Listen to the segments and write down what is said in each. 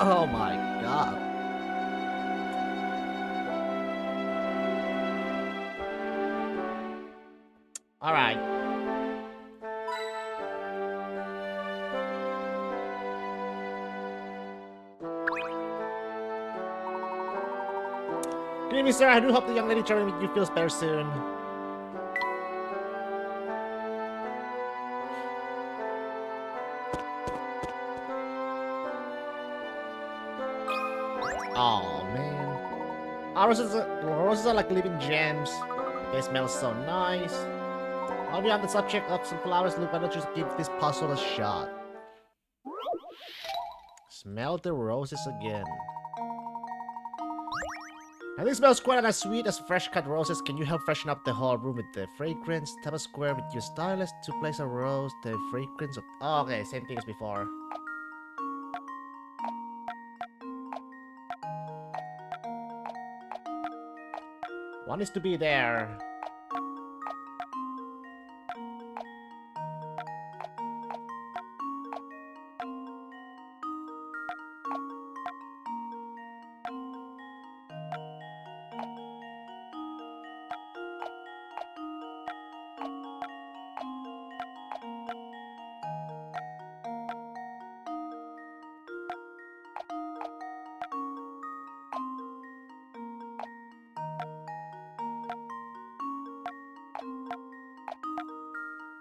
Oh my god. Alright. Good evening, sir. I do hope the young lady traveling with you feels better soon. Oh man. Roses are like living gems. They smell so nice. While we on the subject of some flowers, look, why don't you just give this puzzle a shot? Smell the roses again. And this smells quite as sweet as fresh cut roses. Can you help freshen up the whole room with the fragrance? Tap a square with your stylus to place a rose. The fragrance of... Oh, okay, same thing as before. One is to be there.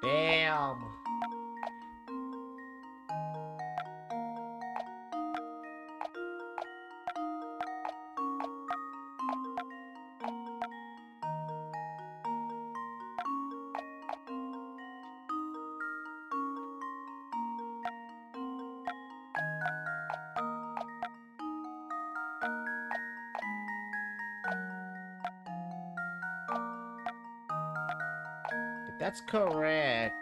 Damn. That's correct.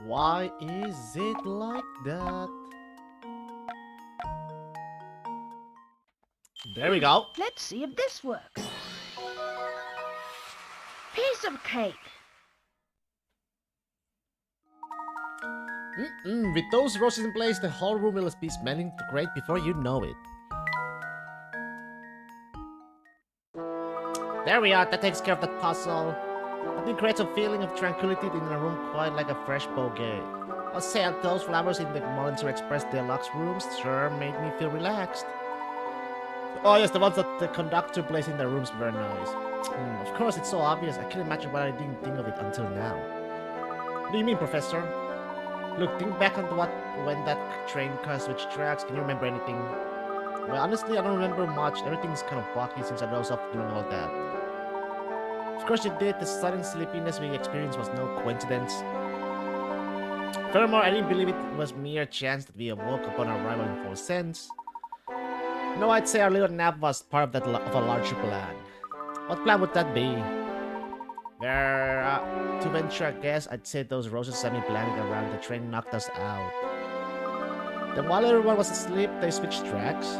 Why is it like that? There we go. Let's see if this works. Piece of cake. With those roses in place, the whole room will be smelling great before you know it. There we are. That takes care of that puzzle. I think creates a feeling of tranquility in the room, quite like a fresh bouquet. I'll say those flowers in the Mollinger Express Deluxe rooms sure made me feel relaxed. Oh yes, the ones that the conductor placed in the rooms were nice. Of course, it's so obvious. I can't imagine why I didn't think of it until now. What do you mean, Professor? Look, think back on when that train car switched tracks. Can you remember anything? Well, honestly, I don't remember much. Everything's kind of foggy since I dozed off doing all that. Of course you did. The sudden sleepiness we experienced was no coincidence. Furthermore, I didn't believe it was mere chance that we awoke upon arrival in full sense. No, I'd say our little nap was part of of a larger plan. What plan would that be? To venture a guess, I'd say those roses semi-planted around the train knocked us out. Then while everyone was asleep, they switched tracks.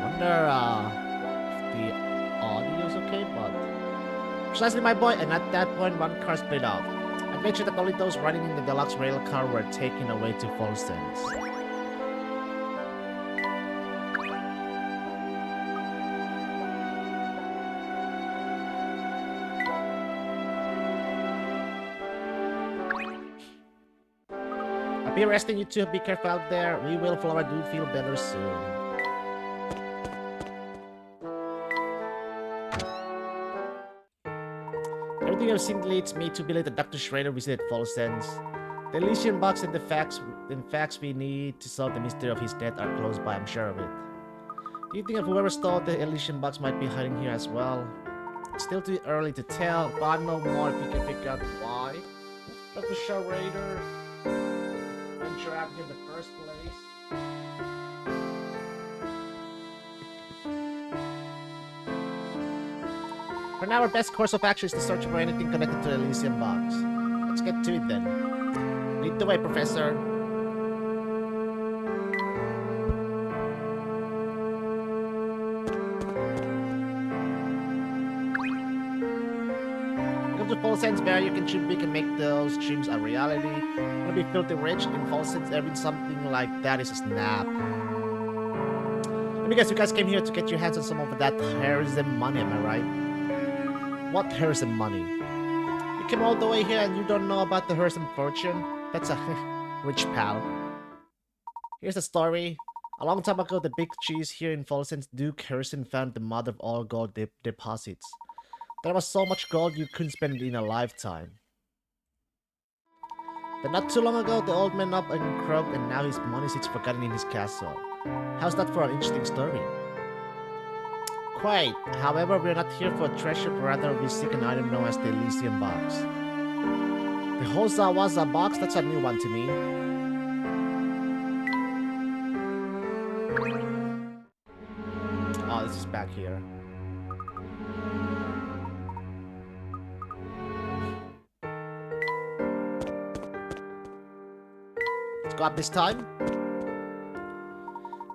Wonder if the audio's okay, but... Precisely, my boy, and at that point, one car split off. I bet you that only those riding in the deluxe rail car were taken away to full sense. be arresting you too. Be careful out there. We will, Flora, do feel better soon. Everything I've seen leads me to believe that Dr. Schrader visited Falsen's. The Elysian box and the facts we need to solve the mystery of his death are close by, I'm sure of it. Do you think if whoever stole the Elysian box might be hiding here as well? It's still too early to tell, but I know more if we can figure out why Dr. Schrader ventured out here in the first place. For now, our best course of action is to search for anything connected to the Elysian box. Let's get to it then. Lead the way, Professor. Come to Falsen's Barrier, you can dream big and make those dreams a reality. Wanna be filthy rich? In Falsen's, having something like that is a snap. Let me guess, you guys came here to get your hands on some of that terrorism money, am I right? What terrorism money? You came all the way here and you don't know about the terrorism fortune? That's a rich pal. Here's the story. A long time ago, the big cheese here in Falsen's, Duke Harrison, found the mother of all gold deposits. There was so much gold you couldn't spend it in a lifetime. Then not too long ago, the old man up and croaked, and now his money sits forgotten in his castle. How's that for an interesting story? Quite. However, we're not here for a treasure, but rather we seek an item known as the Elysian box. The Hozawaza box? That's a new one to me. Oh, this is back here. Let's go up this time.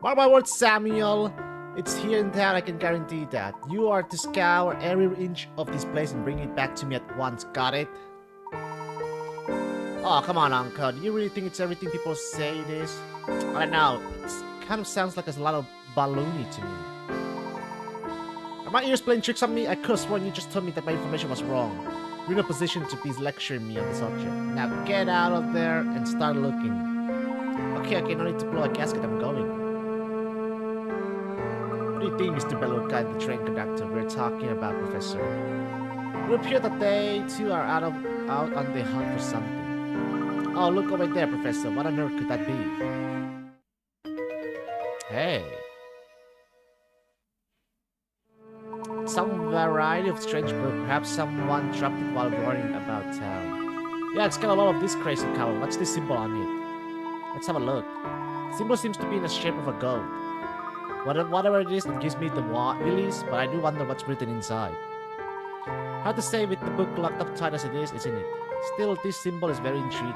Mark my words, Samuel. It's here in town, I can guarantee that. You are to scour every inch of this place and bring it back to me at once, got it? Oh, come on, Uncle. Do you really think it's everything people say it is? I don't know. It kind of sounds like a lot of baloney to me. Are my ears playing tricks on me? I could have sworn you just told me that my information was wrong. You're in a position to be lecturing me on the subject. Now get out of there and start looking. Okay, no need to blow a gasket, I'm going. What do you think, Mr. Beluga, the train conductor? We're talking about, Professor. It would appear that they too are out on the hunt for something. Oh, look over there, Professor. What on earth could that be? Hey. Some variety of strange book. Perhaps someone dropped it while running about town. Yeah, it's got a lot of this crazy cover. What's this symbol on it? Let's have a look. The symbol seems to be in the shape of a goat. Whatever it is, it gives me the willies, but I do wonder what's written inside. Hard to say with the book locked up tight as it is, isn't it? Still, this symbol is very intriguing.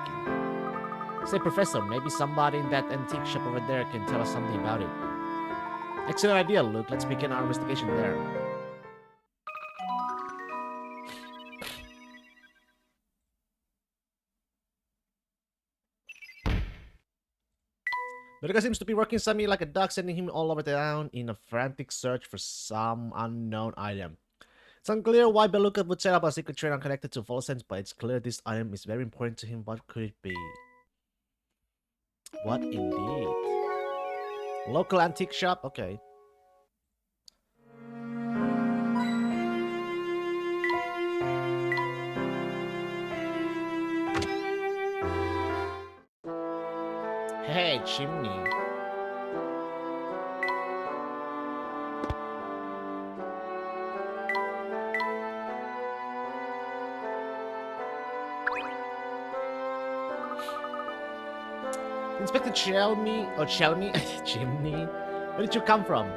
Say, Professor, maybe somebody in that antique shop over there can tell us something about it. Excellent idea, Luke. Let's begin our investigation there. Beluga seems to be working Sammy like a dog, sending him all over town in a frantic search for some unknown item. It's unclear why Beluga would set up a secret train unconnected to Falsen's, but it's clear this item is very important to him. What could it be? What indeed? Local antique shop? Okay. Hey, chimney. Inspector Chelmy, chimney. Where did you come from?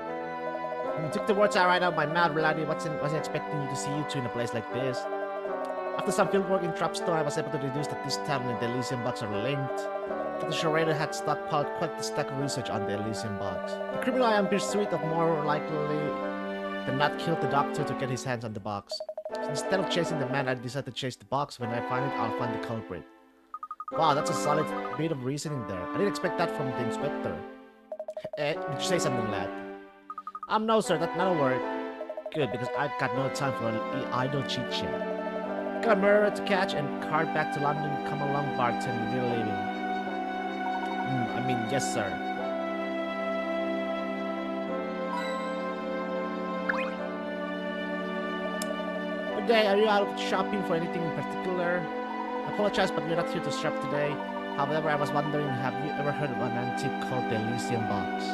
You took the words right out of my mouth, really. Wasn't expecting you to see you two in a place like this. After some fieldwork in Trapstone, I was able to deduce that this town and the Elysian box are linked. The Schrader had stockpiled quite the stack of research on the Elysian box. The criminal I am pursuit of more likely than not killed the doctor to get his hands on the box. So instead of chasing the man, I decided to chase the box. When I find it, I'll find the culprit. Wow, that's a solid bit of reasoning there. I didn't expect that from the inspector. Did you say something, lad? No, sir, that's not a word. Good, because I've got no time for an idle chit-chat. Got a murderer to catch and cart back to London. Come along, bartender, we're leaving. Yes, sir. Good day, are you out shopping for anything in particular? I apologize, but we're not here to shop today. However, I was wondering, have you ever heard of an antique called the Elysium box?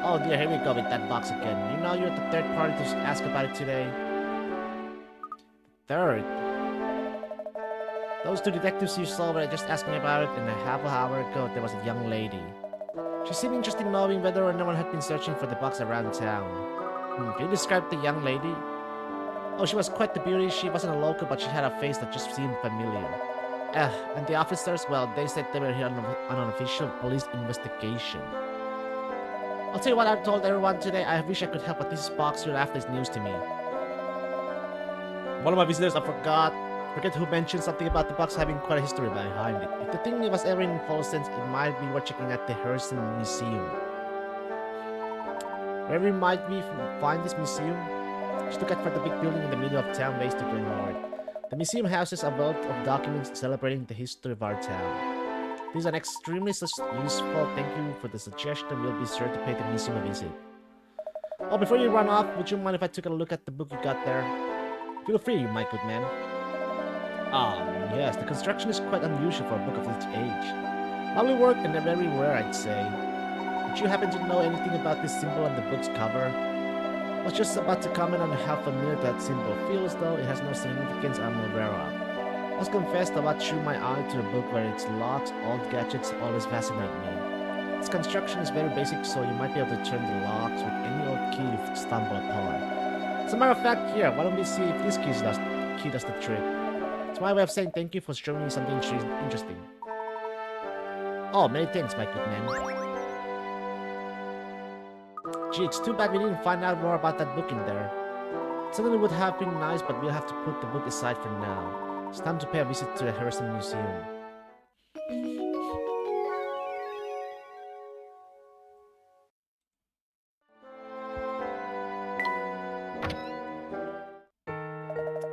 Oh dear, here we go with that box again. You know you're the third party to ask about it today. Third? Those two detectives you saw were just asking about it, and a half an hour ago there was a young lady. She seemed interested in knowing whether or no one had been searching for the box around town. Can you describe the young lady? Oh, she was quite the beauty. She wasn't a local, but she had a face that just seemed familiar. And the officers, well, they said they were here on an official police investigation. I'll tell you what I told everyone today. I wish I could help, but this box here after is news to me. One of my visitors, I forget who mentioned something about the box having quite a history behind it. If the thing was ever in full sense, it might be worth checking at the Harrison Museum. Wherever we might be find this museum, just look out for the big building in the middle of town based to the north. The museum houses a wealth of documents celebrating the history of our town. This is an extremely useful. Thank you for the suggestion. We'll be sure to pay the museum a visit. Oh, before you run off, would you mind if I took a look at the book you got there? Feel free, my good man. Yes, the construction is quite unusual for a book of this age. Lovely work and very rare, I'd say. Would you happen to know anything about this symbol on the book's cover? I was just about to comment on how familiar that symbol feels, though it has no significance I'm aware of. I must confess that what drew my eye to the book were its locks. Old gadgets always fascinate me. Its construction is very basic, so you might be able to turn the locks with any old key you stumble upon. As a matter of fact, here, why don't we see if this key does the trick? It's my way of saying thank you for showing me something interesting. Oh, many thanks, my good man. Gee, it's too bad we didn't find out more about that book in there. It certainly would have been nice, but we'll have to put the book aside for now. It's time to pay a visit to the Harrison Museum.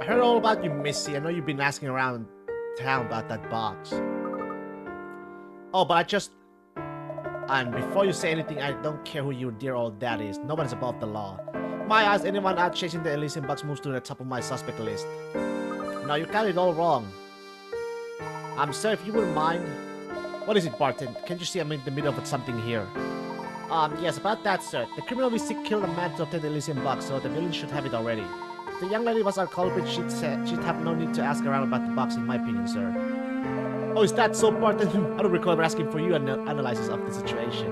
I heard all about you, Missy. I know you've been asking around town about that box. Oh, but I just... And before you say anything, I don't care who your dear old dad is. Nobody's above the law. In my eyes, anyone out chasing the Elysium box moves to the top of my suspect list. No, you got it all wrong. Sir, if you wouldn't mind... What is it, Barton? Can't you see I'm in the middle of something here? Yes, about that, sir. The criminal we seek killed a man to obtain the Elysium box, so the villain should have it already. If the young lady was our culprit, she'd have no need to ask around about the box, in my opinion, sir. Oh, is that so, Barton? I don't recall ever asking for you analysis of the situation.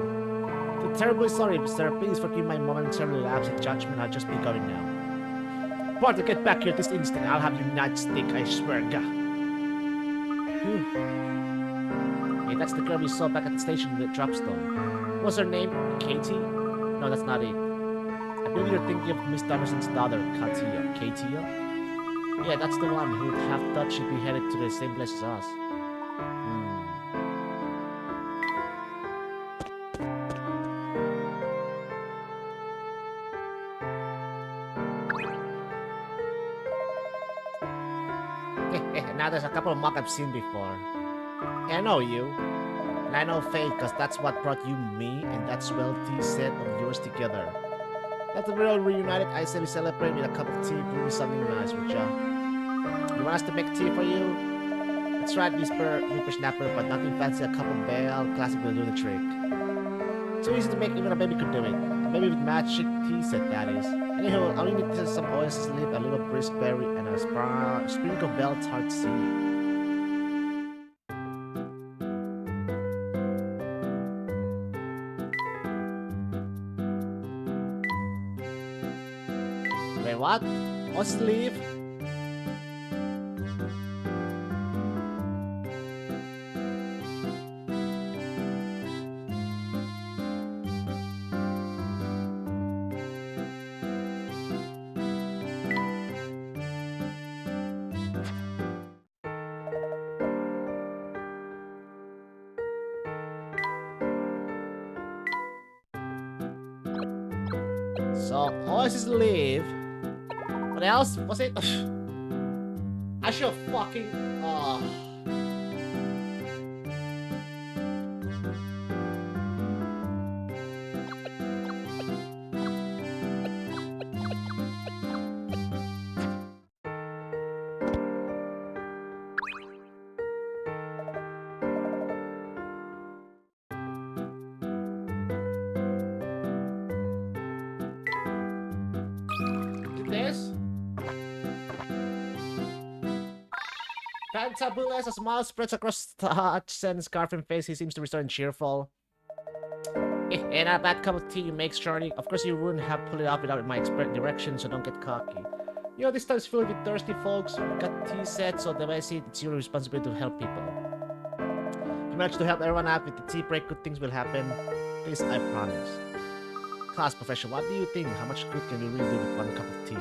I'm terribly sorry, sir. Please forgive my momentary lapse in judgment. I'll just be going now. Barton, get back here this instant. I'll have you nightstick, I swear. Gah. Hey, that's the girl we saw back at the station with the dropstone. What's her name? Katie? No, that's not it. I believe you're thinking of Miss Damarson's daughter, Katia. Katia? Yeah, that's the one who'd have thought she'd be headed to the same place as us. Now there's a couple of mock I've seen before. I know you. And I know Faith, because that's what brought you, me, and that swelty set of yours together. After we're all reunited, I say we celebrate with a cup of tea, bring me something nice, would ya? You want us to make tea for you? That's right, whippersnapper, but nothing fancy. A cup of Bale Classic will do the trick. Too easy to make, even a baby could do it. A baby with magic tea set, that is. Anyhow, all you need is some oasis leaf, a little brisk berry, and a sprinkle of bell tart seed. Wait, what? Oasis leaf? So, Oasis leave. What else? Was it? I should fucking... this? Fantabula as a smile spreads across Hutchinson's scarf and face. He seems to be and cheerful. And a bad cup of tea makes Charlie. Of course, you wouldn't have pulled it off without my expert direction, so don't get cocky. You know, this town's filled with thirsty folks. We've got tea set, so the way I see it, it's your responsibility to help people. If you manage to help everyone out with the tea break, good things will happen. This I promise. Class professor, what do you think? How much good can we really do with one cup of tea?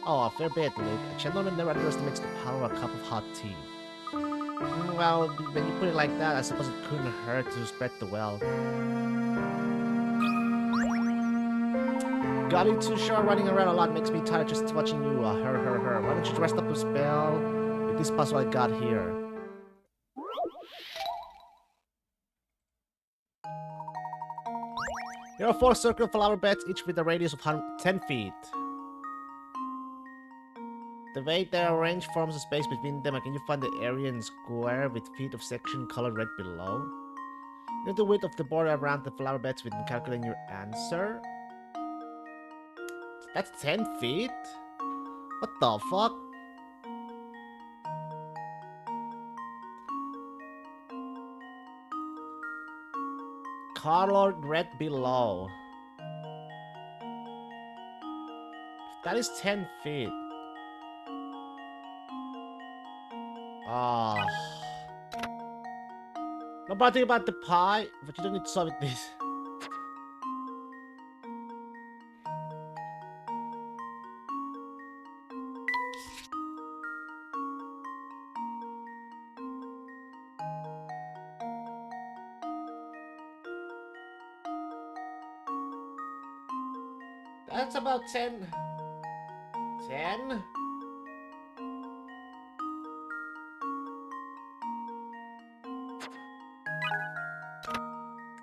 Oh, a fair bit, Luke. A gentleman never underestimates the power of a cup of hot tea. Well, when you put it like that, I suppose it couldn't hurt to spread the wealth. Got it too short, running around a lot makes me tired just watching you, her. Why don't you rest up a spell with this puzzle I got here? There are 4 circular flower beds, each with a radius of 10 feet. The way they are arranged forms a space between them, and can you find the area in square with feet of section colored red below? You know the width of the border around the flower beds within calculating your answer? That's 10 feet? What the fuck? Colored red below. That is 10 feet. Oh. Nobody about the pie, but you don't need to solve it this. That's about 10. 10?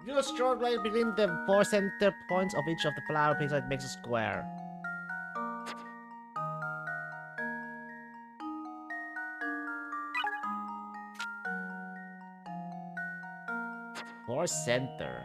You know, stroke right between the 4 center points of each of the flower pieces, it makes a square. For center.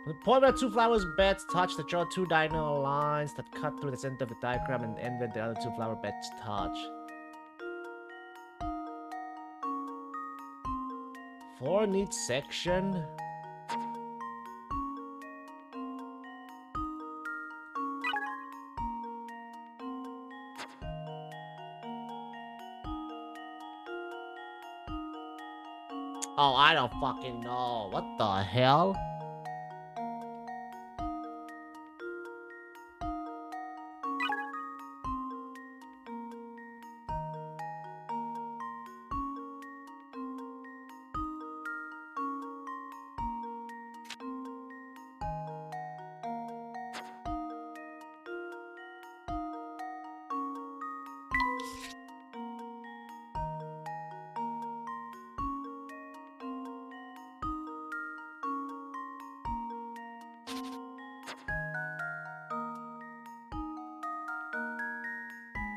The point where 2 flowers beds touch, they draw 2 diagonal lines that cut through the center of the diagram and end where the other 2 flower beds touch. 4 neat section. Oh, I don't fucking know. What the hell?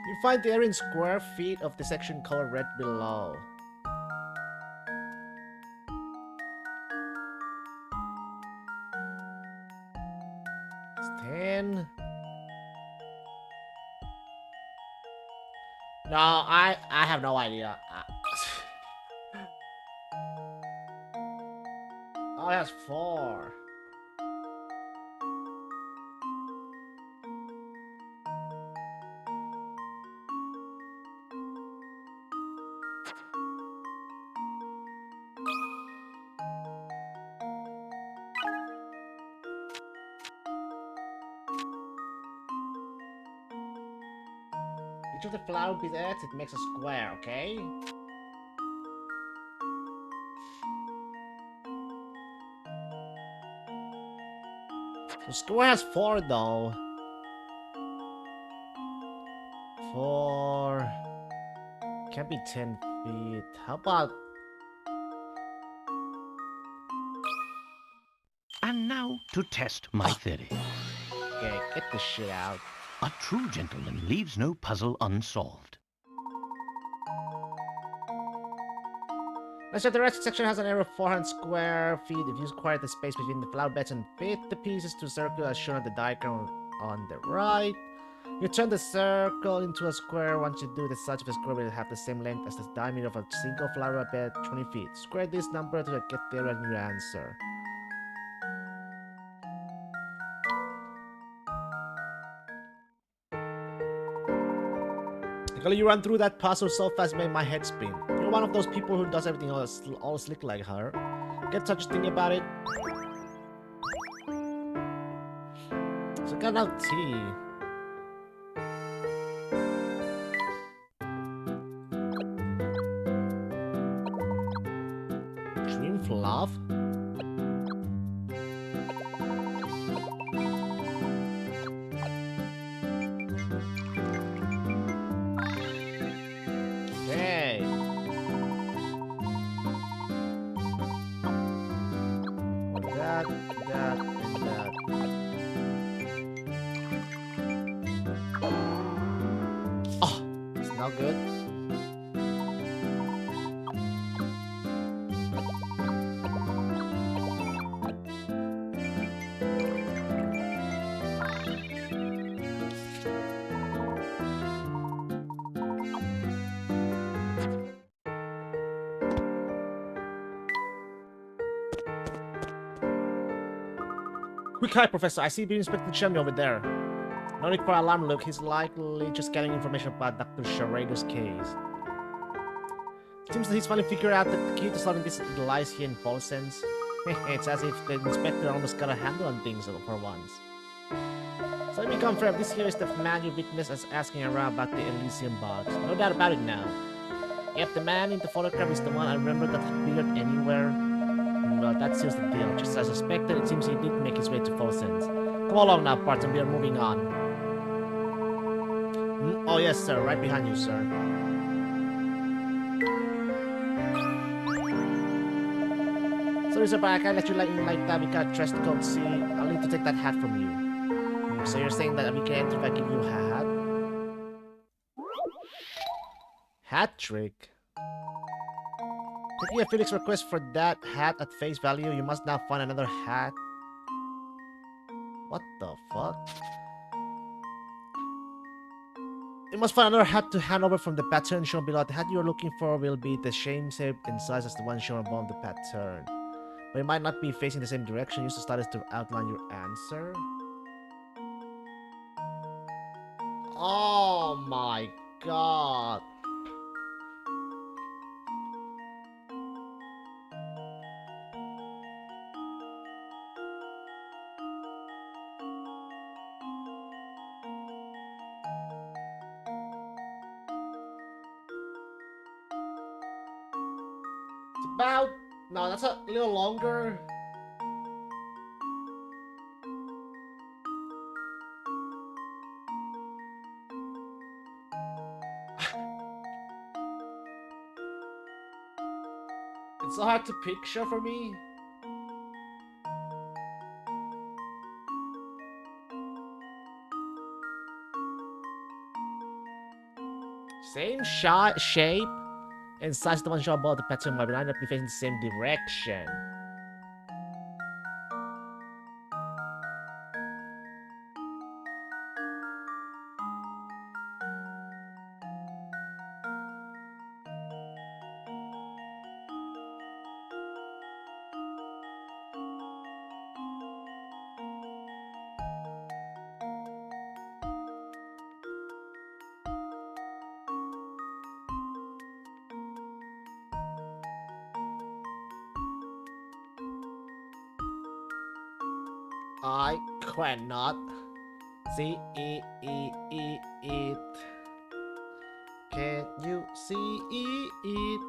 You find the area in square feet of the section colored red below. It's 10. No, I have no idea. Oh, that's 4. Each of the flower beds, it makes a square, okay? The square has 4 though. 4. Can't be 10 feet. How about... And now to test my theory. Okay, get the shit out. A true gentleman leaves no puzzle unsolved. Let's say the rest section has an area of 400 square feet. If you square the space between the flower beds and fit the pieces to a circle as shown on the diagram on the right, you turn the circle into a square. Once you do the size of the square will have the same length as the diameter of a single flower bed, 20 feet. Square this number to get the area and your answer. Actually, you run through that puzzle so fast it made my head spin. You're one of those people who does everything all slick like her. Get such a thing about it. So got now tea. Dream fluff? Okay. That, and that. Oh, it's not good. Quick hi, Professor. I see you Inspector Chummy over there. No need for alarm look. He's likely just getting information about Dr. Schrader's case. Seems that he's finally figured out that the key to solving this lies here in Paulsen's. It's as if the inspector almost got a handle on things for once. So let me confirm, this here is the man you witnessed as asking around about the Elysium box. No doubt about it now. Yep, the man in the photograph is the one I remember that appeared anywhere. Well, that seals the deal. Just as I suspected, it seems he did make his way to Paulsen's. Come along now, Barton, we are moving on. Oh yes, sir. Right behind you, sir. Sorry, sir, but I can't let you like that. We got dress code. See, I'll need to take that hat from you. So you're saying that we can enter if I give you a hat? Hat trick? Taking a Felix request for that hat at face value, you must now find another hat. What the fuck? You must find another hat to hand over from the pattern shown below. The hat you're looking for will be the same shape and size as the one shown above the pattern. But it might not be facing the same direction. Use the status to outline your answer. Oh my god. It's about... No, that's a little longer. It's so hard to picture for me. Same shot, shape, and size as the one shown above the pattern might not be facing the same direction. I cannot see it. Can you see it?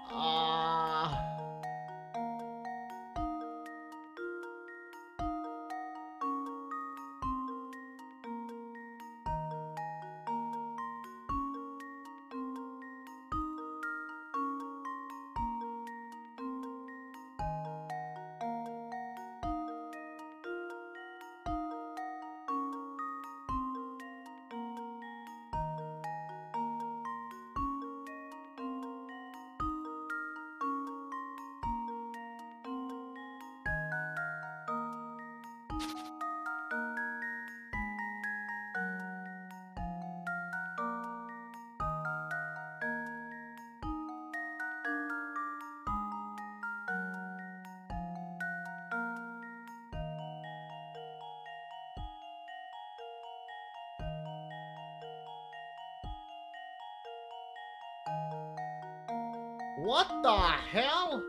Ah. What the hell?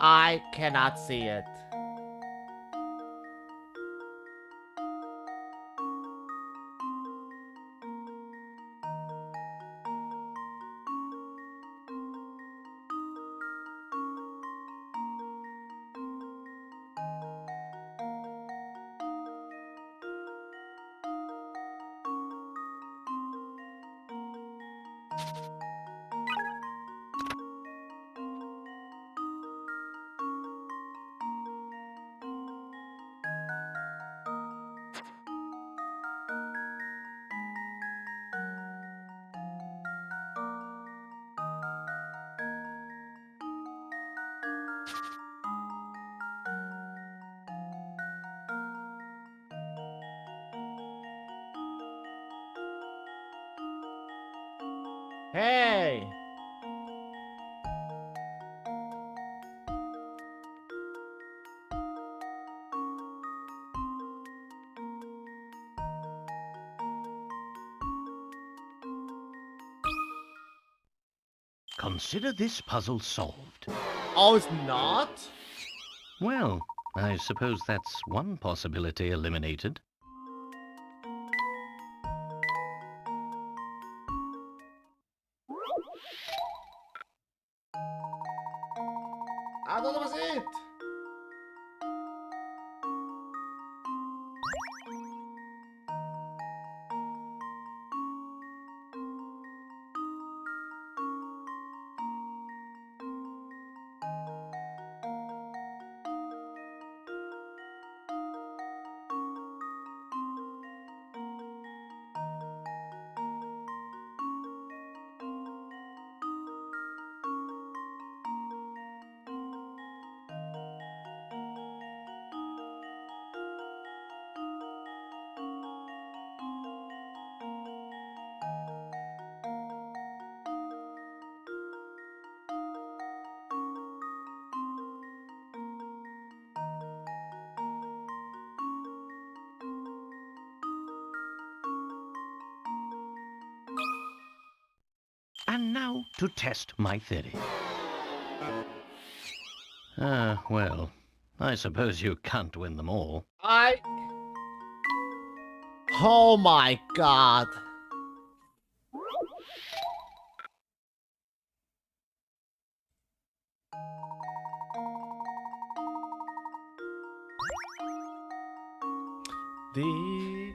I cannot see it. Hey! Consider this puzzle solved. Oh, it's not? Well, I suppose that's one possibility eliminated. I thought that was it. And now to test my theory. Well, I suppose you can't win them all. Oh my god. The...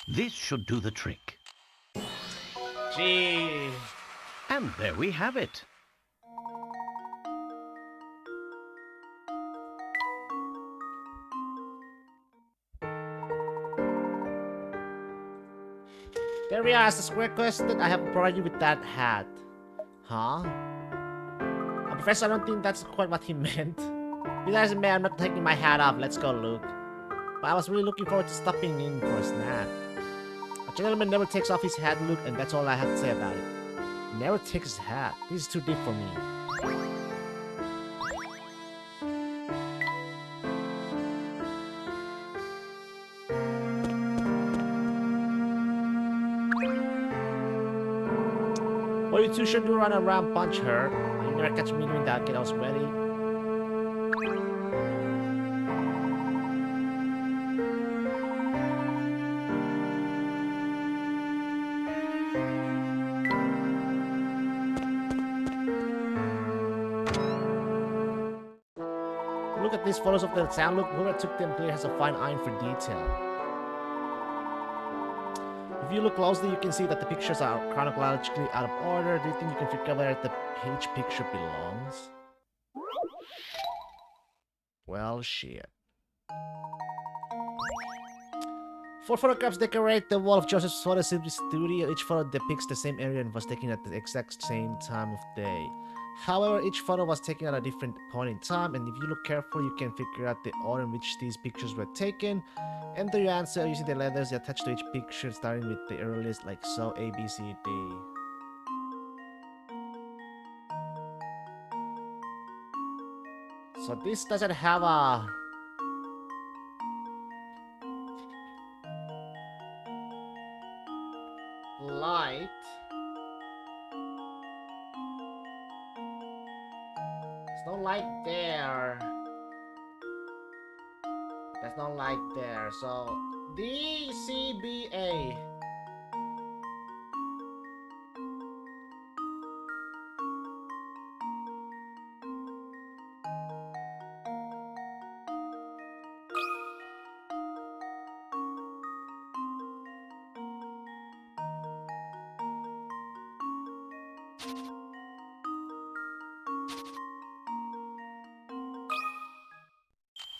This should do the trick. Gee. And there we have it. There we are, as the square question I have provided you with that hat. Huh? Professor, I don't think that's quite what he meant. Besides, man, I'm not taking my hat off. Let's go look. But I was really looking forward to stopping in for a snack. A gentleman never takes off his hat, look, and that's all I have to say about it. He never takes his hat. This is too deep for me. you two should run around, punch her. You never catch me doing that, kid. I was ready. Look at these photos of the town. Look, whoever took them clearly has a fine eye for detail. If you look closely, you can see that the pictures are chronologically out of order. Do you think you can figure out where the each picture belongs? Well, shit. 4 photographs decorate the wall of Joseph's photo studio. Each photo depicts the same area and was taken at the exact same time of day. However, each photo was taken at a different point in time, and if you look carefully, you can figure out the order in which these pictures were taken. Enter your answer using the letters attached to each picture, starting with the earliest, like so, A, B, C, D. So this doesn't have a... light. There's no light there. There's no light there. So D, C, B, A.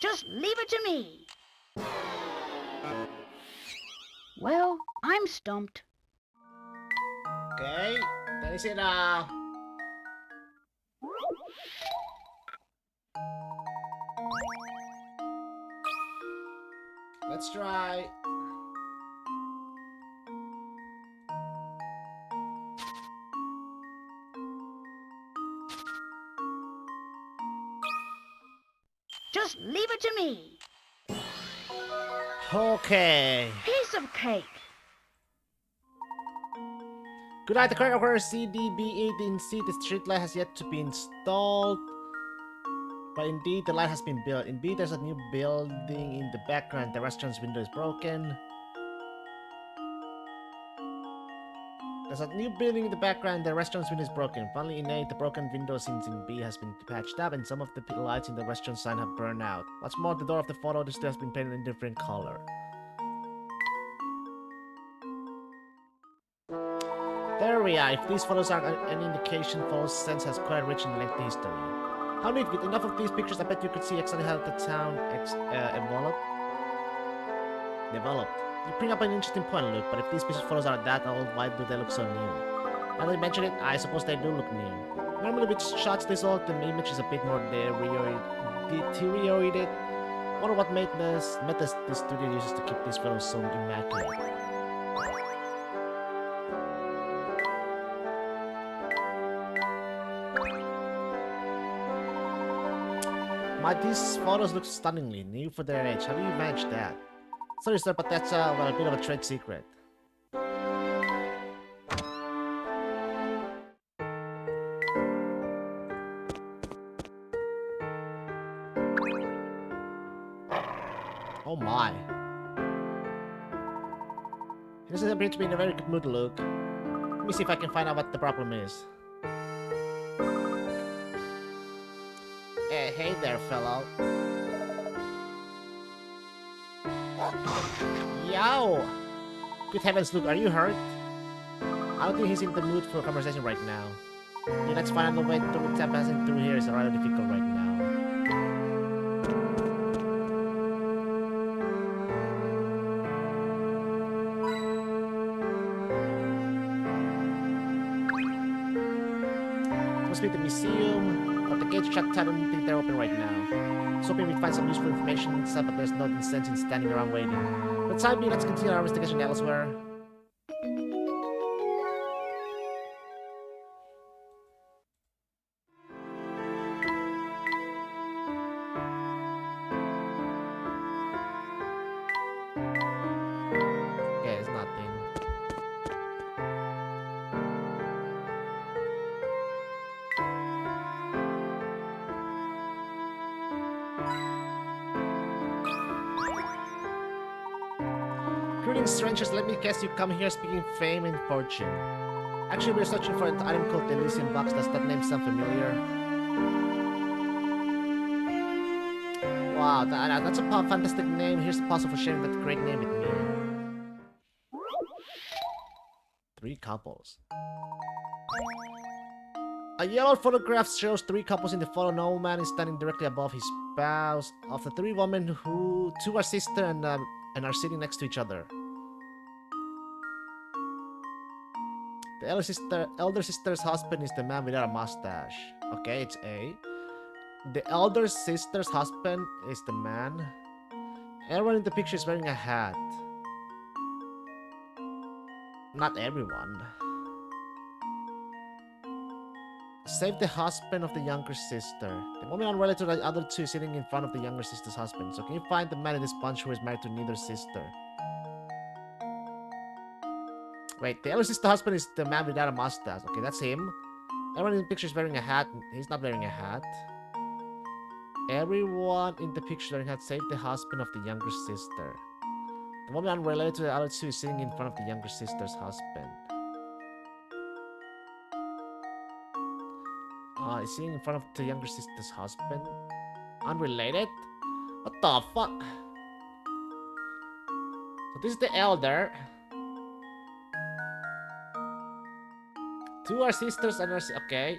Just leave it to me. Well, I'm stumped. Okay. Then is it let's try. Just leave it to me. Okay. Piece of cake. Good night, the correct order CDB18C. The street light has yet to be installed. But indeed, the light has been built. In B, there's a new building in the background. The restaurant's window is broken. There's a new building in the background. The restaurant's window is broken. Finally, in A, the broken window scenes in B has been patched up, and some of the lights in the restaurant sign have burned out. What's more, the door of the photo still has been painted in a different color. There we are. If these photos are an indication, Photos Sense has quite a rich and lengthy history. How neat. With enough of these pictures, I bet you could see exactly how the town developed. You bring up an interesting point, Luke, but if these photos are that old, why do they look so new? Now that you mention it, I suppose they do look new. Normally with shots this old, the image is a bit more deteriorated. I wonder what made this studio uses to keep these photos so immaculate. These photos look stunningly new for their age. How do you manage that? Sorry, sir, but that's well, a bit of a trade secret. Oh my. He doesn't appear to be in a very good mood, Luke. Let me see if I can find out what the problem is. Hey there, fellow. Yo! Good heavens, Luke, are you hurt? I don't think he's in the mood for a conversation right now. Yeah, let's find out a way to tap passing through here is rather difficult right now. Must be the museum. But the gates shut tight, I don't think they're open right now. I was hoping we'd find some useful information inside, but there's no sense in standing around waiting. For the time being, let's continue our investigation elsewhere. Okay, there's nothing. Greetings, strangers. Let me guess you come here speaking fame and fortune. Actually, we're searching for an item called the Elysium Box. Does that name sound familiar? Wow, that's a fantastic name. Here's the puzzle for sharing that great name with me. 3 couples. A yellow photograph shows 3 couples in the photo. No man is standing directly above his spouse. Of the 3 women, who 2 are sister and are sitting next to each other. The elder sister's husband is the man without a mustache. Okay, it's A. The elder sister's husband is the man. Everyone in the picture is wearing a hat. Not everyone. Save the husband of the younger sister. The woman unrelated to the other 2 is sitting in front of the younger sister's husband. So can you find the man in this bunch who is married to neither sister? Wait, the elder sister's husband is the man without a mustache. Okay, that's him. Everyone in the picture is wearing a hat. He's not wearing a hat. Everyone in the picture is wearing a hat save the husband of the younger sister. The woman unrelated to the other 2 is sitting in front of the younger sister's husband. Is sitting in front of the younger sister's husband? Unrelated? What the fuck? So this is the elder. 2 are sisters and are... Okay.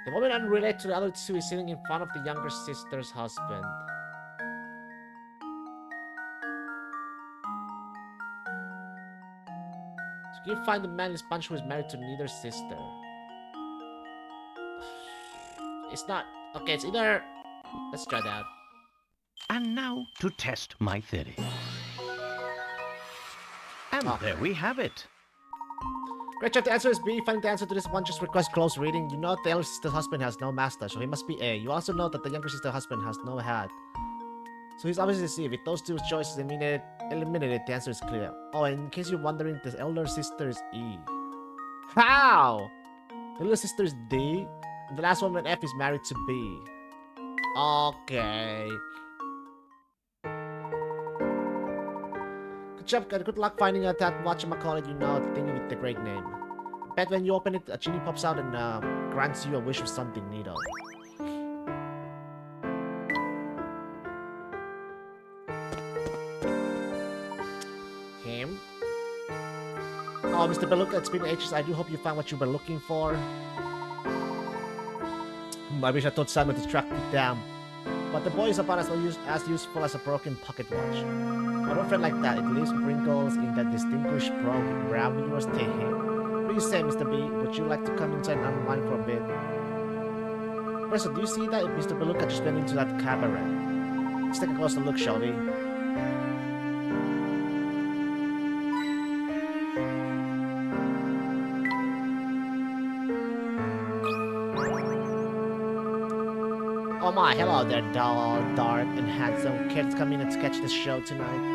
The woman unrelated to the other 2 is sitting in front of the younger sister's husband. So can you find the man in this bunch who is married to neither sister? It's not... Okay, it's either... Let's try that. And now to test my theory. And there we have it. Great job, the answer is B. Finding the answer to this one just requires close reading. You know the elder sister's husband has no mustache, so he must be A. You also know that the younger sister's husband has no hat. So he's obviously C. With those 2 choices eliminated, the answer is clear. Oh, and in case you're wondering, the elder sister is E. How? The little sister is D. And the last one with F is married to B. Okay. Good job, good luck finding out that whatchamacallit you know, the thing with the great name. I bet when you open it, a genie pops out and grants you a wish of something neato. Him? Oh, Mr. Beluga, it's been ages. I do hope you found what you were looking for. I wish I thought Simon to track it down. But the boy is about as useful as a broken pocket watch. I don't feel like that. It leaves wrinkles in that distinguished brown of yours. What do you say, Mr. B? Would you like to come inside and unwind for a bit? Professor, do you see that? Mr. Beluga just went into that cabaret. Let's take a closer look, shall we? Oh my, hello there, dark and handsome kids coming in to catch this show tonight.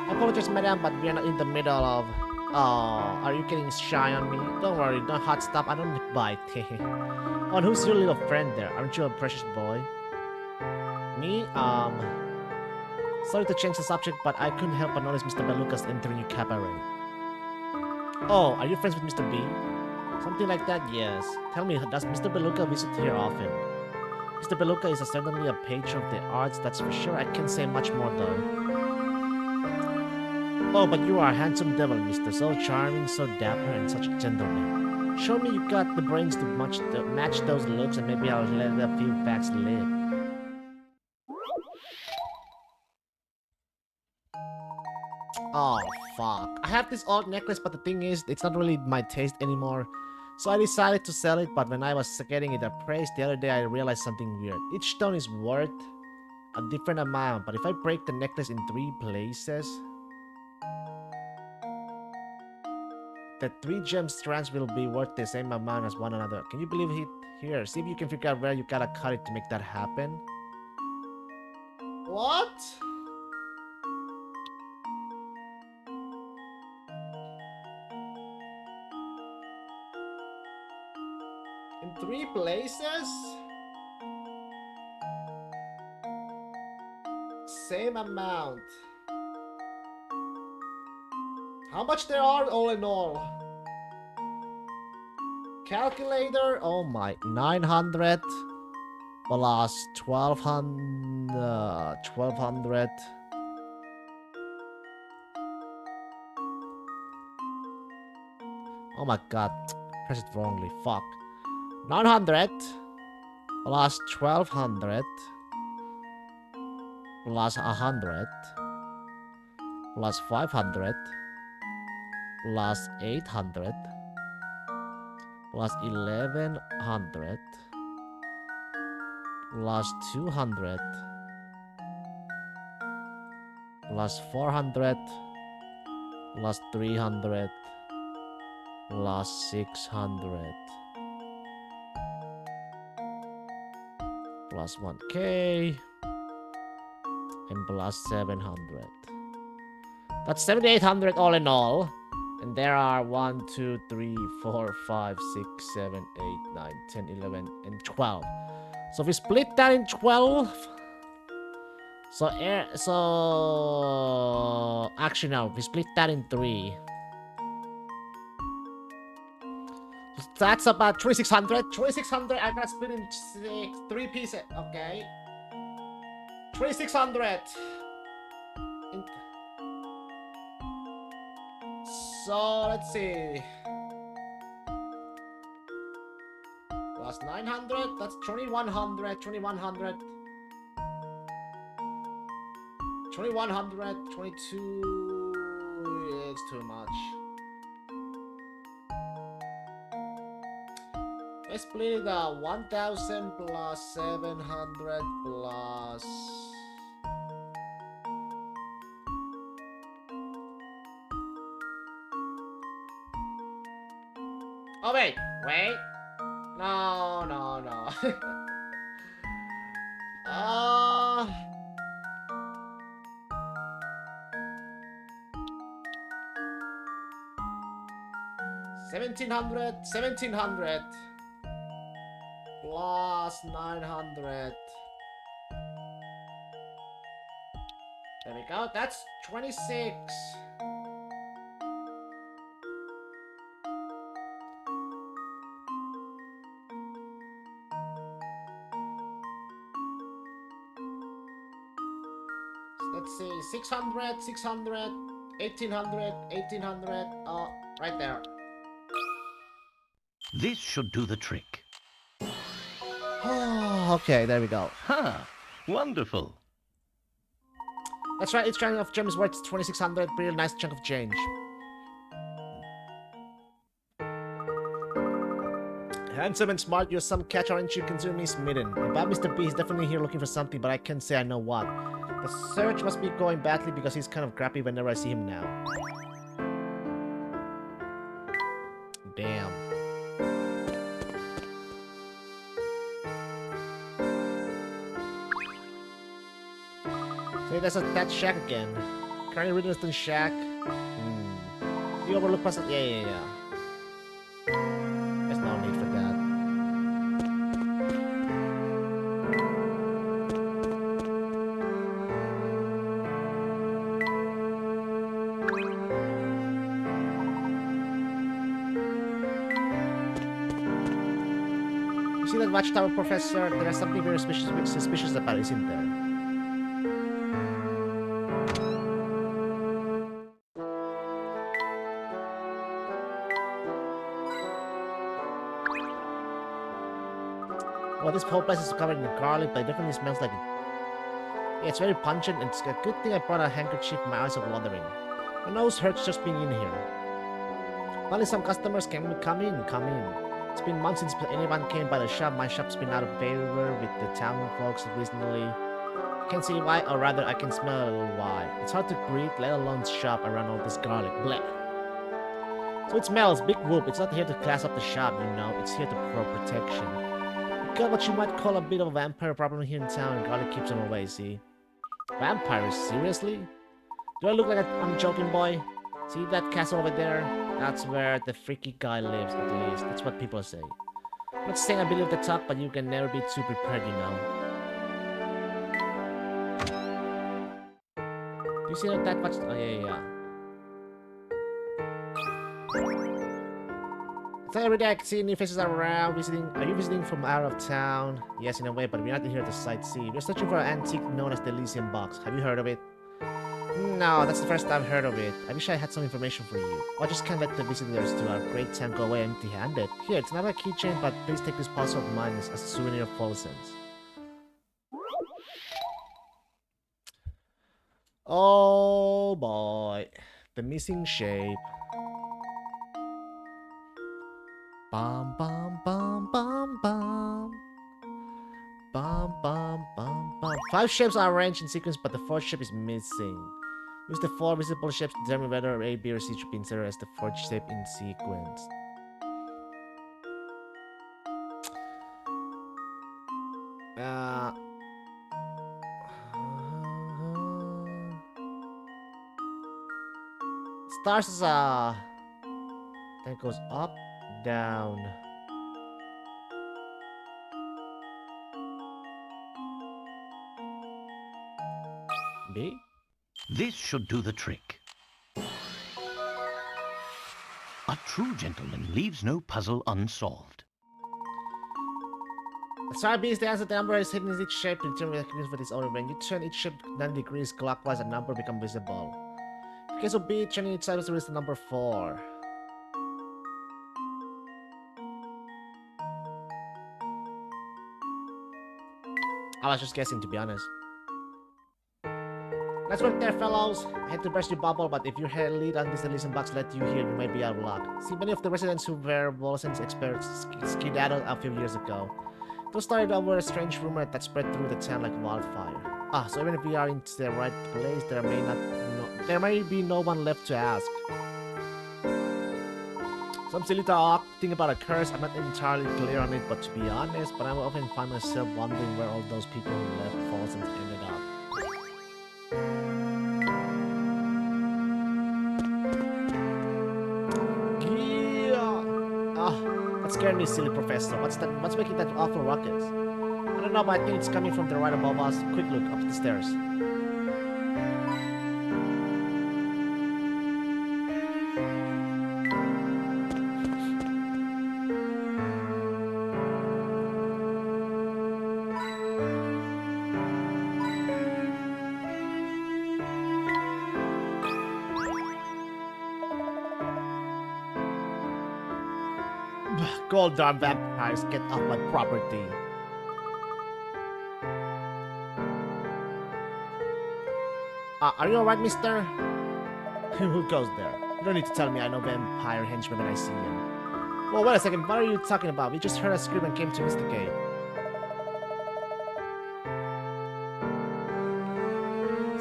I apologize, madam, but we are not in the middle of... Oh, are you getting shy on me? Don't worry, don't hot stop, I don't bite. Oh, and who's your little friend there? Aren't you a precious boy? Me? Sorry to change the subject, but I couldn't help but notice Mr. Beluga's entering your cabaret. Oh, are you friends with Mr. B? Something like that, yes. Tell me, does Mr. Beluga visit here often? Mr. Beluga is certainly a patron of the arts, that's for sure. I can't say much more though. Oh, but you are a handsome devil, mister. So charming, so dapper, and such a gentleman. Show me you got the brains to match those looks, and maybe I'll let a few facts live. Oh, fuck. I have this old necklace, but the thing is, it's not really my taste anymore. So I decided to sell it, but when I was getting it appraised the other day, I realized something weird. Each stone is worth a different amount, but if I break the necklace in 3 places, the 3 gem strands will be worth the same amount as one another. Can you believe it? Here, see if you can figure out where you gotta cut it to make that happen. What? In 3 places? Same amount. How much there are all in all? Calculator, oh my, 900 plus 1200. Oh my god, press it wrongly, fuck. 900 plus 1200 plus 100 plus 500 plus 800 plus 1100 plus 200 plus 400 plus 300 plus 600 plus 1k and plus 700. That's 7,800 all in all. And there are 1, 2, 3, 4, 5, 6, 7, 8, 9, 10, 11, and 12. So if we split that in 12. So actually no, if we split that in 3. That's about 2,600. 2,600 I gotta split in 3 pieces. Okay. 2,600. So let's see. Plus 900, that's 2,100, 2,100. 2,100, 22. It's too much. Let's split it 1,000 plus 700 plus. Oh wait. No. 1,700 plus 900. There we go. That's 26. Let's see, 600, 600, 1,800, 1,800. Oh, right there. This should do the trick. Oh, okay, there we go. Ha! Wonderful. That's right, each chunk of gems worth 2,600. Pretty nice chunk of change. Handsome and smart, you're some catch, aren't you? Consider me smitten. About Mr. B, he's definitely here looking for something, but I can't say I know what. The search must be going badly because he's kind of crappy whenever I see him now. Damn. See, that shack again. Currently Riddleston Shack. You overlook past it? Yeah. There's no need for that. You see that watchtower, Professor? There's something very suspicious about it, isn't there? Well, this whole place is covered in garlic, but it definitely smells like it. Yeah, it's very pungent, and it's a good thing I brought a handkerchief. My eyes are watering. My nose hurts just being in here. Finally, some customers can come in. It's been months since anyone came by the shop. My shop's been out of favor with the town folks recently. Can't see why, or rather, I can smell why. It's hard to breathe, let alone shop around all this garlic. Blech. So it smells. Big whoop. It's not here to class up the shop, you know. It's here to pro protection. Got what you might call a bit of a vampire problem here in town, and garlic keeps them away, see? Vampires? Seriously? Do I look like I'm joking, boy? See that castle over there? That's where the freaky guy lives, at least. That's what people say. I'm not saying I believe the talk, but you can never be too prepared, you know. Do you see that much? Oh, yeah. So every day I see new faces around. Are you visiting from out of town? Yes, in a way, but we're not here to sightsee. We're searching for an antique known as the Elysium box. Have you heard of it? No, that's the first I've heard of it. I wish I had some information for you. I just can't let the visitors to our great town go away empty-handed. Here, it's not a keychain, but please take this puzzle of mine as a souvenir of Folson's. Oh boy. The missing shape. Bum bum bum bum bum. Bum bum bum bum. 5 shapes are arranged in sequence, but the 4th shape is missing. Use the 4 visible shapes to determine whether A, B, or C should be inserted as the 4th shape in sequence. Uh, Stars as then goes up, down. B? This should do the trick. A true gentleman leaves no puzzle unsolved. Star B is the answer. The number is hidden in each shape to determine the for this order. When you turn each shape 90 degrees clockwise, a number becomes visible. In case of B, turning each side is the number 4. I was just guessing, to be honest. Let's work there, fellows. I hate to burst your bubble, but if your head lead on this Elysium box let you here, you might be out of luck. See, many of the residents who were Volson's experts skedaddled a few years ago. It was started over a strange rumor that spread through the town like wildfire. So even if we are in the right place, there may be no one left to ask. Some silly talk, think about a curse. I'm not entirely clear on it, but to be honest, I often find myself wondering where all those people who left Volson's ended up. That scared me, silly professor. What's making that awful ruckus? I don't know, but I think it's coming from the right above us. Quick look, up the stairs. Gold darn vampires, get off my property. Are you alright, mister? Who goes there? You don't need to tell me I know vampire henchmen when I see him. Well, wait a second, what are you talking about? We just heard a scream and came to investigate.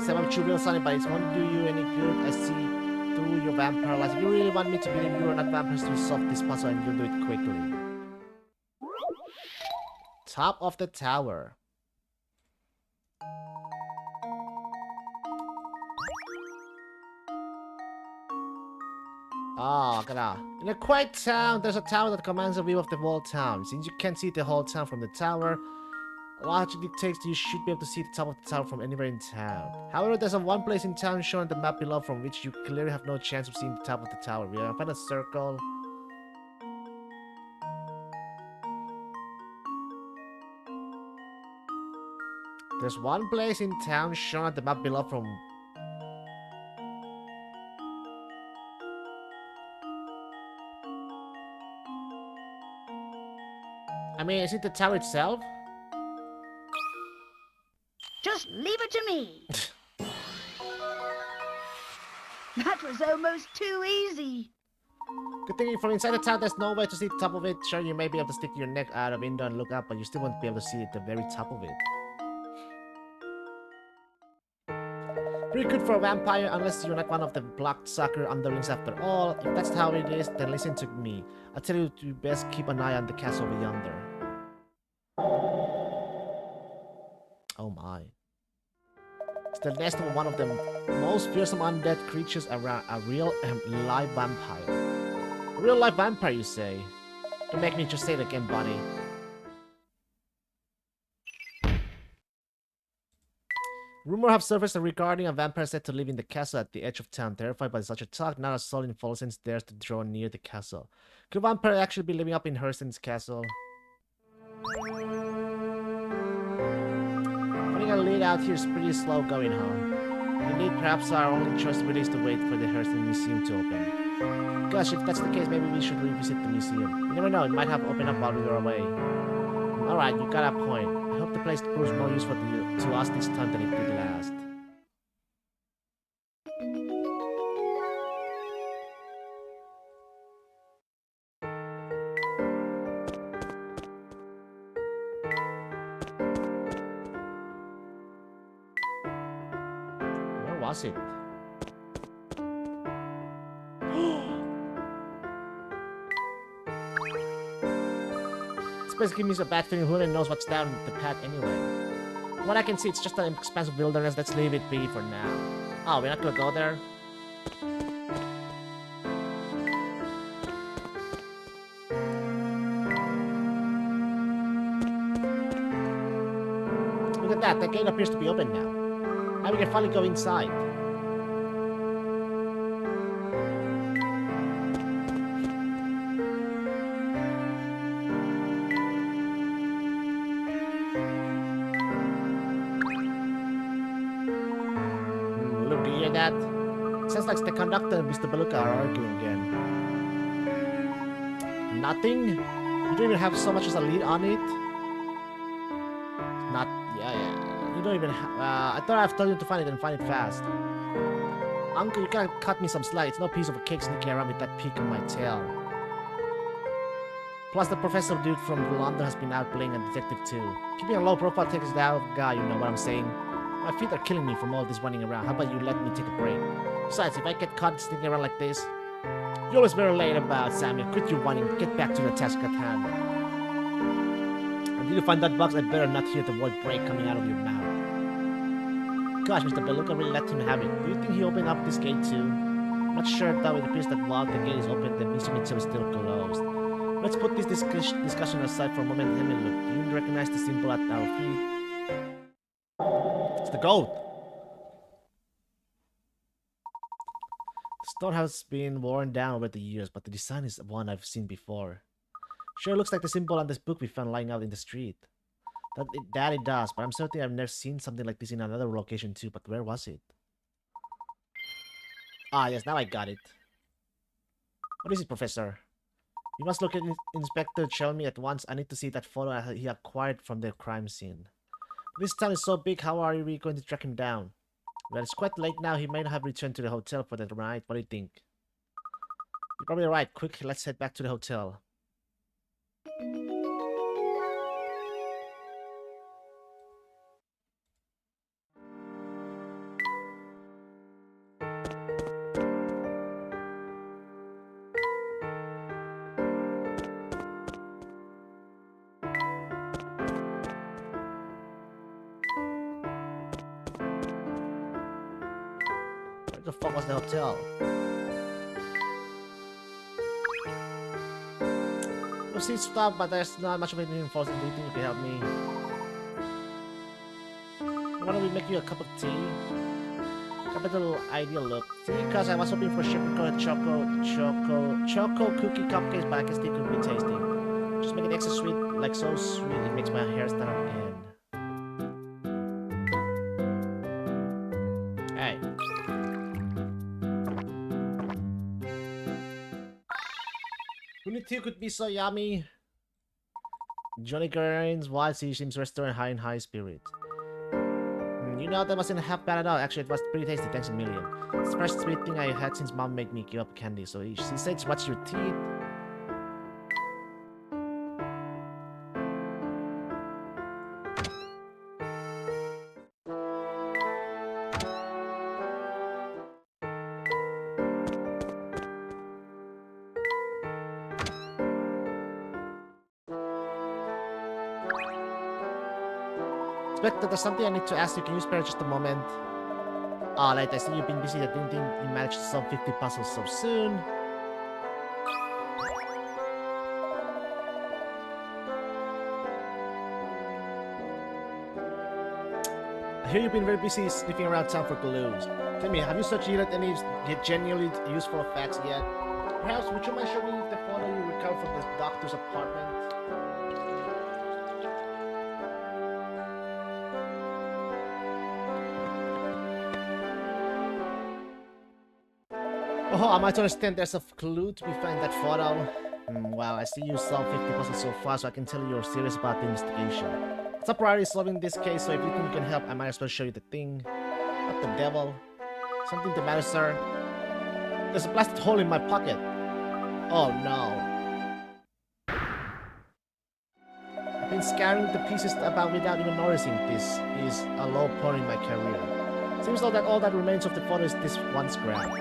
Some of you real sunny, but it won't do you any good. I see through your vampire lies. If you really want me to believe you are not vampires, you solve this puzzle and you'll do it quickly. Top of the tower. In a quiet town, there's a tower that commands a view of the whole town. Since you can't see the whole town from the tower, logic dictates you should be able to see the top of the tower from anywhere in town. However, there's one place in town shown on the map below from which you clearly have no chance of seeing the top of the tower. We are find a circle. There's one place in town shown on the map below from... I mean, is it the tower itself? Just leave it to me. That was almost too easy. Good thing from inside the town there's no way to see the top of it. Sure, you may be able to stick your neck out a window and look up, but you still won't be able to see the very top of it. Pretty good for a vampire, unless you're not one of the bloodsucker underlings after all. If that's how it is, then listen to me. I'll tell you to best keep an eye on the castle yonder. Oh my. It's the nest of one of the most fearsome undead creatures around, a real live vampire. A real live vampire, you say? Don't make me just say it again, buddy. Rumor have surfaced regarding a vampire said to live in the castle at the edge of town. Terrified by such a talk, not a soul in Folsen's dares to draw near the castle. Could a vampire actually be living up in Hurston's castle? Finding a lead out here is pretty slow going, huh? Indeed, perhaps our only choice really is to wait for the Hurston Museum to open. Gosh, if that's the case, maybe we should revisit the museum. You never know, it might have opened up while we were away. Alright, you got a point. I hope the place proves more useful to us this time than it did last. Where was it? This place gives me a bad feeling. Who even knows what's down the path anyway? From what I can see, it's just an expansive wilderness. Let's leave it be for now. Oh, we're not gonna go there? Look at that. The gate appears to be open now. Now we can finally go inside. Look, do you hear that? Sounds like the conductor and Mr. Beluga are arguing again. Nothing? You don't even have so much as a lead on it? Not... Yeah. You don't even... I thought I've told you to find it and find it fast. Uncle, you gotta cut me some slack. It's no piece of a cake sneaking around with that peak on my tail. Plus, the professor dude from London has been out playing a detective too. Keeping a low profile takes it out of the guy, you know what I'm saying? My feet are killing me from all this running around. How about you let me take a break? Besides, if I get caught sneaking around like this, you're always very late about, Samuel. Quit your whining. Get back to the task at hand. Until you find that box, I better not hear the word break coming out of your mouth. Gosh, Mr. Beluga really let him have it. Do you think he opened up this gate too? I'm not sure, though. It appears that while the gate is open, the museum itself is still closed. Let's put this discussion aside for a moment. Let me look. Do you recognize the symbol at our feet? It's the goat! The stone has been worn down over the years, but the design is one I've seen before. Sure looks like the symbol on this book we found lying out in the street. That it does, but I'm certain I've never seen something like this in another location too, but where was it? Ah, yes, now I got it. What is it, Professor? You must look at Inspector Tell me at once. I need to see that photo he acquired from the crime scene. This town is so big, how are we going to track him down? Well, it's quite late now. He might have returned to the hotel for the night. What do you think? You're probably right. Quick, let's head back to the hotel. Where the fuck was the hotel? We've seen stuff, but there's not much of it in Frozen. Do you think you can help me? Why don't we make you a cup of tea? Capital idea look. See, because I was hoping for sugar-coated choco cookie cupcakes, but I guess they could be tasty. Just make it extra sweet, like so sweet it makes my hair stand on end. Hey. Who tea could be so yummy? Johnny Gurns, while he seems restoring high in high spirit. You know, that wasn't half bad at all. Actually, it was pretty tasty, thanks a million. It's the first sweet thing I had since Mom made me give up candy, so she said, what's your teeth? Inspector, there's something I need to ask you. Can you spare just a moment? Ah, Light, I see you've been busy. I didn't think you managed to solve 50 puzzles so soon. I hear you've been very busy sniffing around town for clues. Tell me, have you succeeded any genuinely useful facts yet? Perhaps would you mind showing me the photo you recovered from the doctor's apartment? Oh, am I to understand there's a clue to be found in that photo? Well, I see you solved 50 puzzles so far, so I can tell you're serious about the investigation. Top priority is solving this case, so if you think you can help, I might as well show you the thing. What the devil? Something the matter, sir? There's a blasted hole in my pocket. Oh no. I've been scattering the pieces about without even noticing. This is a low point in my career. Seems like that all that remains of the photo is this one scrap.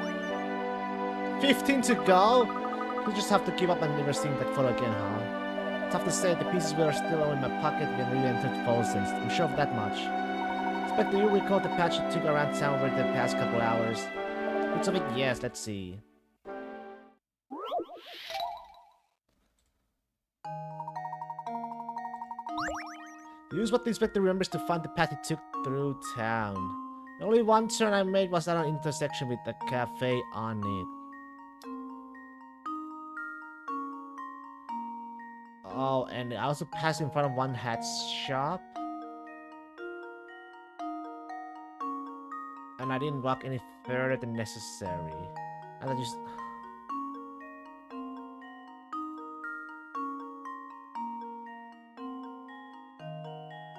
15 to go? You just have to give up and never seeing that photo again, huh? Tough to say, the pieces were still in my pocket when we entered Folsen's. I'm sure of that much. Expect you recall the patch you took around town over the past couple hours. Bits of it, yes, let's see. Use what the inspector remembers to find the path he took through town. The only one turn I made was at an intersection with a cafe on it. Oh, and I also passed in front of one hat shop. And I didn't walk any further than necessary. And I just...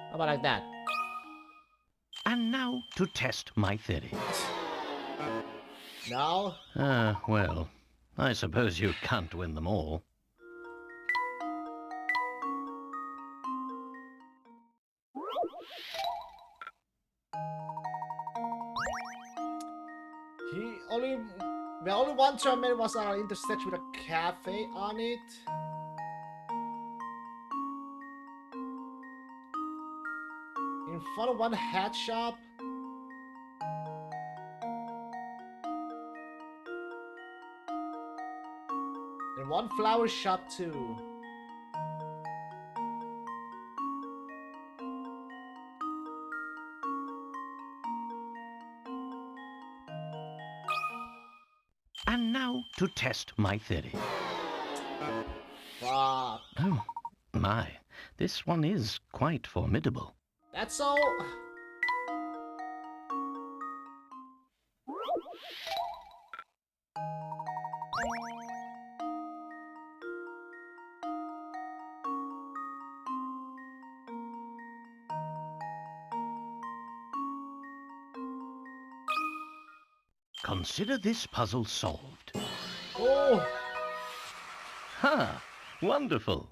How about like that? And now to test my theory. No? Well, I suppose you can't win them all. The only one turn I made was an intersection with a cafe on it. In front of one hat shop. And one flower shop too. And now to test my theory. Fuck. Oh, my. This one is quite formidable. That's all. Consider this puzzle solved. Oh. Ha! Wonderful.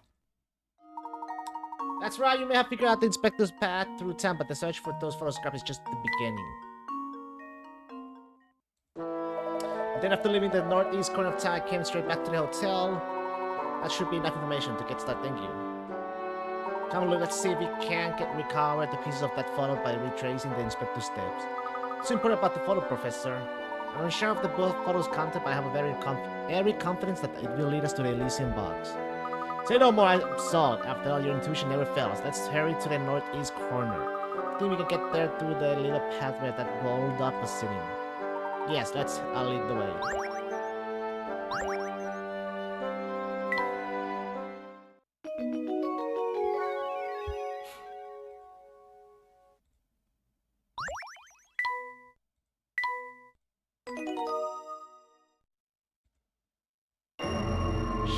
That's right, you may have figured out the inspector's path through town, but the search for those photo scraps is just the beginning. Then after leaving the northeast corner of town, I came straight back to the hotel. That should be enough information to get started, thank you. Come look, let's see if we can recover the pieces of that photo by retracing the inspector's steps. What's important about the photo, Professor? I'm unsure of the both photos' content, but I have a very confidence that it will lead us to the Elysium box. Say no more, I'm sold. After all, your intuition never fails. Let's hurry to the northeast corner. I think we can get there through the little pathway that rolled up was sitting. Yes, I'll lead the way.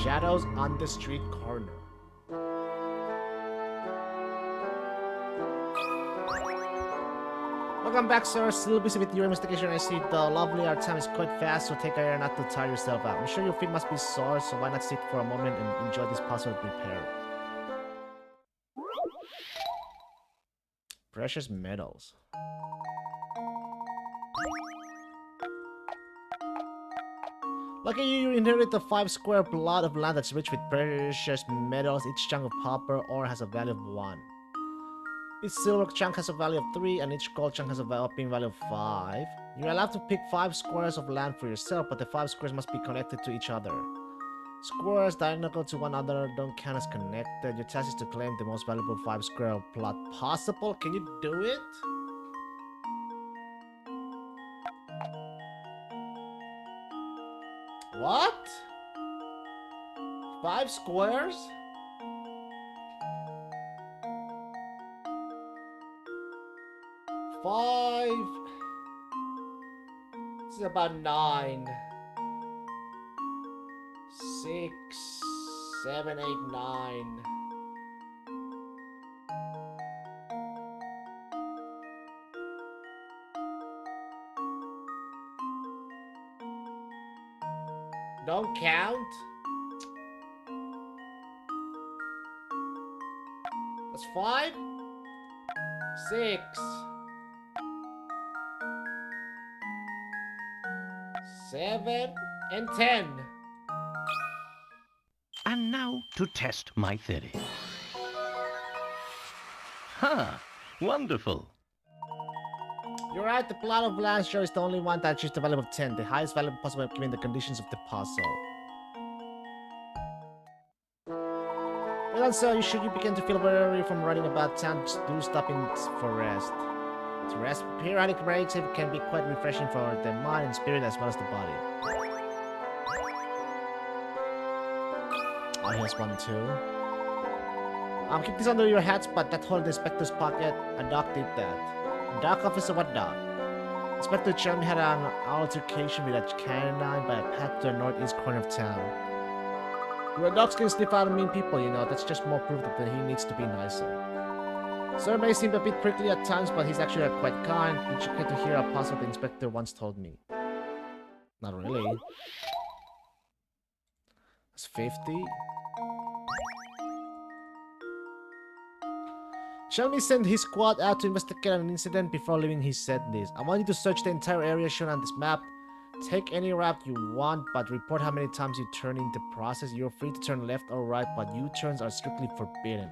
Shadows on the street corner. Welcome back, sir. Still busy with your investigation. I see the lovely our time is quite fast, so take care not to tire yourself out. I'm sure your feet must be sore, so why not sit for a moment and enjoy this puzzle prepared. Precious metals. Lucky you inherit the 5 square plot of land that's rich with precious metals. Each chunk of copper ore has a value of 1. Each silver chunk has a value of 3, and each gold chunk has a whopping value of 5. You're allowed to pick 5 squares of land for yourself, but the 5 squares must be connected to each other. Squares diagonal to one another don't count as connected. Your task is to claim the most valuable 5 square plot possible. Can you do it? What? 5 squares? Five. This is about 9. 6, 7, 8, 9. Don't count. That's 5, 6, 7, and 10. And now to test my theory. Ha! Wonderful. You're right, the plot of last year is the only one that achieves the value of 10, the highest value possible given the conditions of the puzzle. Well, and so you begin to feel weary from running about town, do stopping for rest. To rest, periodic breaks can be quite refreshing for the mind and spirit as well as the body. Oh, here's one too. Keep this under your hats, but that hole in the inspector's pocket, a dog did that. Doc, officer, what dog? Inspector Chen had an altercation with a canine by a path to the northeast corner of town. Where dogs can sniff out mean people, you know, that's just more proof that he needs to be nicer. Sir may seem a bit prickly at times, but he's actually quite kind. Did you get to hear a puzzle the inspector once told me? Not really. That's 50. Xiaomi sent his squad out to investigate an incident. Before leaving, he said this. I want you to search the entire area shown on this map. Take any route you want, but report how many times you turn in the process. You're free to turn left or right, but U-turns are strictly forbidden.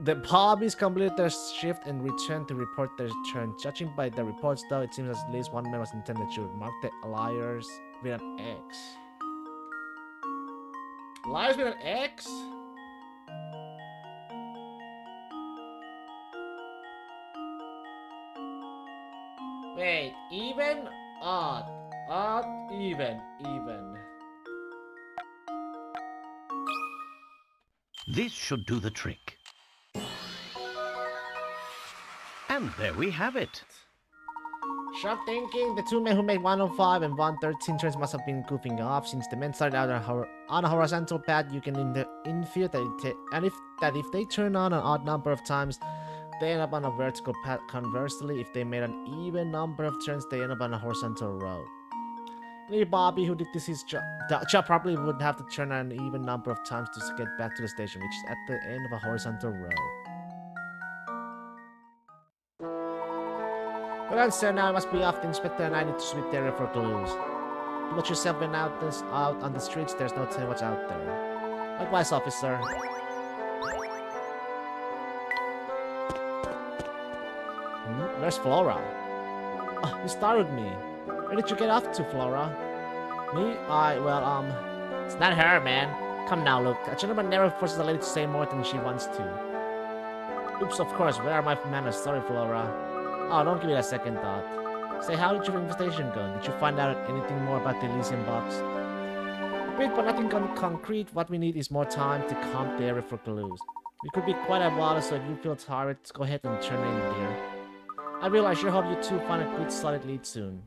The Bobbies completed their shift and returned to report their turn. Judging by the reports, though, it seems at least one man was intended to mark the liars with an X. Liars with an X? Wait, even? Odd. Odd, even. This should do the trick. And there we have it. Sharp thinking, the two men who made 105 and 113 turns must have been goofing off. Since the men started out on a horizontal path, you can infer that if they turn on an odd number of times, they end up on a vertical path. Conversely, if they made an even number of turns, they end up on a horizontal road. Maybe Bobby, who did his job properly, would have to turn an even number of times to get back to the station, which is at the end of a horizontal road. Well, then, sir, now I must be off. The inspector and I need to sweep the area for clues. You watch yourself when out on the streets. There's no telling what's out there. Likewise, officer. Where's Flora? Oh, you startled me. Where did you get off to, Flora? Me? It's not her, man. Come now, look. A gentleman never forces a lady to say more than she wants to. Oops, of course. Where are my manners? Sorry, Flora. Oh, don't give it a second thought. Say, how did your investigation go? Did you find out anything more about the Elysium box? A bit, but nothing concrete. What we need is more time to comb the area for clues. We could be quite a while, so if you feel tired, go ahead and turn in, dear. I sure hope you two find a good solid lead soon.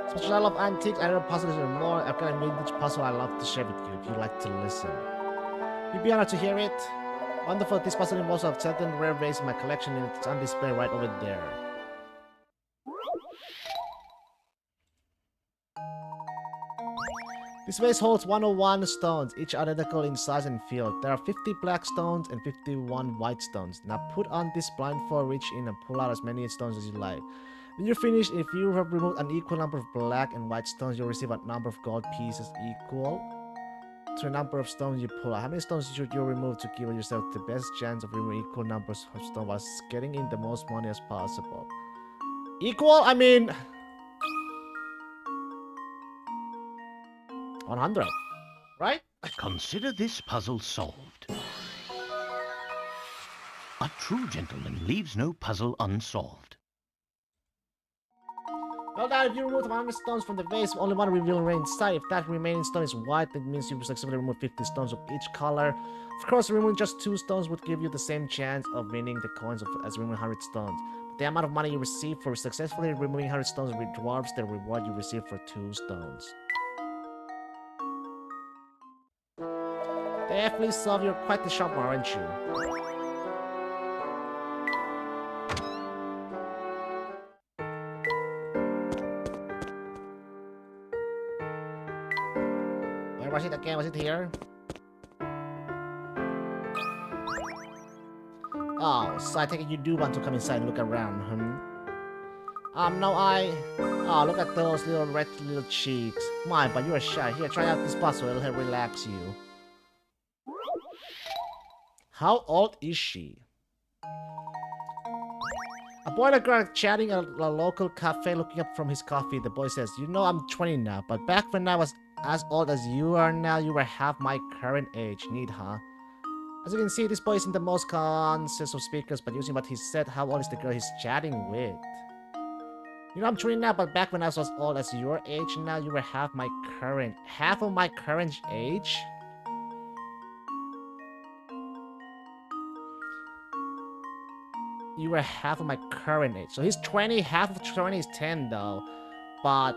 As much as I love antiques, I love puzzles and more. I've got a vintage puzzle I love to share with you if you'd like to listen. You'd be honored to hear it. Wonderful, this puzzle involves a certain rare vase in my collection and it's on display right over there. This vase holds 101 stones, each identical in size and feel. There are 50 black stones and 51 white stones. Now put on this blindfold, reach in and pull out as many stones as you like. When you're finished, if you have removed an equal number of black and white stones, you'll receive a number of gold pieces equal to the number of stones you pull out. How many stones should you remove to give yourself the best chance of removing equal numbers of stones while getting in the most money as possible? Equal? I mean... 100. Right? Consider this puzzle solved. A true gentleman leaves no puzzle unsolved. Well, now if you remove 100 stones from the vase, only one will remain inside. If that remaining stone is white, it means you successfully remove 50 stones of each color. Of course, removing just 2 stones would give you the same chance of winning the coins as removing 100 stones. But the amount of money you receive for successfully removing 100 stones dwarfs the reward you receive for 2 stones. Definitely solve, you're quite the sharp one, aren't you? Where was it again? Was it here? Oh, so I take it you do want to come inside and look around, no, Oh, look at those little red little cheeks. My, but you're shy. Here, try out this puzzle. It'll help relax you. How old is she? A boy and a girl are chatting at a local cafe looking up from his coffee. The boy says, you know I'm 20 now, but back when I was as old as you are now, you were half my current age. Neat, huh? As you can see, this boy isn't the most conscious of speakers, but using what he said, how old is the girl he's chatting with? You know I'm 20 now, but back when I was as old as your age now, you were half of my current age? You were half of my current age. So he's 20, half of 20 is 10 though. But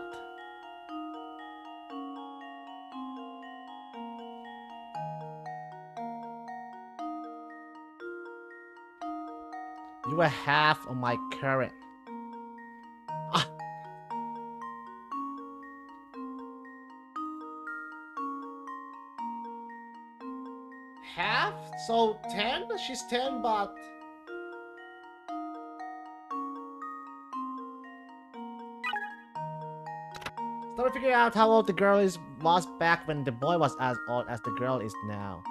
you were half of my current. Ah. Half? So 10? She's 10, but start figuring out how old the girl was back when the boy was as old as the girl is now.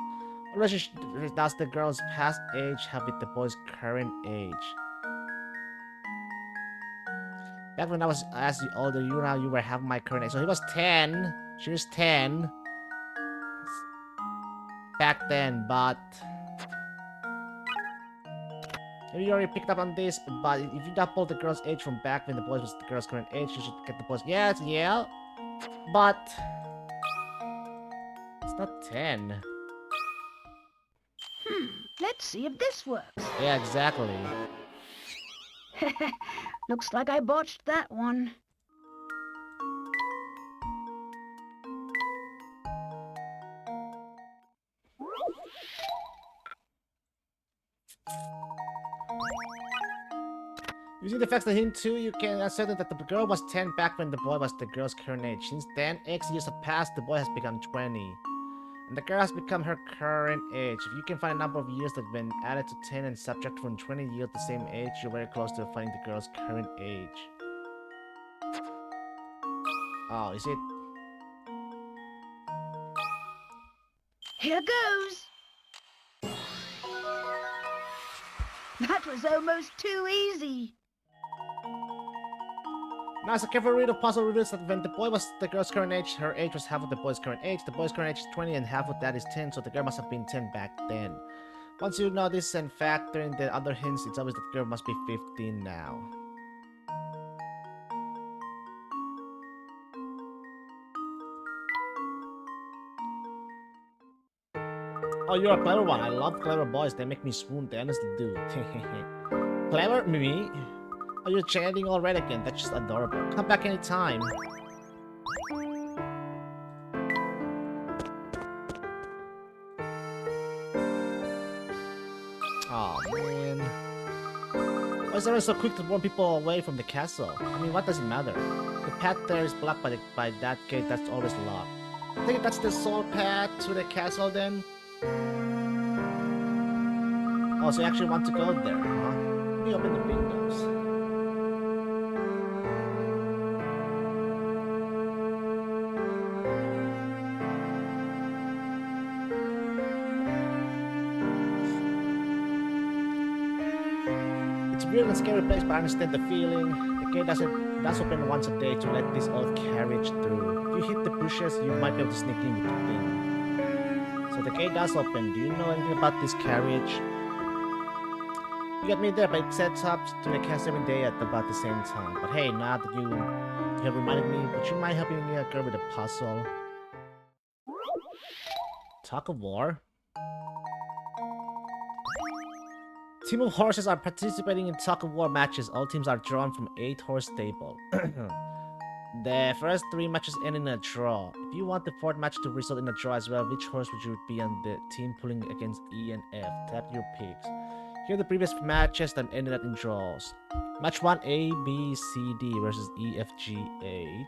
What relationship does the girl's past age have with the boy's current age? Back when I was as older, you were half my current age. So he was 10. She was 10 back then, but maybe you already picked up on this. But if you double the girl's age from back when the boy was the girl's current age, you should get the boy's. Yeah, but it's not 10. Let's see if this works. Yeah, exactly. Looks like I botched that one. Using the facts that hint too, you can ascertain that the girl was 10 back when the boy was the girl's current age. Since then, X years have passed, the boy has become 20. And the girl has become her current age. If you can find a number of years that have been added to 10 and subtract from 20 yield the same age, you're very close to finding the girl's current age. Oh, is it? Here goes. That was almost too easy. Now, as a careful read of puzzle reveals that when the boy was the girl's current age, her age was half of the boy's current age. The boy's current age is 20 and half of that is 10, so the girl must have been 10 back then. Once you know this and factor in the other hints, it's obvious that the girl must be 15 now. Oh, you're a clever one. I love clever boys. They make me swoon. They honestly do. Clever? Me? Oh, you're chatting already again. That's just adorable. Come back anytime. Oh man. Why is everyone so quick to warn people away from the castle? I mean, what does it matter? The path there is blocked by that gate that's always locked. I think that's the sole path to the castle then? Oh, so you actually want to go there, huh? Let me open the windows. It's a weird and scary place, but I understand the feeling. The gate doesn't That's open once a day to let this old carriage through. If you hit the bushes, you might be able to sneak in with the thing. So the gate does open. Do you know anything about this carriage? You got me there, but it sets up to the cast every day at about the same time. But hey, now that you have reminded me, would you mind helping me a girl with a puzzle? Tug of War? Team of horses are participating in tug of war matches. All teams are drawn from 8 horse stable. The first 3 matches end in a draw. If you want the 4th match to result in a draw as well, which horse would you be on the team pulling against E and F? Tap your picks. Here are the previous matches that ended up in draws. Match 1 A, B, C, D versus E, F, G, H.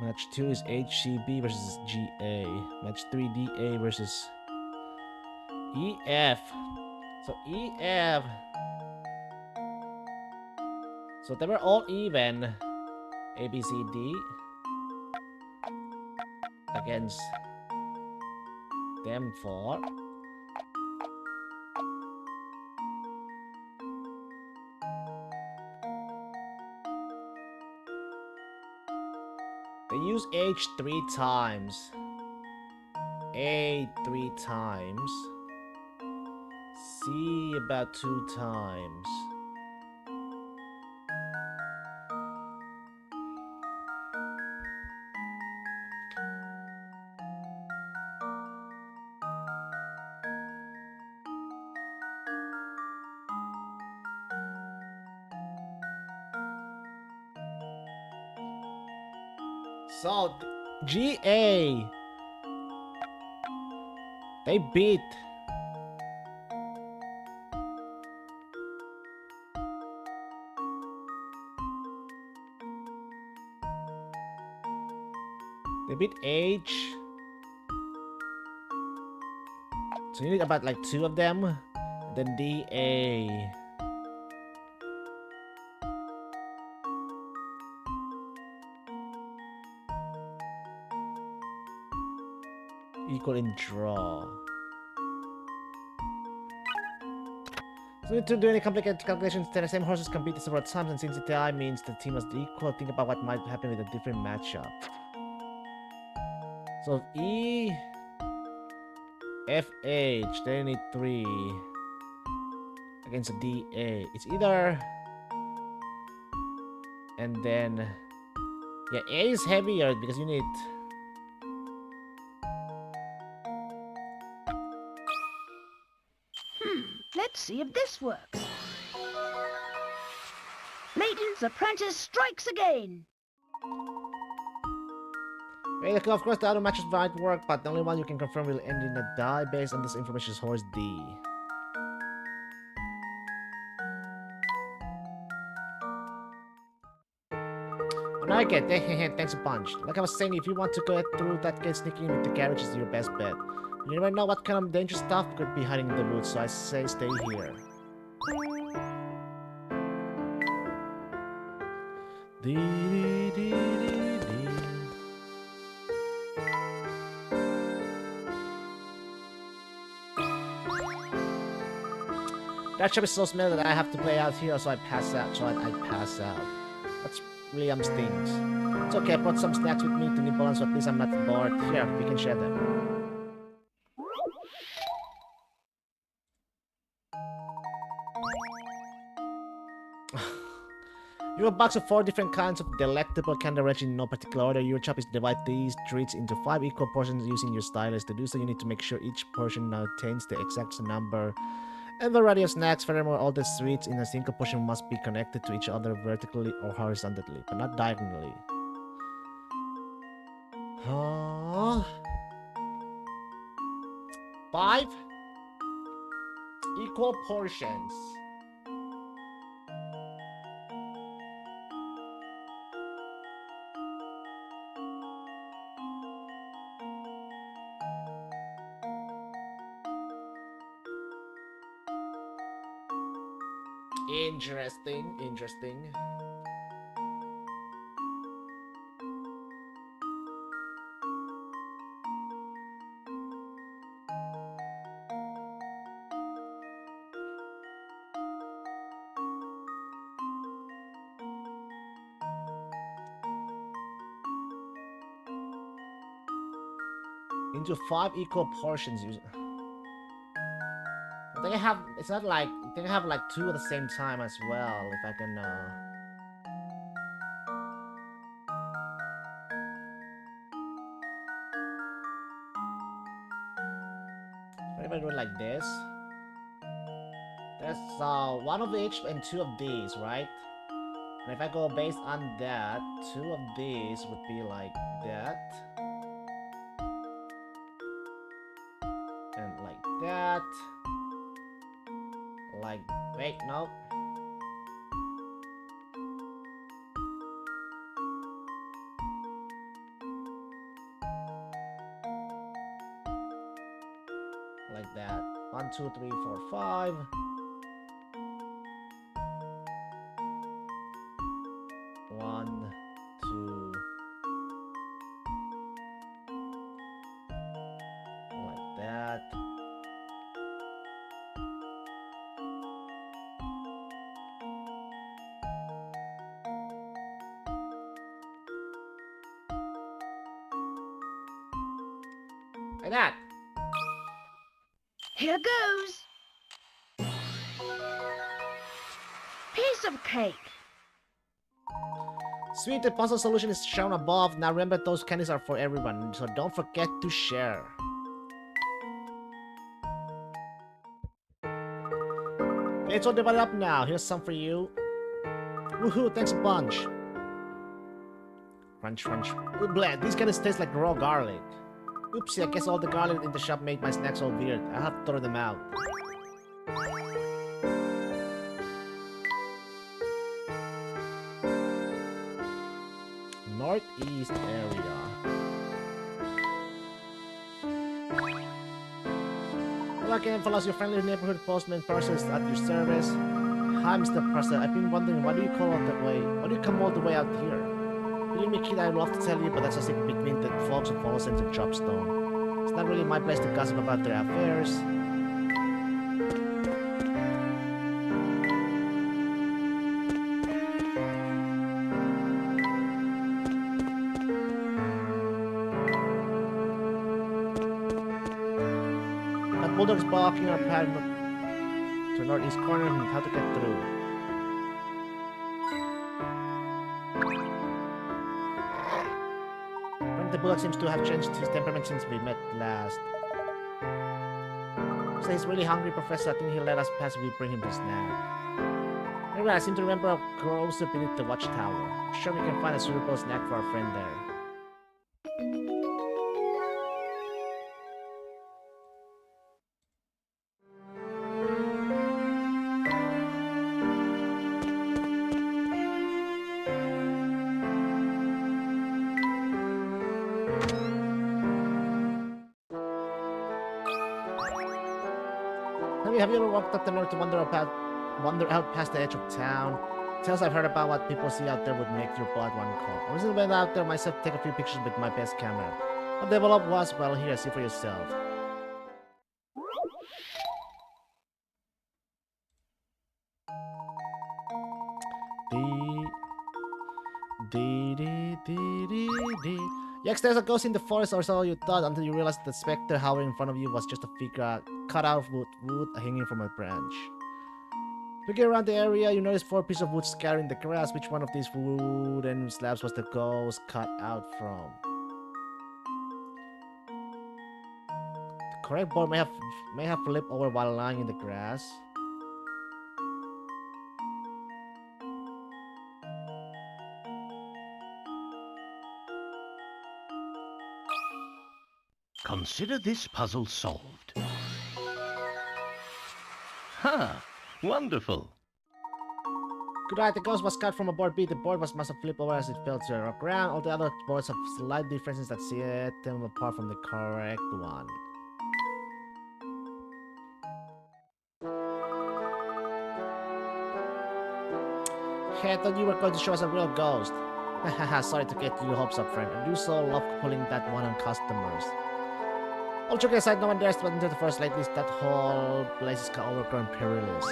Match 2 is H, C, B versus G, A. Match 3 D, A versus E, F. So E, F. So they were all even. A, B, C, D. Against them 4. They use H 3 times. A 3 times. C about 2 times. So, GA. They beat. They beat H. So you need about like 2 of them. Then DA. Equal in draw. So you need to do any complicated calculations. The same horses can beat several times, and since the die means the team must equal, think about what might happen with a different matchup. So if E, F, H, they need 3 against a DA. It's either, and then yeah, A is heavier because you need. Let's see if this works. Layton's apprentice strikes again. Well, of course, the other matches might work, but the only one you can confirm will end in a die based on this information is horse D. Oh, now I get it. Thanks a bunch. Like I was saying, if you want to go through that gate, sneaking in with the carriage is your best bet. You never know what kind of dangerous stuff could be hiding in the woods, so I say stay here. That ship is so smelly that I have to play out here, so I pass out. That's really stings. It's okay, I brought some snacks with me to nibble on, so at least I'm not bored. Here, we can share them. You have a box of 4 different kinds of delectable candy arranged in no particular order. Your job is to divide these treats into 5 equal portions using your stylus. To do so, you need to make sure each portion now contains the exact number and variety of snacks. Furthermore, all the sweets in a single portion must be connected to each other vertically or horizontally, but not diagonally. Huh? 5 equal portions. Interesting. Into 5 equal portions. I think I have. It's not like. I think I have like 2 at the same time as well. If I can. If I do it like this. There's 1 of each and 2 of these, right? And if I go based on that, 2 of these would be like that. And like that. Like, wait, no. Like that. 1, 2, 3, 4, 5. 1, 2. Like that. Like that. Here goes. Piece of cake. Sweet, the puzzle solution is shown above. Now remember, those candies are for everyone, so don't forget to share. It's all divided up now. Here's some for you. Woohoo, thanks a bunch. Crunch, crunch. Ooh, bleh, these candies taste like raw garlic. Oopsie, I guess all the garlic in the shop made my snacks all weird. I'll have to throw them out. Northeast area. Hello again, follows your friendly neighborhood postman parcels at your service. Hi, Mr. Parcel. I've been wondering, why do you come all the way out here? Believe me, kid, I'd love to tell you, but that's a secret between the folks who follow St. Chopstone. It's not really my place to gossip about their affairs. That bulldog's barking our path to northeast corner and how to get through. The bulldog seems to have changed his temperament since we met last. So he's really hungry, Professor. I think he'll let us pass if we bring him the snack. Anyway, I seem to remember a closer beneath the watchtower. I'm sure we can find a suitable snack for our friend there. Have you ever walked up the north to wander out past the edge of town? Tales I've heard about what people see out there would make your blood run cold. I recently went out there myself to take a few pictures with my best camera. How developed was, well, here, see for yourself. Yes, there's a ghost in the forest, or so you thought, until you realized the specter hovering in front of you was just a figure cut out of wood hanging from a branch. Looking around the area, you notice 4 pieces of wood scattered in the grass. Which one of these wooden slabs was the ghost cut out from? The correct board may have flipped over while lying in the grass. Consider this puzzle solved. Ha! Wonderful. Good eye, the ghost was cut from a board B. The board must have flipped over as it fell to the ground. All the other boards have slight differences that set them apart from the correct one. Hey, I thought you were going to show us a real ghost. Haha, sorry to get your hopes up, friend. I do so love pulling that one on customers. All joking aside, no one dares to enter the forest lately. That whole place is overgrown perilous.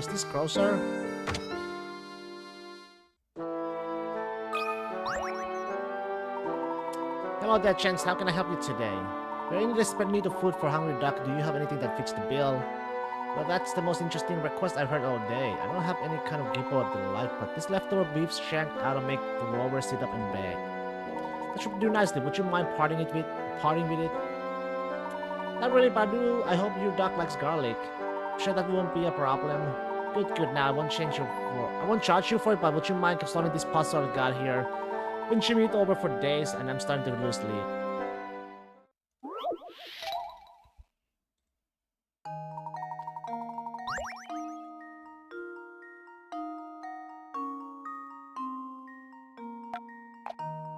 Is this closer? Hello there, Chance. How can I help you today? We're in desperate need of food for hungry duck. Do you have anything that fits the bill? Well, that's the most interesting request I've heard all day. I don't have any kind of gimpo of the life, but this leftover beef shank ought to make the rover sit up and beg. That should do nicely. Would you mind parting with it? Not really, Badu. I hope your duck likes garlic. Sure that won't be a problem. Good. Now I won't charge you for it, but would you mind solving this puzzle I got here? Been chewing it over for days, and I'm starting to lose sleep.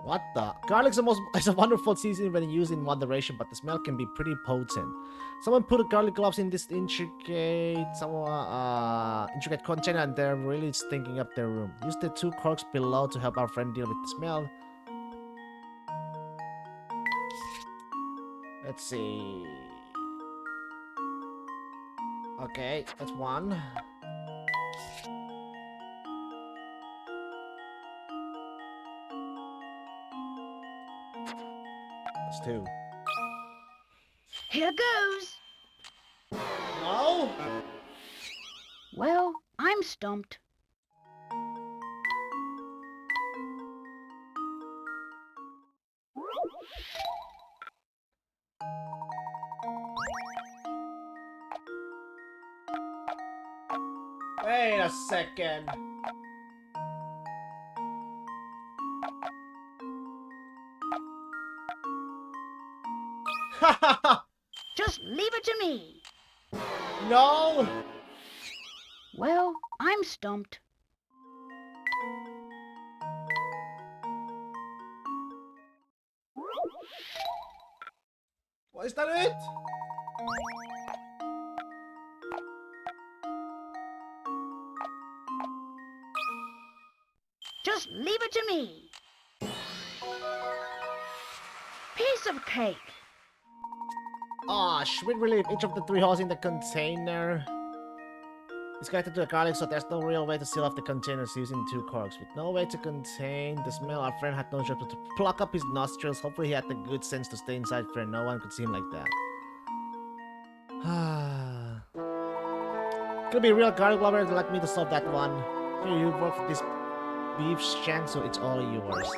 What the? Garlic's is a wonderful seasoning when used in moderation, but the smell can be pretty potent. Someone put a garlic gloves in this intricate container, and they're really stinking up their room. Use the 2 corks below to help our friend deal with the smell. Let's see. Okay, that's 1. That's 2. Here goes. No! Well, I'm stumped. Wait a second. Just leave it to me. No! Well, I'm stumped. What, is that it? Just leave it to me. Piece of cake. Aw, sweet relief. Each of the 3 holes in the container is connected to the garlic, so there's no real way to seal off the containers using 2 corks. With no way to contain the smell, our friend had no choice but to pluck up his nostrils. Hopefully he had the good sense to stay inside for no one could see him like that. Could be a real garlic lover like me to solve that one. Here, you work for this beef shank, so it's all yours.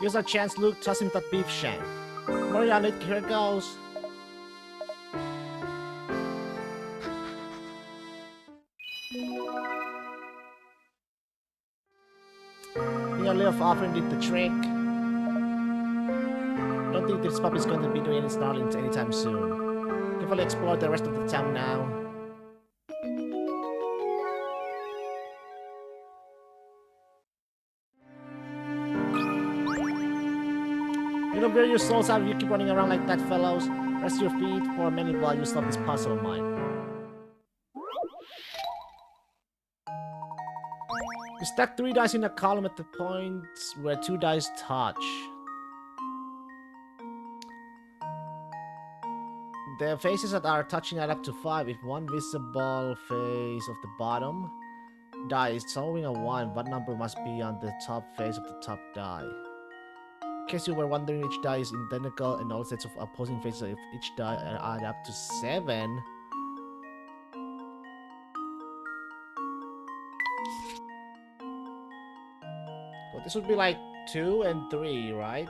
Here's our chance, Luke. Toss him that beef shank. Worry on it. Here it goes. Your little offering did the trick. I don't think this puppy's going to be doing any snarling anytime soon. Carefully explore the rest of the town now. You know where your souls are, you keep running around like that, fellows. Rest your feet for a minute while you solve this puzzle of mine. You stack 3 dice in a column at the points where 2 dice touch. The faces that are touching add up to 5. If one visible face of the bottom die is showing a 1, what number must be on the top face of the top die? In case you were wondering, each die is identical and all sets of opposing faces if each die add up to 7. Well, this would be like 2 and 3, right?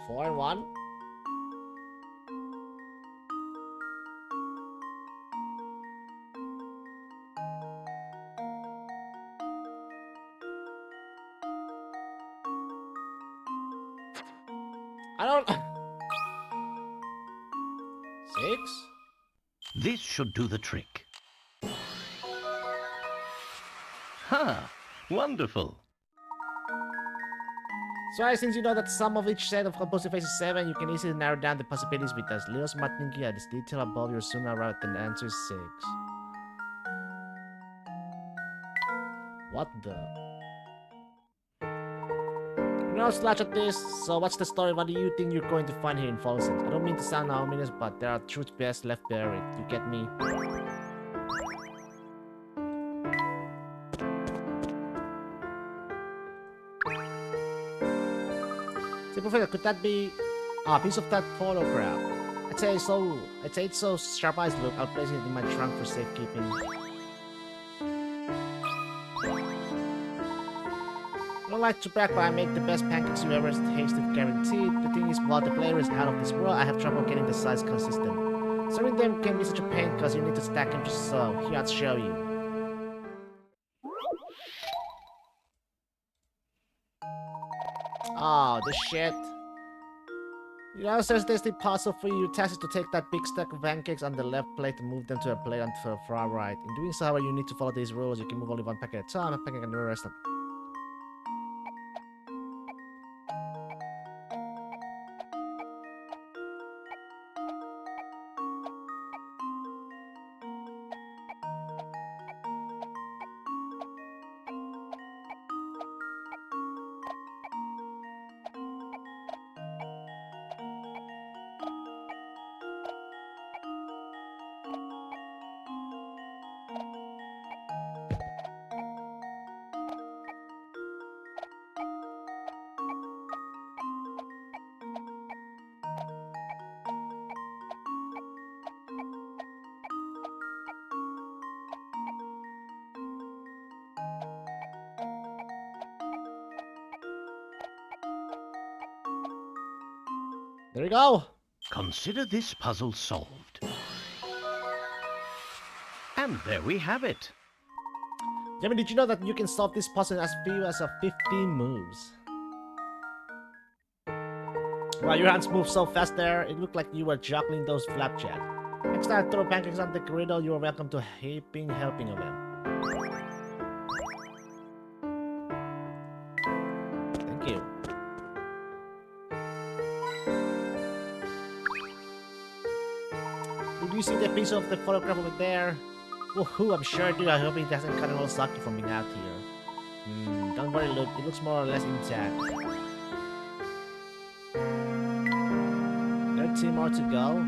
Four and 1. don't... 6? This should do the trick. Ha! Wonderful. So since you know that sum of each set of composite faces is 7, you can easily narrow down the possibilities with as little smart thinking at this detail above your soon arrive at the answer is 6. What the? No slash at this, so what's the story? What do you think you're going to find here in Fallen Sense? I don't mean to sound ominous, but there are truth best left buried. You get me? See, Professor, could that be a piece of that photograph? I'd say it's so sharp-eyed look. I'll place it in my trunk for safekeeping. I don't like to brag, but I make the best pancakes you ever tasted, guaranteed. The thing is, while the flavor is out of this world, I have trouble getting the size consistent. Serving them can be such a pain because you need to stack them just so. Here, I'll show you. Oh, this shit. You know, says there's the puzzle for you. Your task is to take that big stack of pancakes on the left plate and move them to a plate on the far right. In doing so, however, you need to follow these rules. You can move only one pancake at a time, a pancake and the rest of. There we go. Consider this puzzle solved. And there we have it. Jamie, did you know that you can solve this puzzle in as few as 15 moves? Wow, your hands move so fast there, it looked like you were juggling those flapjack. Next time I throw pancakes on the griddle, you are welcome to a heaping helping of them. Thank you. Did you see the piece of the photograph over there? Woohoo, I'm sure I do. I hope it doesn't cut it all sucky from being out here. Don't worry, look. It looks more or less intact. 13 more to go.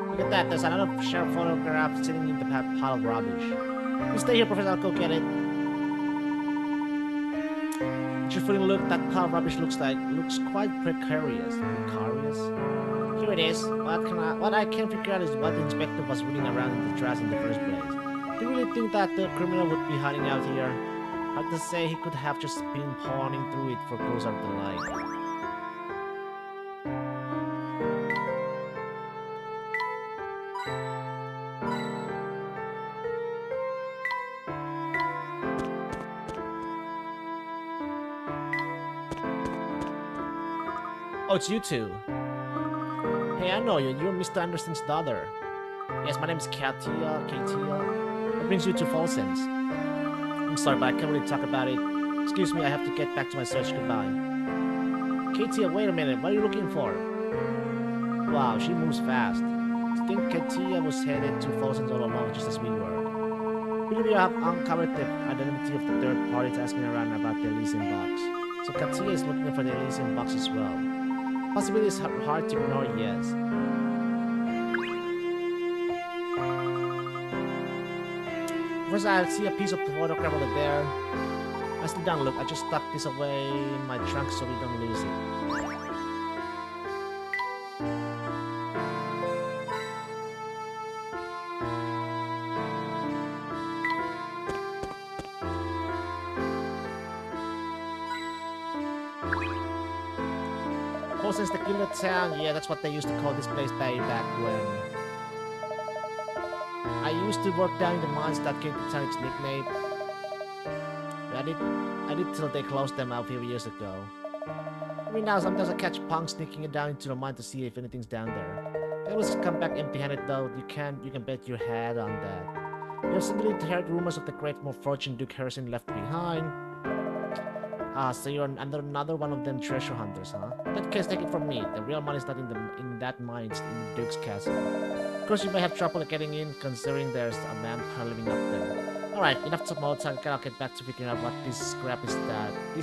Look at that. There's another shared photograph sitting in the pile of rubbish. You stay here, Professor. I'll go get it. Truthfully, look, that pile of rubbish looks quite precarious. Here it is. What I can't figure out is what the inspector was reading around in the trash in the first place. Do you really think that the criminal would be hiding out here? Hard to say. He could have just been pawning through it for clues of the like. Oh, it's you two. Hey, I know you. You're Mr. Anderson's daughter. Yes, my name is Katia. What brings you to Fallen Sense? I'm sorry, but I can't really talk about it. Excuse me, I have to get back to my search. Goodbye. Katia, wait a minute. What are you looking for? Wow, she moves fast. I think Katia was headed to Fallen Sense all along, just as we were. Believe you have uncovered the identity of the third party that's asking around about the Elysium box. So Katia is looking for the Elysium box as well. Possibility is hard to ignore, yes. First, I see a piece of photograph over there. Nicely done, look. I just stuck this away in my trunk so we don't lose it. Since the Killer Town, yeah, that's what they used to call this place back when. I used to work down in the mines that gave the town its nickname. I did till they closed them out a few years ago. Every now sometimes I catch punks sneaking down into the mine to see if anything's down there. They always come back empty-handed though. You can bet your head on that. You have suddenly heard rumors of the great fortune Duke Harrison left behind. Ah, so you're another one of them treasure hunters, huh? In that case, take it from me. The real money's not in that mine, it's in the Duke's castle. Of course, you may have trouble getting in, considering there's a vampire living up there. Alright, enough small talk. I'll get back to figuring out what this scrap is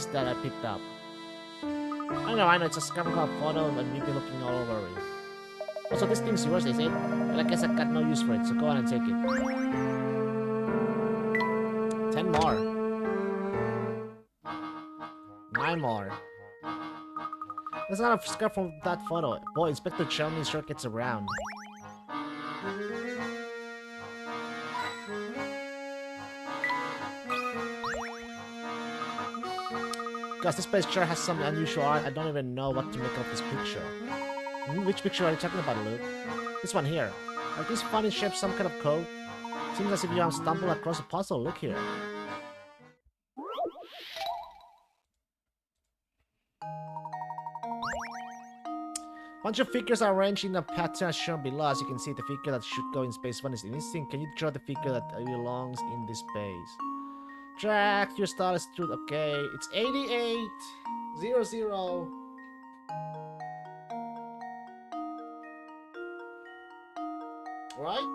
that I picked up. I know, it's a scrap of a photo and you've been looking all over it. Also, this thing's yours, is it? Well, I guess I got no use for it, so go on and take it. 10 more. 9 more. There's not a scrap from that photo. Boy, Inspector Chelmy sure gets around. Gosh, this place sure has some unusual art. I don't even know what to make of this picture. Which picture are you talking about, Luke? This one here. Are these funny shapes some kind of code? Seems as if you have stumbled across a puzzle. Look here. Bunch of figures are arranged in a pattern as shown below. As you can see, the figure that should go in space 1 is missing. Can you draw the figure that belongs in this space? Track, your style is true. Okay, it's 8800. Right?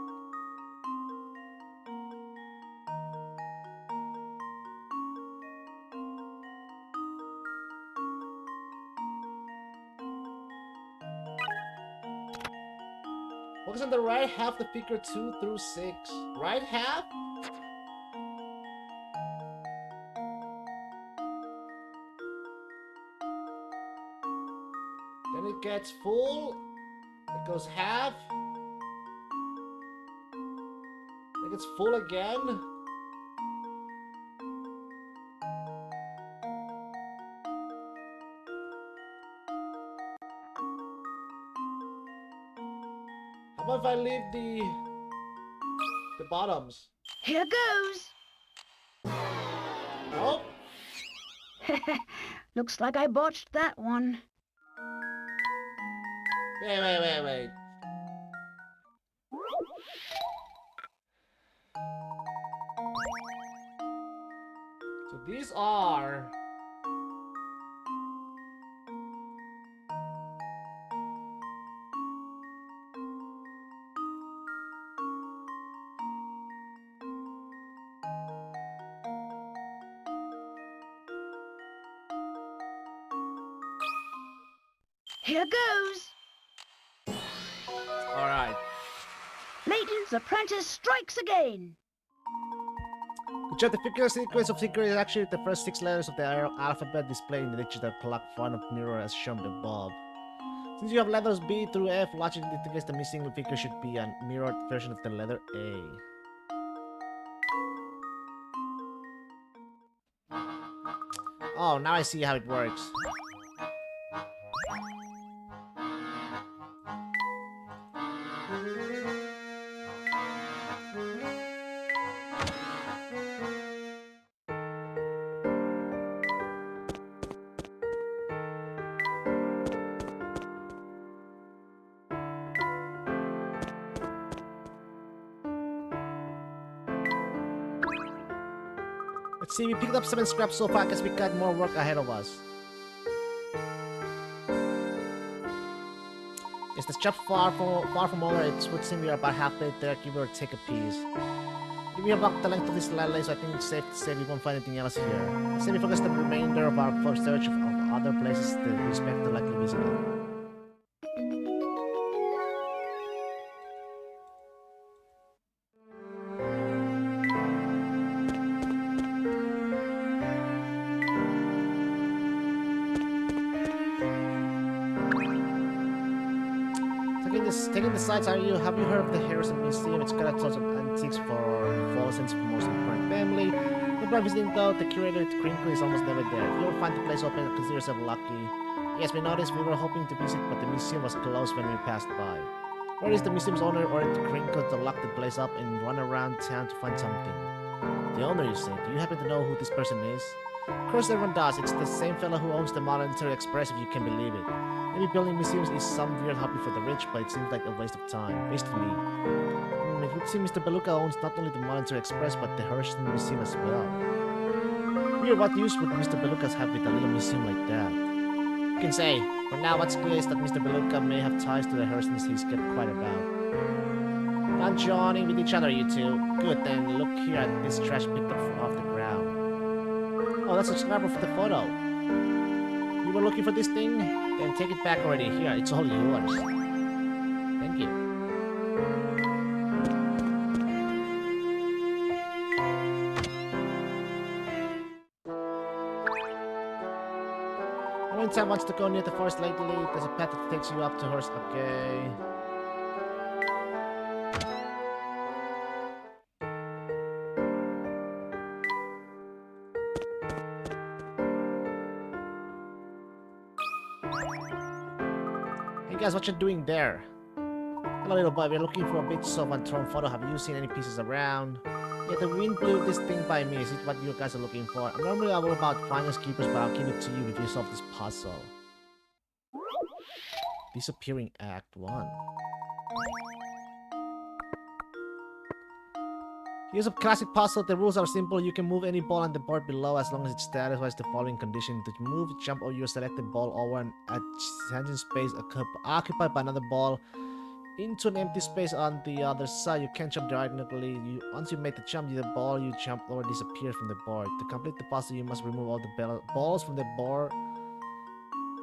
Focus on the right half, the figure 2 through 6. Right half? Then it gets full. It goes half. It gets full again. How about if I leave the bottoms? Here goes. Nope. Looks like I botched that one. Wait. So these are... Here goes. Alright. Layton's apprentice strikes again. Good job. The figure sequence of figure is actually the first 6 letters of the alphabet displayed in the digital clock front of mirror as shown above. Since you have letters B through F, logically indicates the missing figure should be a mirrored version of the letter A. Oh, now I see how it works. Let's see, we picked up 7 scraps so far. I guess we got more work ahead of us. Is the shop far from over? It would seem we are about halfway there. Give or take a piece. We have walked the length of this ladder, so I think it's safe to say we won't find anything else here. Let's say we focus the remainder of our search of other places to respect the likely visitor. Taking the sides, have you heard of the Harrison Museum? It's got a ton of antiques for Folson's most important family. When visiting though, the curator Crinkle is almost never there. If you ever find the place open, consider yourself lucky. Yes, we noticed we were hoping to visit, but the museum was closed when we passed by. Where is the museum's owner or the crinkle to lock the place up and run around town to find something? The owner, you say? Do you happen to know who this person is? Of course everyone does. It's the same fellow who owns the Monetary Express, if you can believe it. Maybe building museums is some weird hobby for the rich, but it seems like a waste of time. Waste of me. It would seem Mr. Beluga owns not only the Monetary Express, but the Hurston Museum as well. Weird, what use would Mr. Beluga have with a little museum like that? You can say, for now what's clear is that Mr. Beluga may have ties to the Hurstons he's kept quiet about. Not joining with each other, you two. Good, then look here at this trash picked up off the ground. Oh, that's a subscriber for the photo. You were looking for this thing? Then take it back already. Here, it's all yours. Thank you. When time wants to go near the forest lately, there's a path that takes you up to Horse. Okay. Hey guys, what you doing there? Hello little boy, we're looking for a bit of a thrown photo. Have you seen any pieces around? Yeah, the wind blew this thing by me. Is it what you guys are looking for? I'm normally all about finders keepers, but I'll give it to you if you solve this puzzle. Disappearing Act 1. Here's a classic puzzle. The rules are simple. You can move any ball on the board below as long as it satisfies the following condition. To move, jump or your selected ball over an adjacent space occupied by another ball into an empty space on the other side. You can't jump diagonally. Once you make the jump, the ball you jump over disappears from the board. To complete the puzzle, you must remove all the balls from the board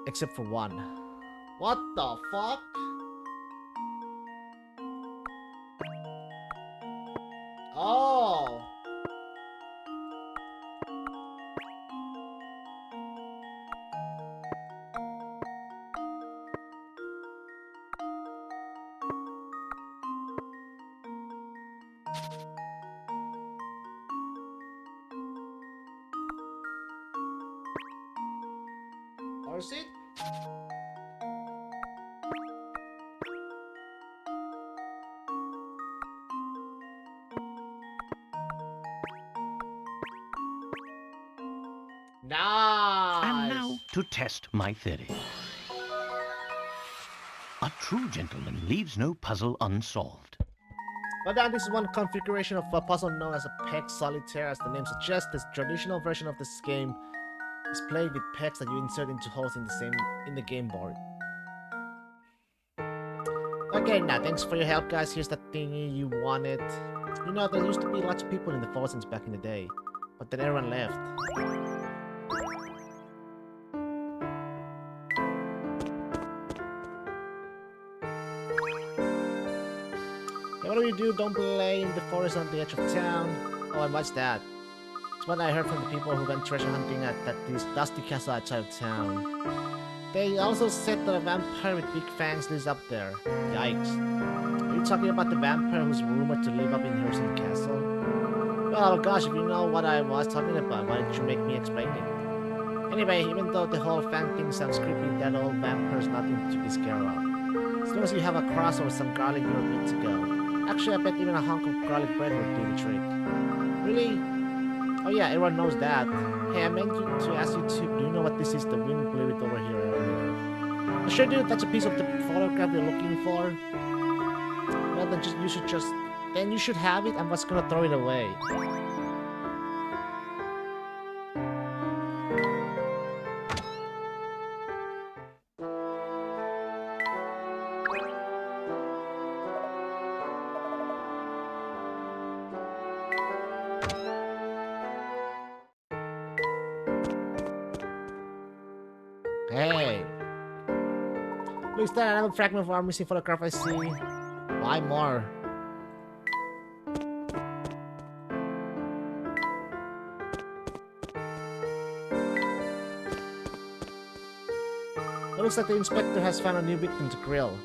except for one. What the fuck? Oh! Or is it? Nice! And now to test my theory. A true gentleman leaves no puzzle unsolved. But then this is one configuration of a puzzle known as a peg solitaire. As the name suggests, this traditional version of this game is played with pegs that you insert into holes in the game board. Okay, now thanks for your help, guys. Here's that thingy you wanted. You know, there used to be lots of people in the forest back in the day, but then everyone left. Whatever you do, don't play in the forest on the edge of town. Oh, and what's that? It's what I heard from the people who went treasure hunting at this dusty castle outside of town. They also said that a vampire with big fangs lives up there. Yikes. Are you talking about the vampire who's rumored to live up in Hurston Castle? Well, gosh, if you know what I was talking about, why didn't you make me explain it? Anyway, even though the whole fang thing sounds creepy, that old vampire's nothing to be scared of. As long as you have a cross or some garlic, you're good to go. Actually, I bet even a hunk of garlic bread would do the trick. Really? Oh yeah, everyone knows that. Hey, I meant to ask you too. Do you know what this is? The wind blew it over here earlier. I sure do. That's a piece of the photograph you're looking for. Well, then you should have it. I'm just gonna throw it away. Hey! Look, is that another fragment of our missing photograph I see? Why more? It looks like the inspector has found a new victim to grill.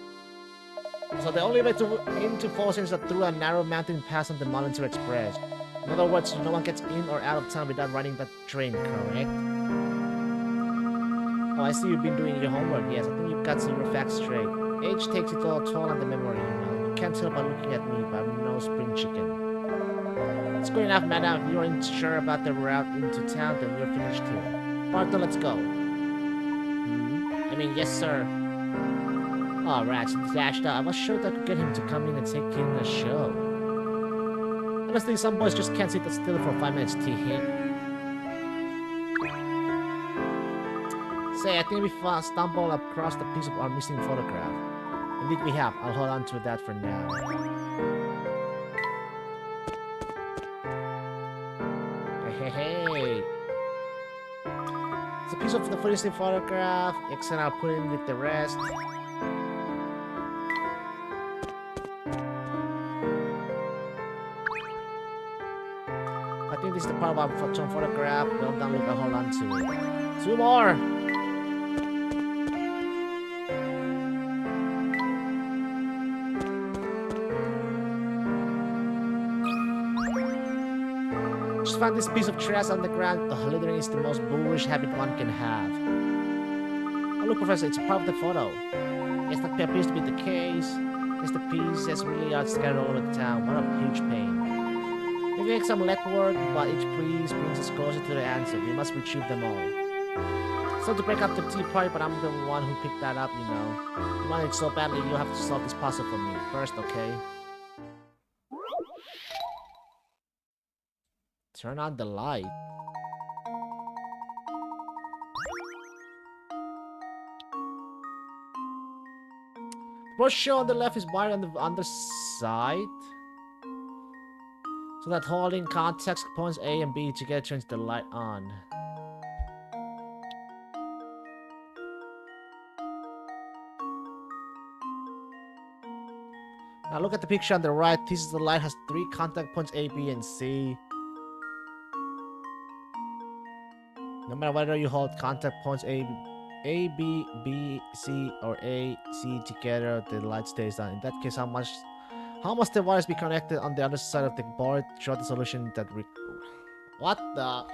So the only way into Folsom is through a narrow mountain pass on the Monetary Express. In other words, no one gets in or out of town without riding that train, correct? Oh, I see you've been doing your homework. Yes, I think you've got your facts straight. Age takes its toll on the memory, you know. You can't tell by looking at me, but I'm no spring chicken. It's good enough, madam. If you're unsure about the route into town, then we're finished here. Barton, let's go. I mean, yes, sir. Oh, rats, he dashed out. I was sure that I could get him to come in and take in a show. Honestly, some boys just can't sit still for 5 minutes, T-hit. Say, I think we stumbled across the piece of our missing photograph. Indeed we have. I'll hold on to that for now. Hey. It's a piece of the missing photograph. X and I'll put it in with the rest. I think this is the part of our photograph. Well done, look, I'll hold on to it. 2 more! Just found this piece of trash on the ground. The littering is the most bullish habit one can have. Oh look, Professor, it's a part of the photo. Yes, that appears to be the case. Yes, the pieces really are scattered all over the town. What a huge pain. We make some legwork, but each piece brings us closer to the answer. We must retrieve them all. So to break up the tea party, but I'm the one who picked that up, you know. You want it so badly, you have to solve this puzzle for me first, okay? Turn on the light. The brochure on the left is wired on the underside. So that holding context points A and B together turns the light on. Now look at the picture on the right. This is the light has 3 contact points A, B, and C. No matter whether you hold contact points A, B, B, C, or A, C together, the light stays on. In that case, how must the wires be connected on the other side of the board to show the solution that what the?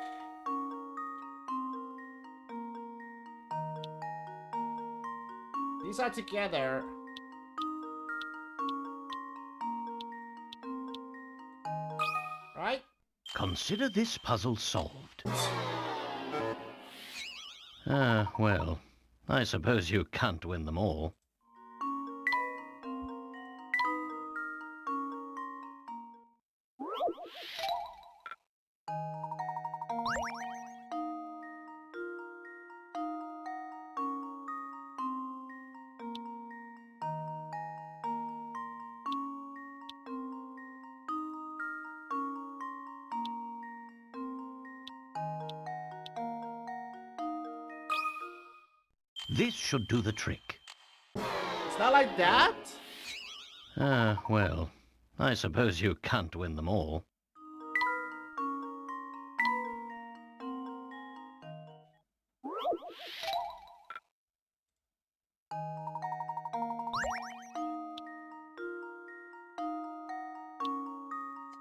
These are together. Right? Consider this puzzle solved. Well, I suppose you can't win them all. This should do the trick. It's not like that. Well, I suppose you can't win them all.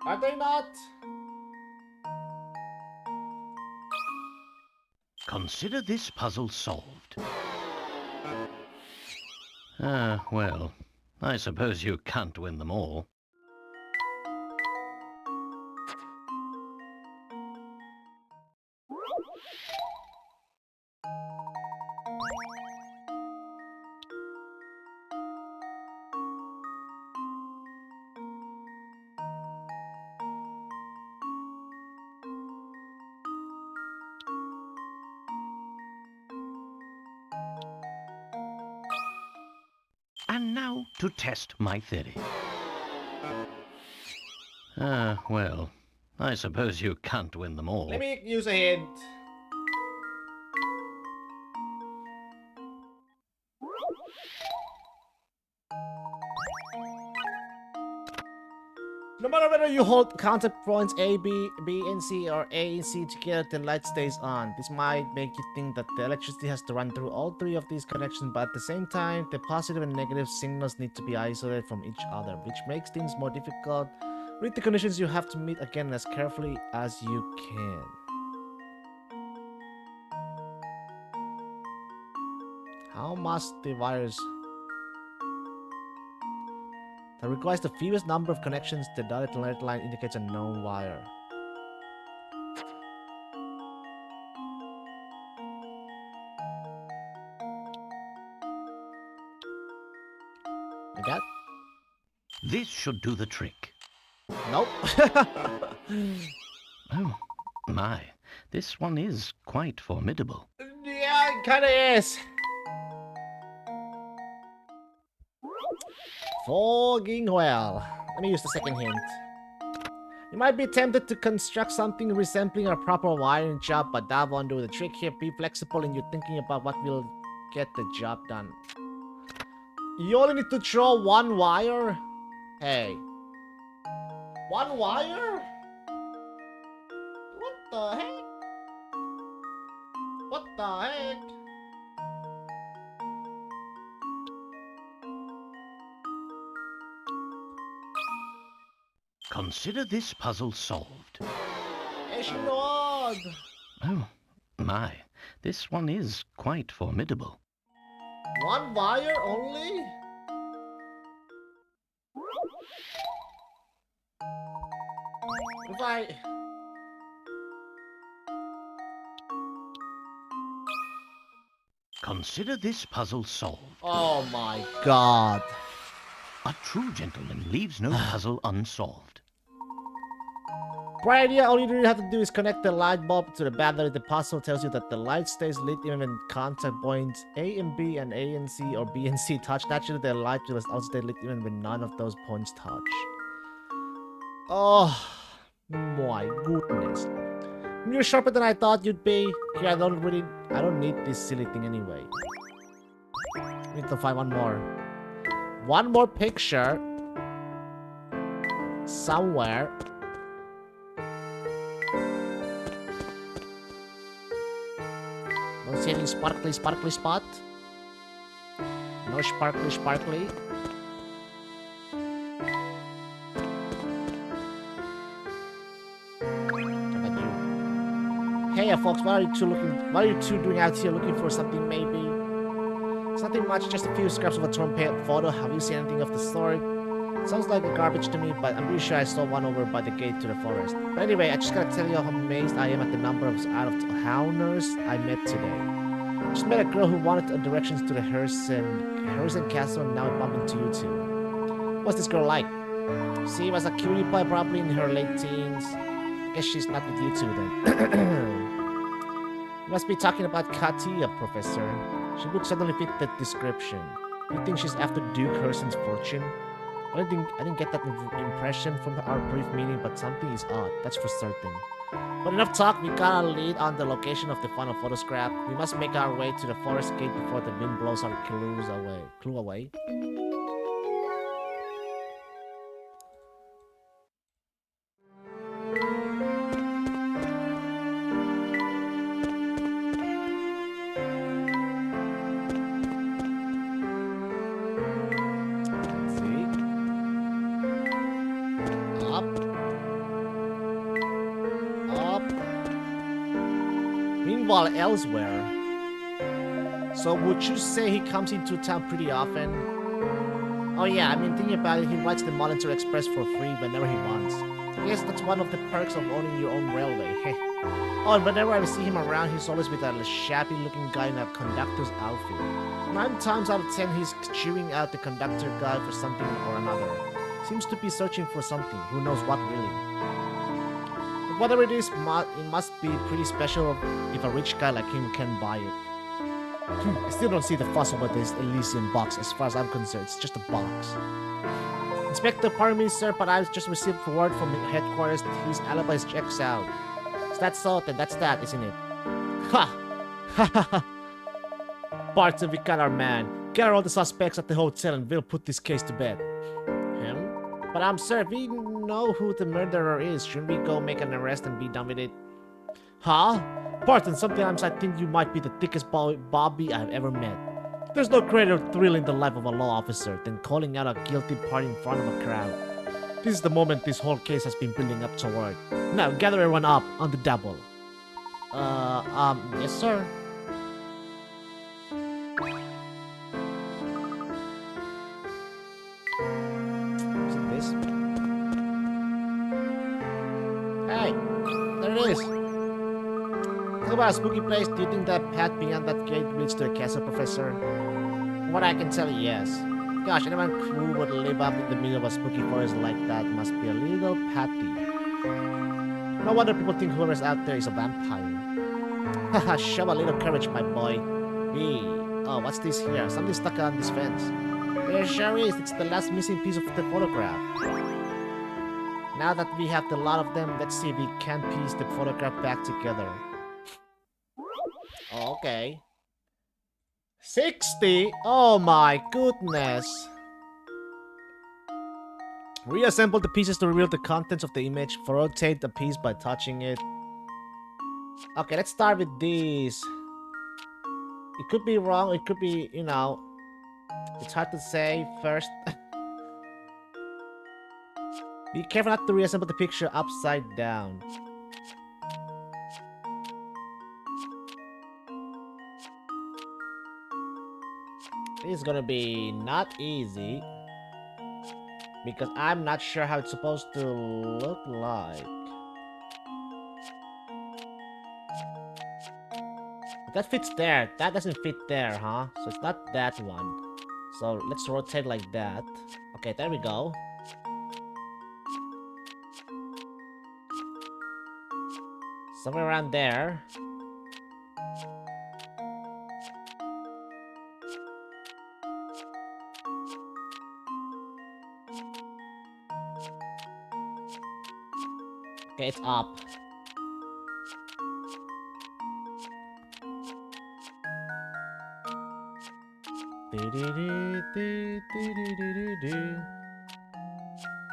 Are they not? Consider this puzzle solved. Well, I suppose you can't win them all. And now to test my theory. Well, I suppose you can't win them all. Let me use a hint. No matter whether you hold contact points A, B, B, and C, or A and C together, the light stays on. This might make you think that the electricity has to run through all 3 of these connections, but at the same time, the positive and negative signals need to be isolated from each other, which makes things more difficult. Read the conditions you have to meet again as carefully as you can. How must the wires... That requires the fewest number of connections. The dotted letter line indicates a known wire. Like that? This should do the trick. Nope. Oh, my. This one is quite formidable. Yeah, it kinda is. Fogging well. Let me use the second hint. You might be tempted to construct something resembling a proper wiring job, but that won't do the trick here. Be flexible in your thinking about what will get the job done. You only need to draw one wire? Hey. One wire? What the heck? What the heck? Consider this puzzle solved. Eshinod! Oh, my. This one is quite formidable. One wire only? If I... Consider this puzzle solved. Oh my god. A true gentleman leaves no puzzle unsolved. Bright idea, all you really have to do is connect the light bulb to the battery. The puzzle tells you that the light stays lit even when contact points A and B and A and C or B and C touch. Naturally, the light will also stay lit even when none of those points touch. Oh my goodness. You're sharper than I thought you'd be. Here, I don't need this silly thing anyway. Need to find one more. One more picture. Somewhere. Don't see any sparkly spot. No sparkly. Hey folks, what are you two doing out here? Looking for something maybe? It's nothing much, just a few scraps of a torn photo. Have you seen anything of the sort? Sounds like garbage to me, but I'm pretty sure I saw one over by the gate to the forest. But anyway, I just gotta tell you how amazed I am at the number of out-of-towners I met today. Just met a girl who wanted directions to the Herzen Castle, and now I bump into you two. What's this girl like? She was a cutie pie, probably in her late teens. I guess she's not with you two then. You must be talking about Katia, Professor. She would certainly fit that description. You think she's after Duke Herzen's fortune? I didn't get that impression from our brief meeting, but something is odd, that's for certain. But enough talk, we got a lead on the location of the final photograph. We must make our way to the forest gate before the wind blows our clue away. Meanwhile, elsewhere. So would you say he comes into town pretty often? Oh yeah, I mean, thinking about it, he rides the Monitor Express for free whenever he wants. Yes, that's one of the perks of owning your own railway. Oh, and whenever I see him around, he's always with a shabby-looking guy in a conductor's outfit. 9 times out of 10, he's chewing out the conductor guy for something or another. Seems to be searching for something. Who knows what, really? Whatever it is, it must be pretty special if a rich guy like him can buy it. I still don't see the fuss over this Elysian box. As far as I'm concerned, it's just a box. Inspector, pardon me, sir, but I've just received word from headquarters that his alibi checks out. Is that so? Then that's that, isn't it? Ha! Ha ha ha! Barton, we got our man. Gather all the suspects at the hotel and we'll put this case to bed. Him? But sir, we know who the murderer is. Shouldn't we go make an arrest and be done with it? Huh? Barton, sometimes I think you might be the thickest Bobby I've ever met. There's no greater thrill in the life of a law officer than calling out a guilty party in front of a crowd. This is the moment this whole case has been building up toward. Now, gather everyone up on the double. Yes, sir. about a spooky place, do you think that path beyond that gate leads to the castle, Professor? From what I can tell, yes. Gosh, anyone who would live up in the middle of a spooky forest like that must be a little patty. No wonder people think whoever's out there is a vampire. Haha, show a little courage, my boy. Hey, oh, what's this here? Something stuck on this fence. There sure is. It's the last missing piece of the photograph. Now that we have the lot of them, let's see if we can piece the photograph back together. Oh, okay. 60? Oh my goodness. Reassemble the pieces to reveal the contents of the image. Rotate the piece by touching it. Okay, let's start with this. It could be wrong, it could be, you know, it's hard to say first. Be careful not to reassemble the picture upside down. This is gonna be not easy. Because I'm not sure how it's supposed to look like. But that fits there. That doesn't fit there, huh? So it's not that one. So let's rotate like that. Okay, there we go. Somewhere around there. Okay, it's up. Is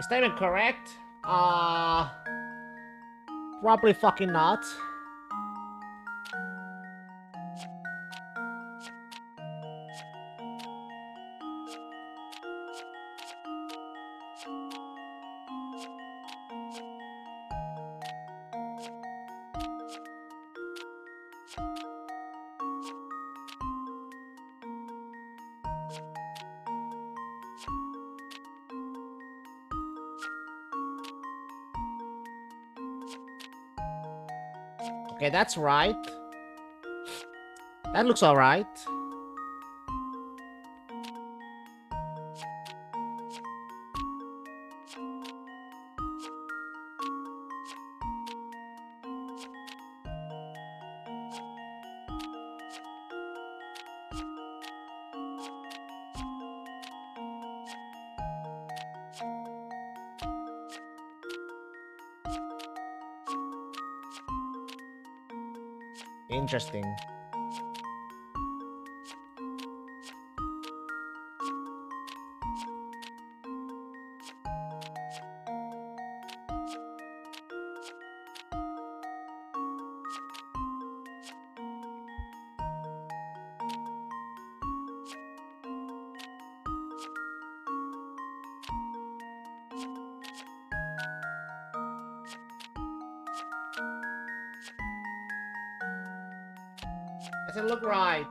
that even correct? Probably fucking not. Okay, that's right. That looks alright. Interesting. Doesn't look right.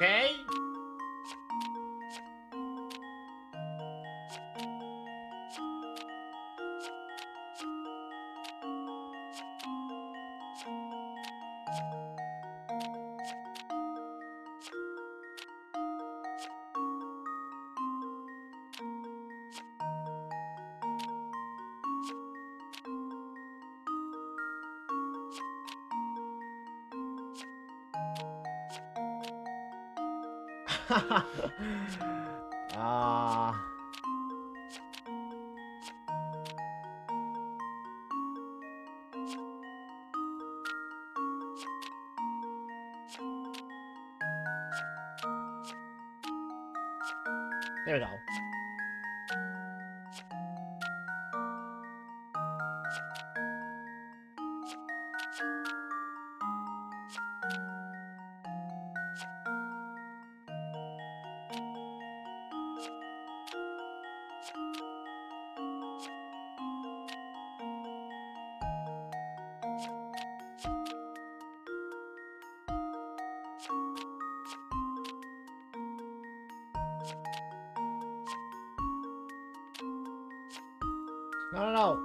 Okay. uh, There we go. No, no, no.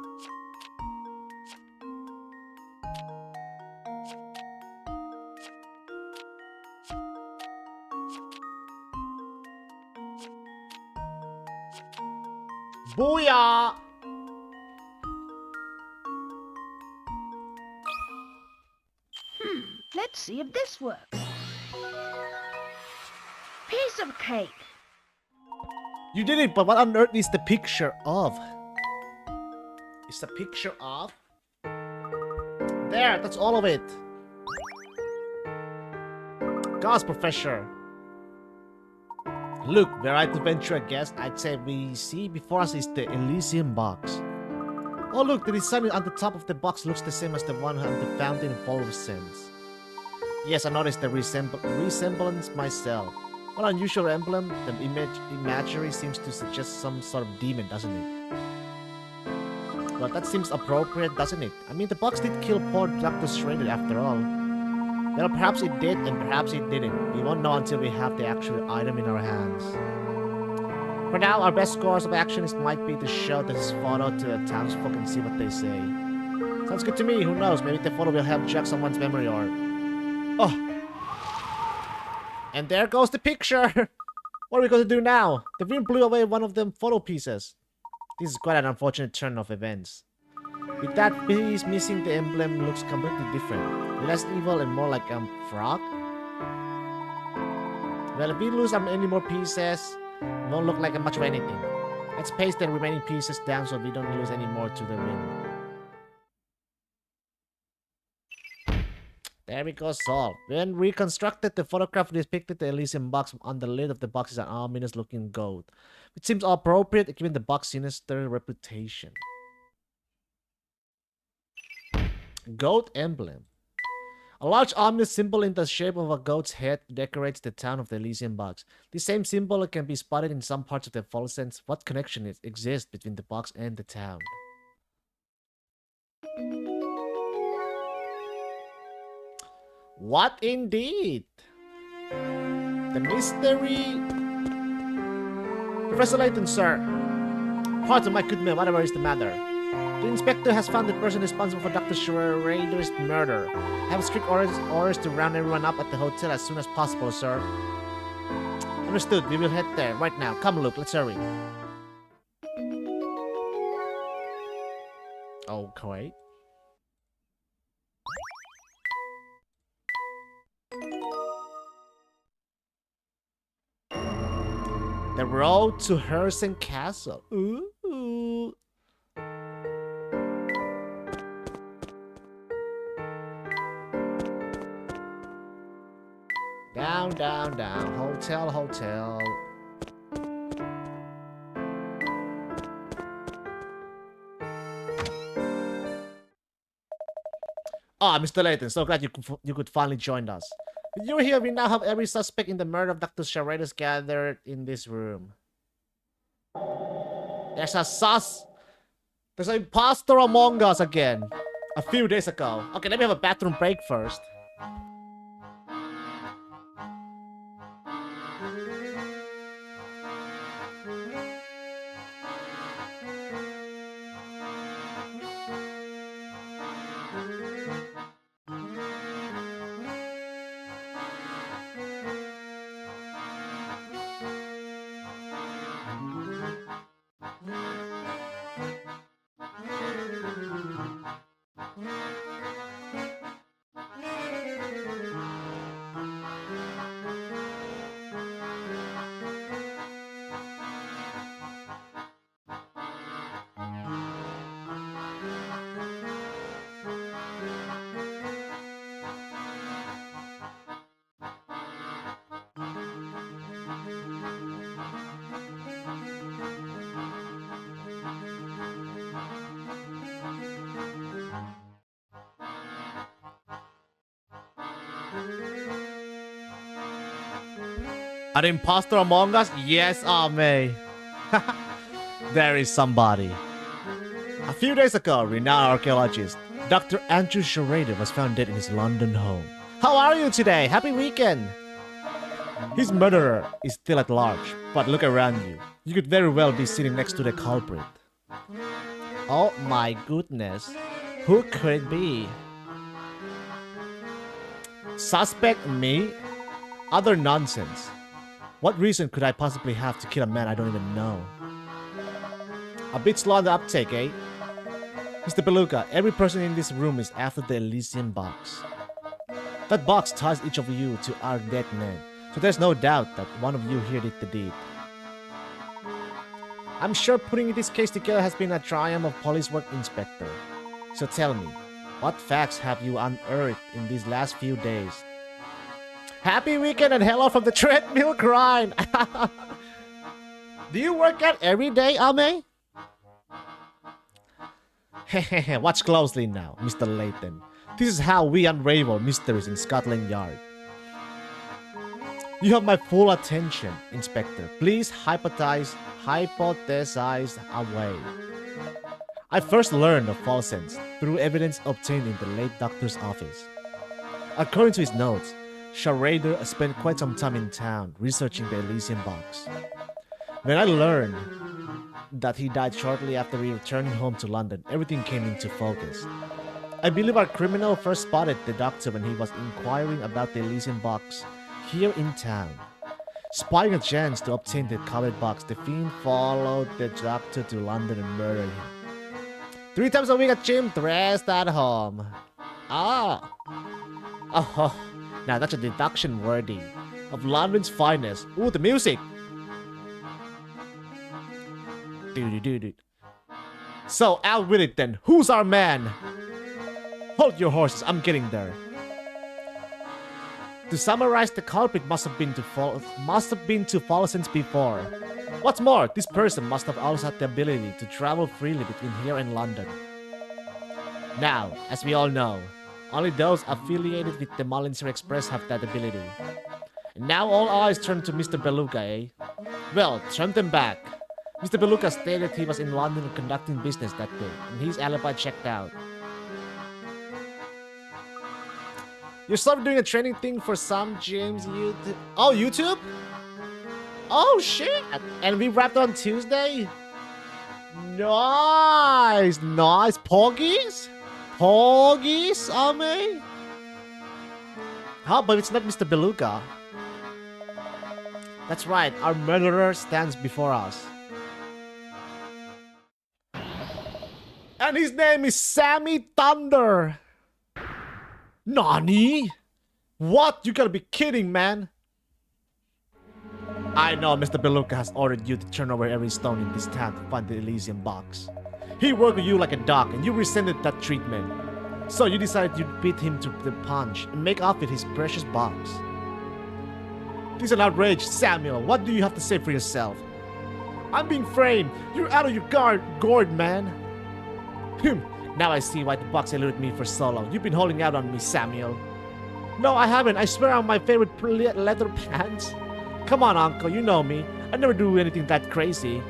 Booyah! Let's see if this works. Piece of cake. You did it, but what on earth is the picture of? It's the picture of? There, that's all of it. Gosh, Professor. Look, were I to venture a guess, I'd say we see before us is the Elysium box. Oh look, the design on the top of the box looks the same as the one on the fountain in Fluorescence. Yes, I noticed the resemblance myself. What an unusual emblem, the imagery seems to suggest some sort of demon, doesn't it? Well, that seems appropriate, doesn't it? I mean, the box did kill poor Dr. Schrader after all. Well, perhaps it did, and perhaps it didn't. We won't know until we have the actual item in our hands. For now, our best course of action might be to show this photo to the townsfolk and see what they say. Sounds good to me, who knows, maybe the photo will help jog someone's memory or... Oh! And there goes the picture! What are we going to do now? The wind blew away one of them photo pieces. This is quite an unfortunate turn of events. With that piece missing, the emblem looks completely different. Less evil and more like a frog? Well, if we lose any more pieces, it won't look like much of anything. Let's paste the remaining pieces down so we don't lose any more to the wind. There we go, solved. When reconstructed, the photograph depicted the Elysium box. On the lid of the box is an ominous looking goat, which seems appropriate given the box's sinister reputation. Goat emblem. A large ominous symbol in the shape of a goat's head decorates the town of the Elysium box. The same symbol can be spotted in some parts of the Fluorescence. What connection exists between the box and the town? What indeed? The mystery... Professor Layton, sir. Pardon my good man, whatever is the matter. The inspector has found the person responsible for Dr. Schrader's murder. I have strict orders to round everyone up at the hotel as soon as possible, sir. Understood, we will head there right now. Come, Luke, let's hurry. Okay. The road to Hersen Castle. Ooh. Down, down, down. Hotel, hotel. Ah, Mr. Layton, so glad you could finally join us. With you here, we now have every suspect in the murder of Dr. Schrader gathered in this room. There's an imposter among us again. A few days ago. Okay, let me have a bathroom break first. An imposter among us? Yes, Ame. There is somebody. A few days ago, renowned archaeologist Dr. Andrew Schrader was found dead in his London home. How are you today? Happy weekend! His murderer is still at large, but look around you. You could very well be sitting next to the culprit. Oh my goodness. Who could it be? Suspect me? Other nonsense. What reason could I possibly have to kill a man I don't even know? A bit slow on the uptake, eh? Mr. Beluga, every person in this room is after the Elysian box. That box ties each of you to our dead man, so there's no doubt that one of you here did the deed. I'm sure putting this case together has been a triumph of police work, Inspector. So tell me, what facts have you unearthed in these last few days? Happy weekend and hello from the treadmill grind! Do you work out every day, Ame? Hehehe, watch closely now, Mr. Layton. This is how we unravel mysteries in Scotland Yard. You have my full attention, Inspector. Please hypothesize away. I first learned of false sense through evidence obtained in the late doctor's office. According to his notes, Schrader spent quite some time in town researching the Elysian box. When I learned that he died shortly after returning home to London, everything came into focus. I believe our criminal first spotted the doctor when he was inquiring about the Elysian box here in town. Spying a chance to obtain the coveted box, the fiend followed the doctor to London and murdered him. 3 times a week at gym, dressed at home. Ah! Oh, now that's a deduction worthy of London's finest. Ooh, the music! So, out with it then. Who's our man? Hold your horses, I'm getting there. To summarize, the culprit must have been to follow since before. What's more, this person must have also had the ability to travel freely between here and London. Now, as we all know, only those affiliated with the Mollinsey Express have that ability. And now all eyes turn to Mr. Beluga, eh? Well, turn them back. Mr. Beluga stated he was in London conducting business that day, and his alibi checked out. You're sort of doing a training thing for some gyms, YouTube. Oh, YouTube? Oh, shit! And we wrapped on Tuesday? Nice! Nice! Porgies? Porgies, Ame? How? But it's not Mr. Beluga. That's right, our murderer stands before us. And his name is Sammy Thunder! Nani? What? You gotta be kidding, man! I know Mr. Beluga has ordered you to turn over every stone in this town to find the Elysian box. He worked with you like a dog and you resented that treatment. So you decided you'd beat him to the punch and make off with his precious box. This is an outrage, Samuel. What do you have to say for yourself? I'm being framed. You're out of your gourd, man. Now I see why the box eluded me for so long. You've been holding out on me, Samuel. No, I haven't. I swear on my favorite leather pants. Come on, Uncle. You know me. I never do anything that crazy.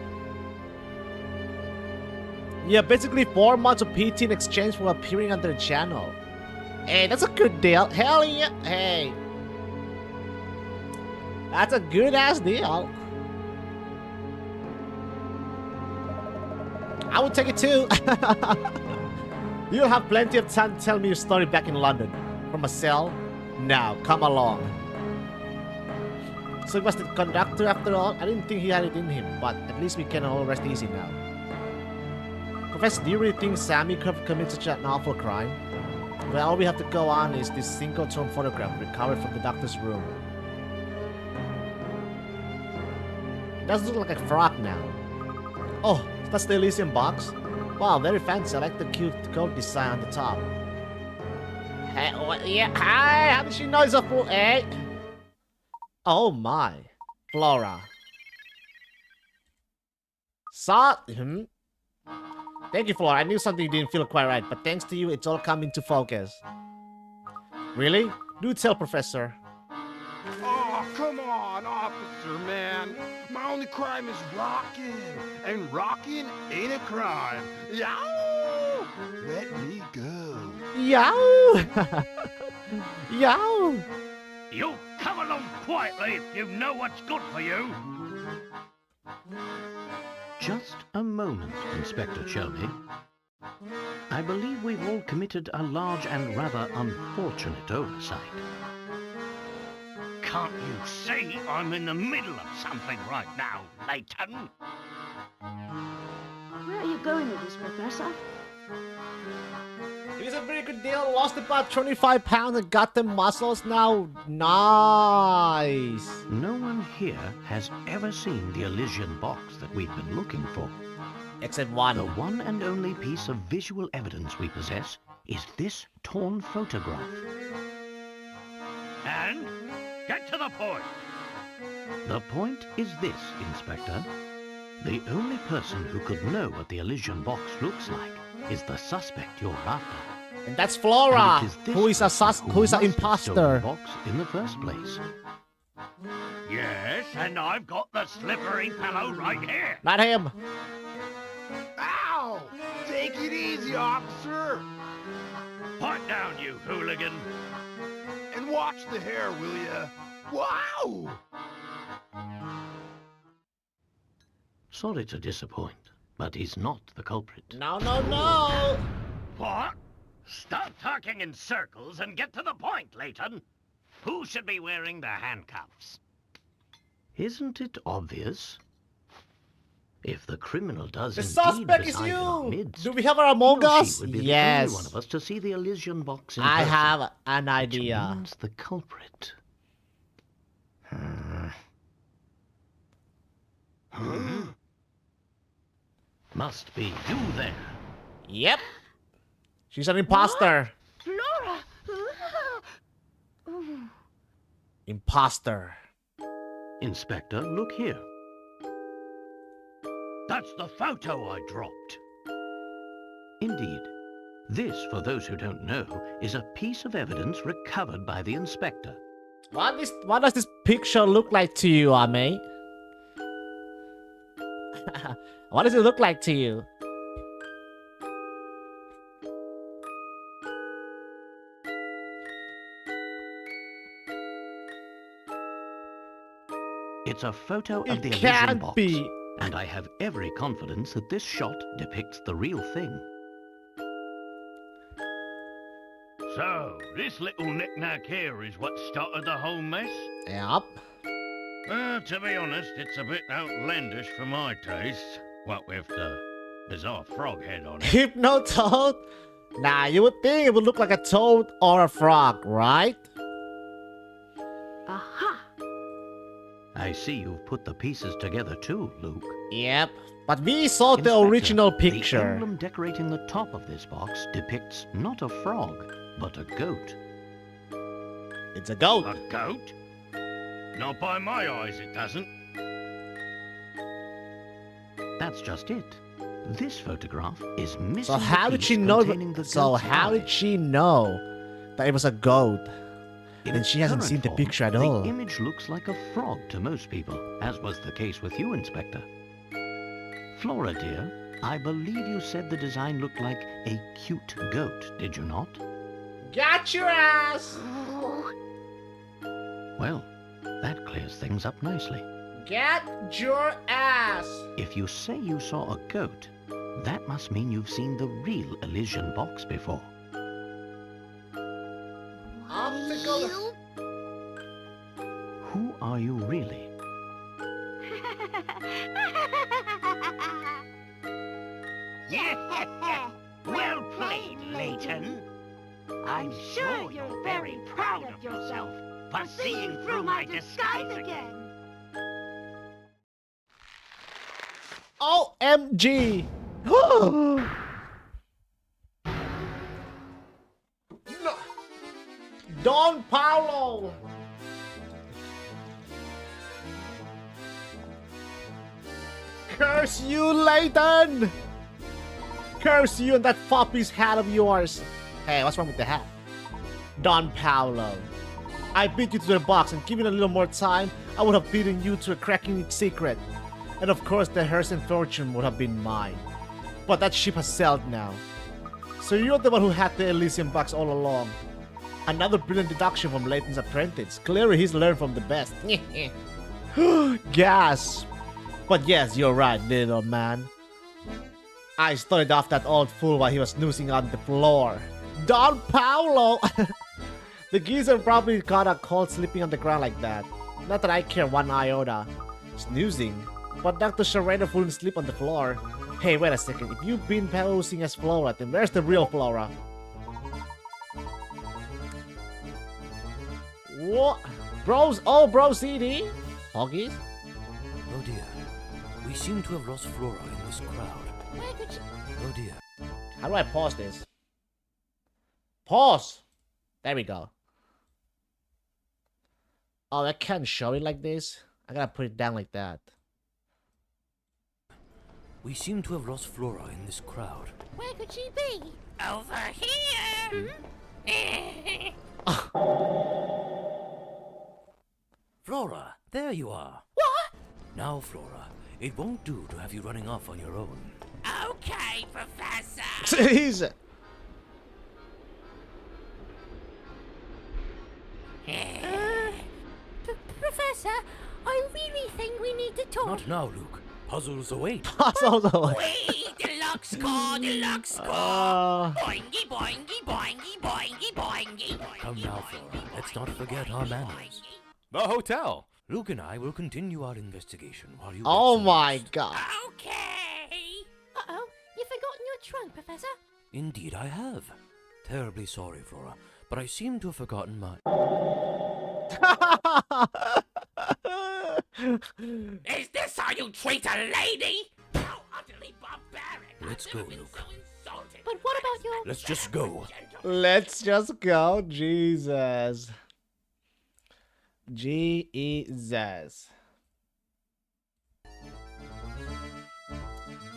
Yeah, basically 4 months of PT in exchange for appearing on their channel. Hey, that's a good deal. Hell yeah. Hey. That's a good-ass deal. I would take it too. You'll have plenty of time to tell me your story back in London. From a cell? Now, come along. So he was the conductor after all? I didn't think he had it in him, but at least we can all rest easy now. Professor, do you really think Sammy could have committed such an awful crime? Well, all we have to go on is this single-tone photograph recovered from the doctor's room. It does look like a frog now. Oh, that's the Elysian box? Wow, very fancy. I like the cute coat design on the top. Hey, yeah, hi! How did she know it's a full egg? Oh my. Flora. Thank you, Flora. I knew something didn't feel quite right, but thanks to you, it's all come into focus. Really? Do tell, Professor. Come on, officer, man. My only crime is rocking. And rocking ain't a crime. Yow! Let me go. Yow! Yow! You come along quietly if you know what's good for you. Just a moment, Inspector Shelby. I believe we've all committed a large and rather unfortunate oversight. Can't you see I'm in the middle of something right now, Layton? Where are you going with this, Professor? It is a very good deal. Lost about 25 pounds and got them muscles now. Nice. No one here has ever seen the Elysian box that we've been looking for. Except one. The one and only piece of visual evidence we possess is this torn photograph. And get to the point. The point is this, Inspector. The only person who could know what the Elysian box looks like is the suspect you're after. And that's Flora, And it is this who is a person who is an must have stolen imposter. the box in the first place. Yes, and I've got the slippery fellow right here. Not him. Ow! Take it easy, officer. Pipe down, you hooligan. And watch the hair, will ya? Wow! Sorry to disappoint, but he's not the culprit. No, no, no. What? Stop talking in circles and get to the point, Layton. Who should be wearing the handcuffs? Isn't it obvious? If the criminal does The indeed suspect is reside in our you. midst, Do we have our he Among or Us? she would be the Yes. only one of us to see the Elysian box in I person, have an which idea. means the culprit. Must be you there. Yep. She's an imposter. Flora! Ooh. Imposter. Inspector, look here. That's the photo I dropped. Indeed. This, for those who don't know, is a piece of evidence recovered by the inspector. What does this picture look like to you, Ame? What does it look like to you? It's a photo of It the Elysian can't box. be. And I have every confidence that this shot depicts the real thing. So, this little knick-knack here is what started the whole mess? Yep. To be honest, it's a bit outlandish for my taste. What with the bizarre frog head on it. Hypnotoad? Nah, you would think it would look like a toad or a frog, right? Aha! I see you've put the pieces together too, Luke. Yep. But we saw the Inspector, original The picture. emblem decorating the top of this box depicts not a frog, but a goat. It's a goat. A goat? Not by my eyes, it doesn't. That's just it. This photograph is missing. So how the did she piece know? containing the So goat's how eye. did she know that it was a goat? In And she hasn't current seen the form, picture at all. The image looks like a frog to most people, as was the case with you, Inspector. Flora, dear, I believe you said the design looked like a cute goat, did you not? Got your ass! Well, that clears things up nicely. Get your ass! If you say you saw a goat, that must mean you've seen the real Elysian box before. Obstacle. Who are you really? Well played, Layton. I'm sure you're very proud of yourself for seeing through my disguise again. OMG! No. Don Paulo! Curse you, Layton! Curse you and that foppies hat of yours! Hey, what's wrong with the hat? Don Paulo. I beat you to the box, and given a little more time, I would have beaten you to a cracking its secret. And of course, the Hersen fortune would have been mine. But that ship has sailed now. So you're the one who had the Elysium box all along. Another brilliant deduction from Layton's apprentice. Clearly he's learned from the best. Gasp. But yes, you're right, little man. I started off that old fool while he was snoozing on the floor. Don Paolo! The geezer probably caught a cold sleeping on the ground like that. Not that I care one iota. Snoozing. But Dr. Schrader wouldn't sleep on the floor. Hey, wait a second. If you've been posing as Flora, then where's the real Flora? What? Bros? Oh, bro, CD? Hoggies? Oh dear. We seem to have lost Flora in this crowd. Where could she... Oh dear. How do I pause this? Pause! There we go. Oh, I can't show it like this. I gotta put it down like that. We seem to have lost Flora in this crowd. Where could she be? Over here! Flora, there you are. What? Now, Flora, it won't do to have you running off on your own. Okay, Professor. Jeez! Professor, I really think we need to talk. Not now, Luke. Puzzles await. Puzzles away. Wait, deluxe score, deluxe score. Boingy, boingy, boingy, boingy, boingy. Come now, Flora. Let's not forget our manners. The hotel. Luke and I will continue our investigation while you... Oh get some my rest. god. Okay. Uh-oh, you've forgotten your trunk, Professor. Indeed I have. Terribly sorry, Flora, but I seem to have forgotten my... Is this how you treat a lady? How utterly barbaric. Let's go, Luke. But what about your... Let's just go. Let's just go. Jesus. Jesus.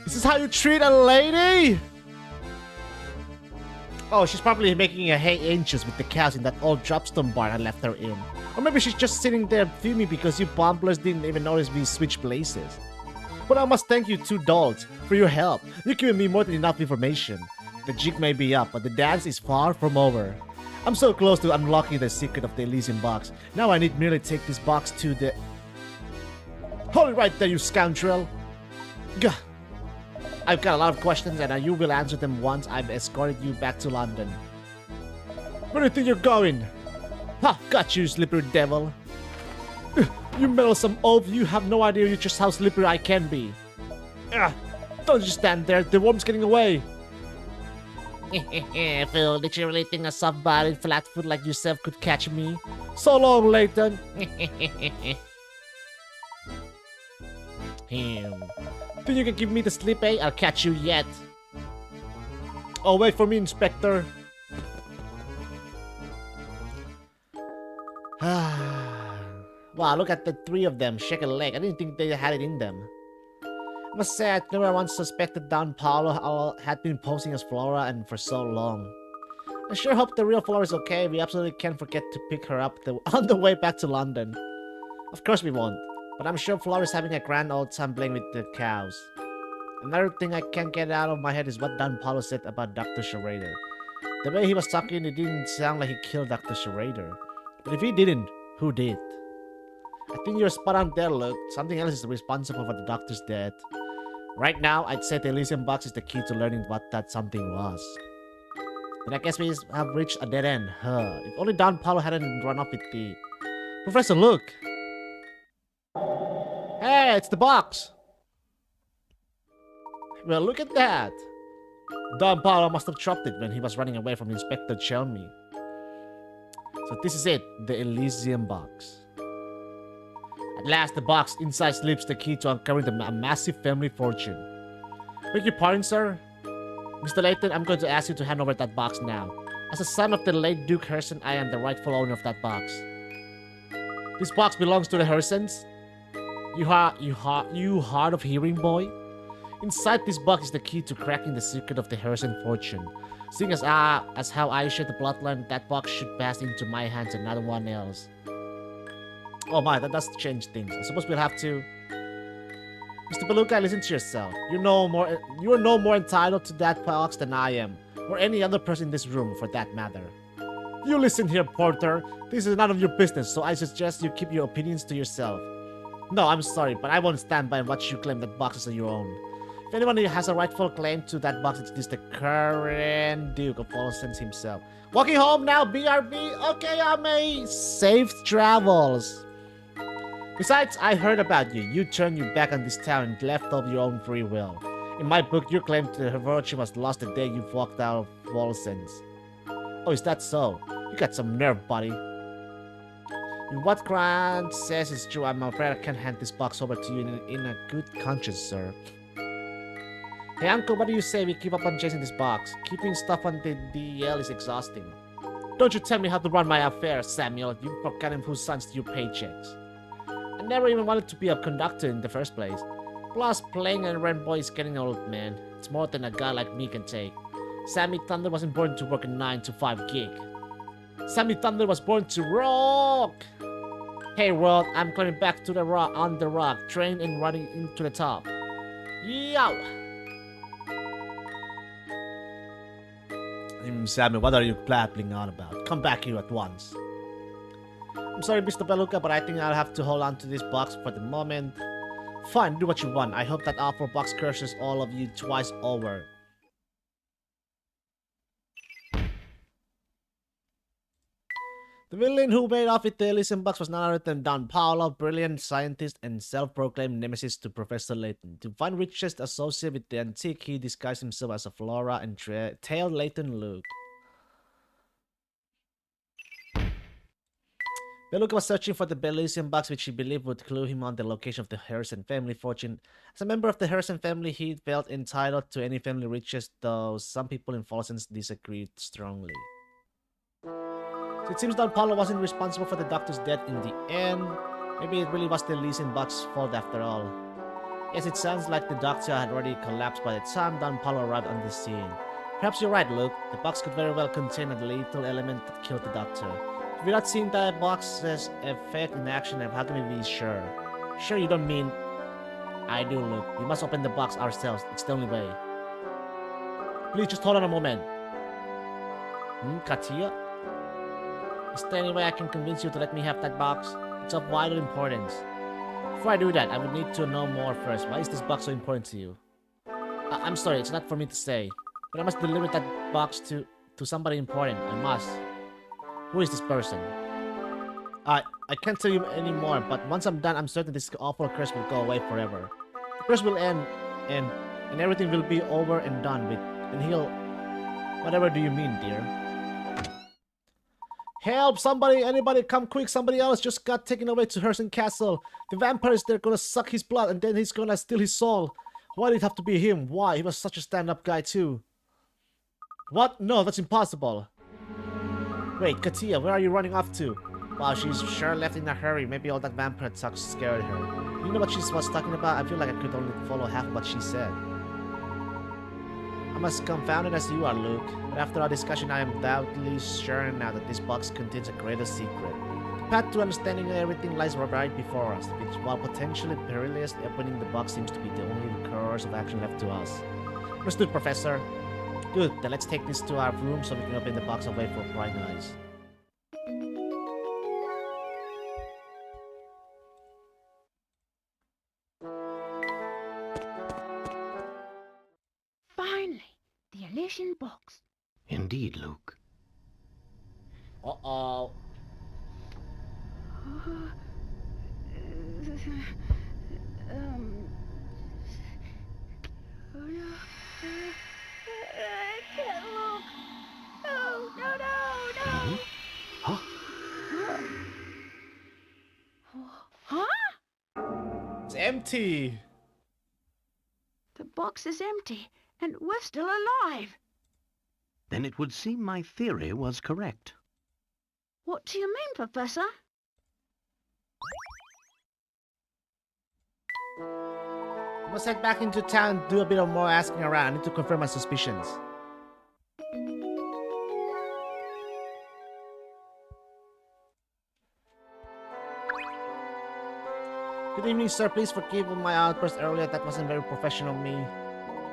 This is how you treat a lady? Oh, she's probably making a hay inches with the cows in that old dropstone barn I left her in. Or maybe she's just sitting there fuming because you bumblers didn't even notice we switched places. But I must thank you two dolls for your help. You've given me more than enough information. The jig may be up, but the dance is far from over. I'm so close to unlocking the secret of the Elysium box. Now I need merely take this box to the... Hold it right there, you scoundrel! Gah! I've got a lot of questions and you will answer them once I've escorted you back to London. Where do you think you're going? Ha! Got you, slippery devil! You meddlesome oaf, you have no idea just how slippery I can be. Don't just stand there, the worm's getting away! Phil, did you really think a soft-bodied flat-foot like yourself could catch me? So long, Layton! Think you can give me the slip, eh? I'll catch you yet. Oh, wait for me, Inspector. Wow, look at the three of them. Shake a leg. I didn't think they had it in them. I must say, I never once suspected Don Paolo had been posing as Flora and for so long. I sure hope the real Flora is okay. We absolutely can't forget to pick her up on the way back to London. Of course we won't. But I'm sure Flora's having a grand old time playing with the cows. Another thing I can't get out of my head is what Don Paolo said about Dr. Schrader. The way he was talking, it didn't sound like he killed Dr. Schrader. But if he didn't, who did? I think you're spot on there, Luke. Something else is responsible for the doctor's death. Right now, I'd say the Elysium box is the key to learning what that something was. Then I guess we have reached a dead end. If only Don Paolo hadn't run off with the... Professor, look! Hey, it's the box! Well, look at that! Don Paolo must have dropped it when he was running away from Inspector Chelmy. So this is it, the Elysium box. At last, the box inside sleeps the key to uncovering a massive family fortune. Beg your pardon, sir? Mr. Layton, I'm going to ask you to hand over that box now. As a son of the late Duke Hersen, I am the rightful owner of that box. This box belongs to the Hersens? You hard of hearing, boy? Inside this box is the key to cracking the secret of the Harrison fortune. Seeing as how I share the bloodline, that box should pass into my hands and not one else. Oh my, that does change things. I suppose we'll have to... Mr. Beluga, listen to yourself. You are no more entitled to that box than I am, or any other person in this room for that matter. You listen here, Porter. This is none of your business, so I suggest you keep your opinions to yourself. No, I'm sorry, but I won't stand by what you claim that boxes are your own. If anyone has a rightful claim to that box, it is the current Duke of Olsen's himself. Walking home now, BRB. Okay, I may. Safe travels. Besides, I heard about you. You turned your back on this town and left of your own free will. In my book, your claim to her virtue was lost the day you walked out of Olsen's. Oh, is that so? You got some nerve, buddy. What Grant says is true. I'm afraid I can't hand this box over to you in a good conscience, sir. Hey, Uncle, what do you say we keep up on chasing this box? Keeping stuff on the DL is exhausting. Don't you tell me how to run my affairs, Samuel. You've forgotten who signs your paychecks. I never even wanted to be a conductor in the first place. Plus, playing an errand boy is getting old, man. It's more than a guy like me can take. Sammy Thunder wasn't born to work a 9-to-5 gig. Sammy Thunder was born to rock! Hey world, I'm climbing back to the rock on the rock, train and running into the top. Yow! Sammy, what are you blabbling on about? Come back here at once. I'm sorry, Mr. Beluga, but I think I'll have to hold on to this box for the moment. Fine, do what you want. I hope that awful box curses all of you twice over. The villain who made off with the Elysium box was none other than Don Paolo, brilliant scientist and self-proclaimed nemesis to Professor Layton. To find riches associated with the antique, he disguised himself as a Flora and tailed Layton Luke. Beluga was searching for the Elysium box, which he believed would clue him on the location of the Harrison family fortune. As a member of the Harrison family, he felt entitled to any family riches, though some people in Folsens disagreed strongly. So it seems Don Paulo wasn't responsible for the doctor's death in the end. Maybe it really was the Elysium box's fault after all. Yes, it sounds like the doctor had already collapsed by the time Don Paulo arrived on the scene. Perhaps you're right, Luke. The box could very well contain a lethal element that killed the doctor. If we're not seeing that box's effect in action, how can we be sure? Sure, you don't mean... I do, Luke. We must open the box ourselves. It's the only way. Please just hold on a moment. Katia? Is there any way I can convince you to let me have that box? It's of vital importance. Before I do that, I would need to know more first. Why is this box so important to you? I'm sorry, it's not for me to say. But I must deliver that box to somebody important. I must. Who is this person? I can't tell you anymore, but once I'm done, I'm certain this awful curse will go away forever. The curse will end, and everything will be over and done with, and he'll... Whatever do you mean, dear? Help! Somebody! Anybody come quick! Somebody else just got taken away to Harrison Castle. The vampires, they're gonna suck his blood, and then he's gonna steal his soul. Why did it have to be him? Why? He was such a stand-up guy, too. What? No, that's impossible. Wait, Katia, where are you running off to? Wow, she's sure left in a hurry. Maybe all that vampire talk scared her. You know what she was talking about? I feel like I could only follow half of what she said. I'm as confounded as you are, Luke. But after our discussion, I am doubtly sure now that this box contains a greater secret. The path to understanding everything lies right before us, which, while potentially perilous, opening the box seems to be the only course of action left to us. Understood, Professor. Good, then let's take this to our room so we can open the box away for prying eyes. Finally, the Elysian box. Indeed, Luke. Uh-oh. Oh no. I can't look. Oh, no. Huh? Huh? It's empty. The box is empty, and we're still alive. Then it would seem my theory was correct. What do you mean, Professor? I must head back into town and do a bit of more asking around. I need to confirm my suspicions. Good evening, sir. Please forgive my outburst earlier. That wasn't very professional of me.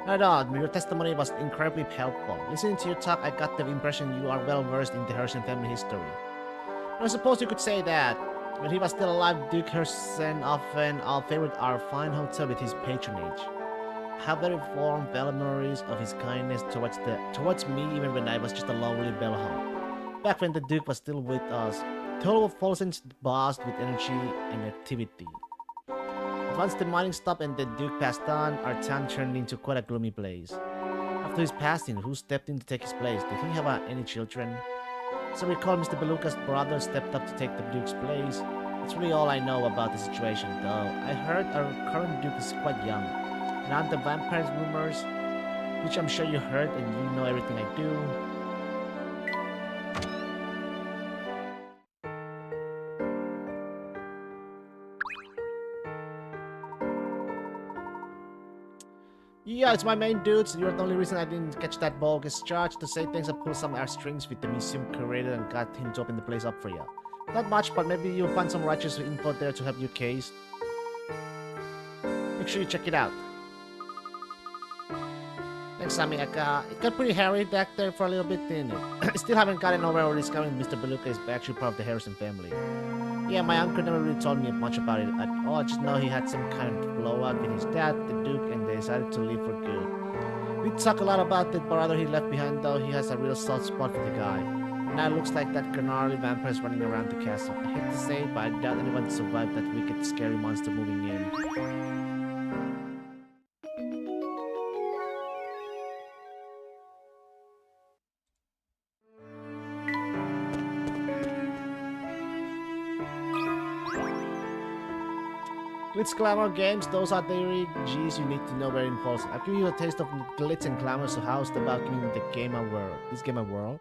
Not at all. Your testimony was incredibly helpful. Listening to your talk, I got the impression you are well versed in the Harrison family history. I suppose you could say that. When he was still alive, Duke Harrison often favored our fine hotel with his patronage. I have very warm, valid memories of his kindness towards me even when I was just a lonely bellhop. Back when the Duke was still with us, the whole of Folsen's buzzed with energy and activity. But once the mining stopped and the Duke passed on, our town turned into quite a gloomy place. After his passing, who stepped in to take his place? Did he have any children? As I recall, Mr. Beluga's brother stepped up to take the Duke's place. That's really all I know about the situation, though. I heard our current Duke is quite young. And on the vampires rumors, which I'm sure you heard and you know everything I do. Yeah, it's my main dudes. You're the only reason I didn't catch that bogus charge. To say things, I pulled some air strings with the museum curator and got him to open the place up for you. Not much, but maybe you'll find some righteous info there to help your case. Make sure you check it out. Thanks, Sammy. It got pretty hairy back there for a little bit, didn't it? I still haven't gotten over or discovering Mr. Beluga is actually part of the Harrison family. Yeah, my uncle never really told me much about it at all. I just know he had some kind of blowout with his dad, the Duke, and they decided to leave for good. We talk a lot about the brother he left behind, though. He has a real soft spot for the guy. Now it looks like that gnarly vampire's running around the castle. I hate to say it, but I doubt anyone survived that wicked, scary monster moving in. Glitz Glamour Games, those are the G's you need to know where it falls. I've given you a taste of glitz and glamour, so how's about giving the game a whirl? This game a whirl?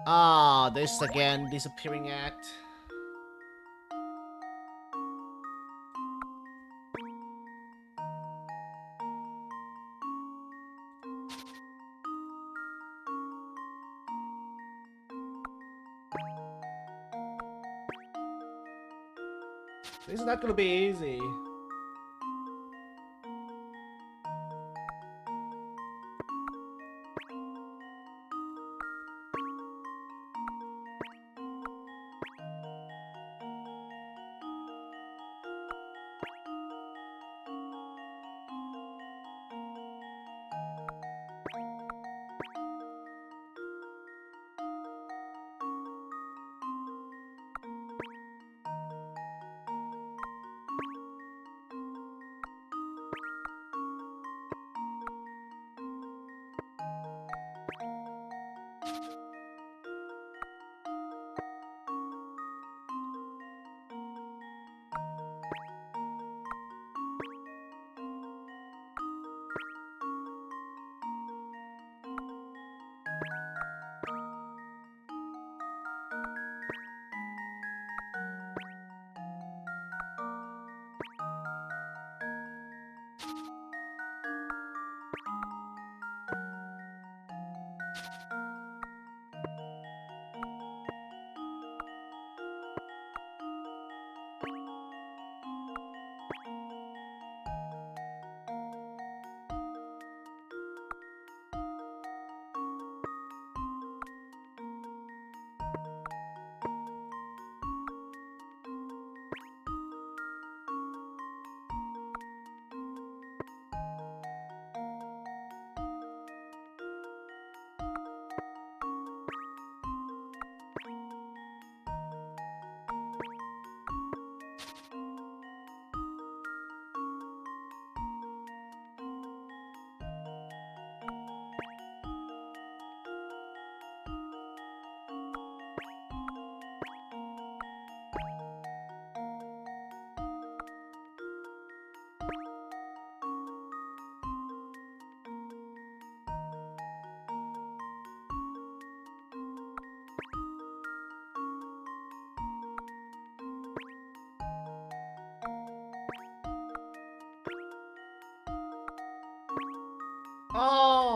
Ah, this again, disappearing act. This is not gonna be easy.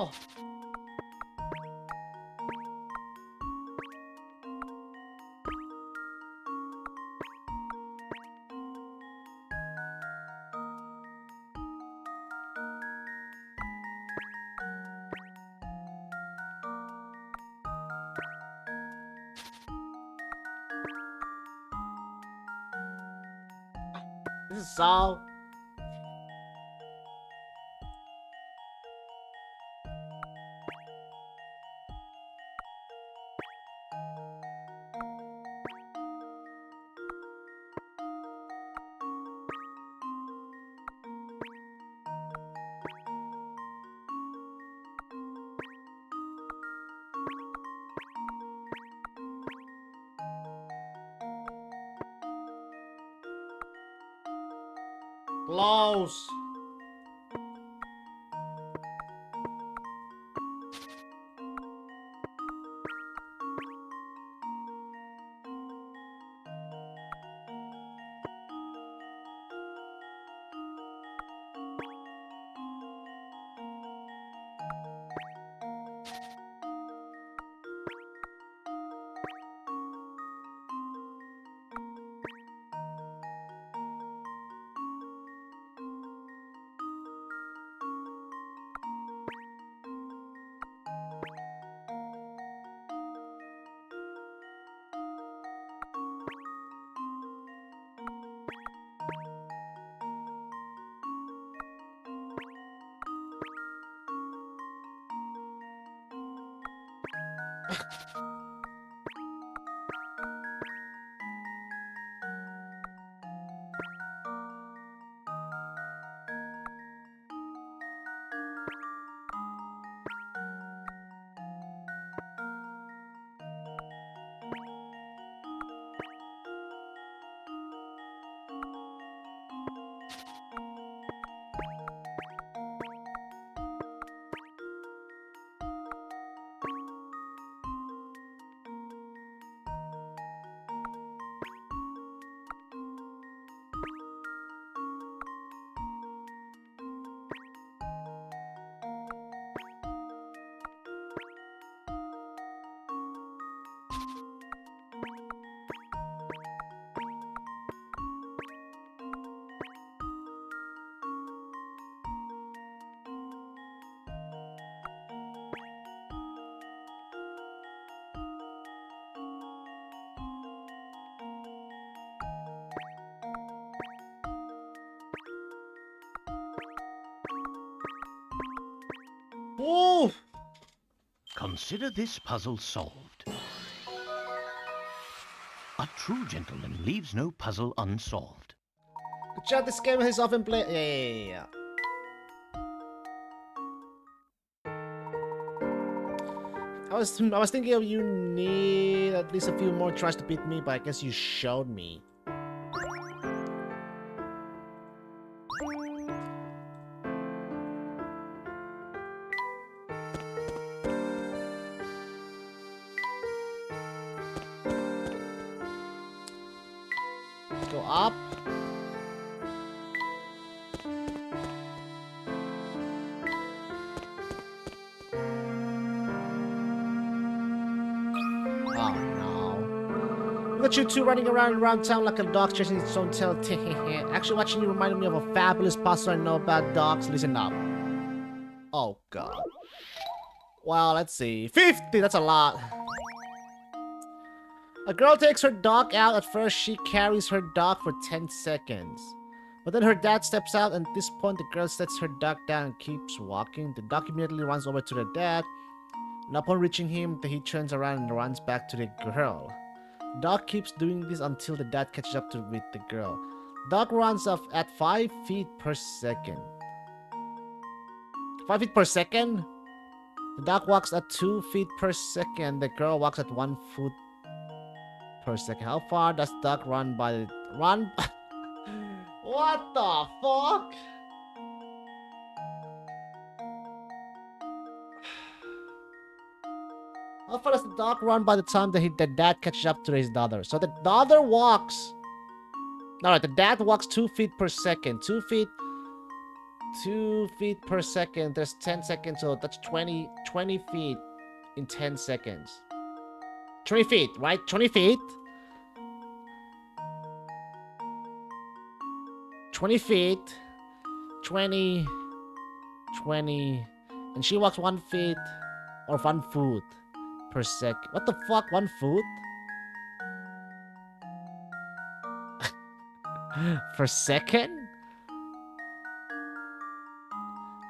No! This is so... Close! Oh! Consider this puzzle solved. A true gentleman leaves no puzzle unsolved. Good job, this game is often played. Yeah. I was thinking of you need at least a few more tries to beat me, but I guess you showed me. Go up. Oh no. Look at you two running around town like a dog chasing its own tail. Actually, watching you reminded me of a fabulous puzzle I know about dogs. Listen up. Oh god. Well, let's see. 50! That's a lot. A girl takes her dog out. At first, she carries her dog for 10 seconds. But then her dad steps out, and at this point, the girl sets her dog down and keeps walking. The dog immediately runs over to the dad, and upon reaching him, he turns around and runs back to the girl. The dog keeps doing this until the dad catches up with the girl. The dog runs off at 5 feet per second. 5 feet per second? The dog walks at 2 feet per second. The girl walks at 1 foot per second. How far does dog run by the run? What the fuck? How far does the dog run by the time that the dad catches up to his daughter? So the daughter walks. Alright, the dad walks 2 feet per second. 2 feet 2 feet per second. There's 10 seconds, so that's 20 feet in 10 seconds. 20 feet, right? 20 feet. 20 feet. 20. And she walks 1 feet or 1 foot per second. What the fuck? 1 foot? Per second?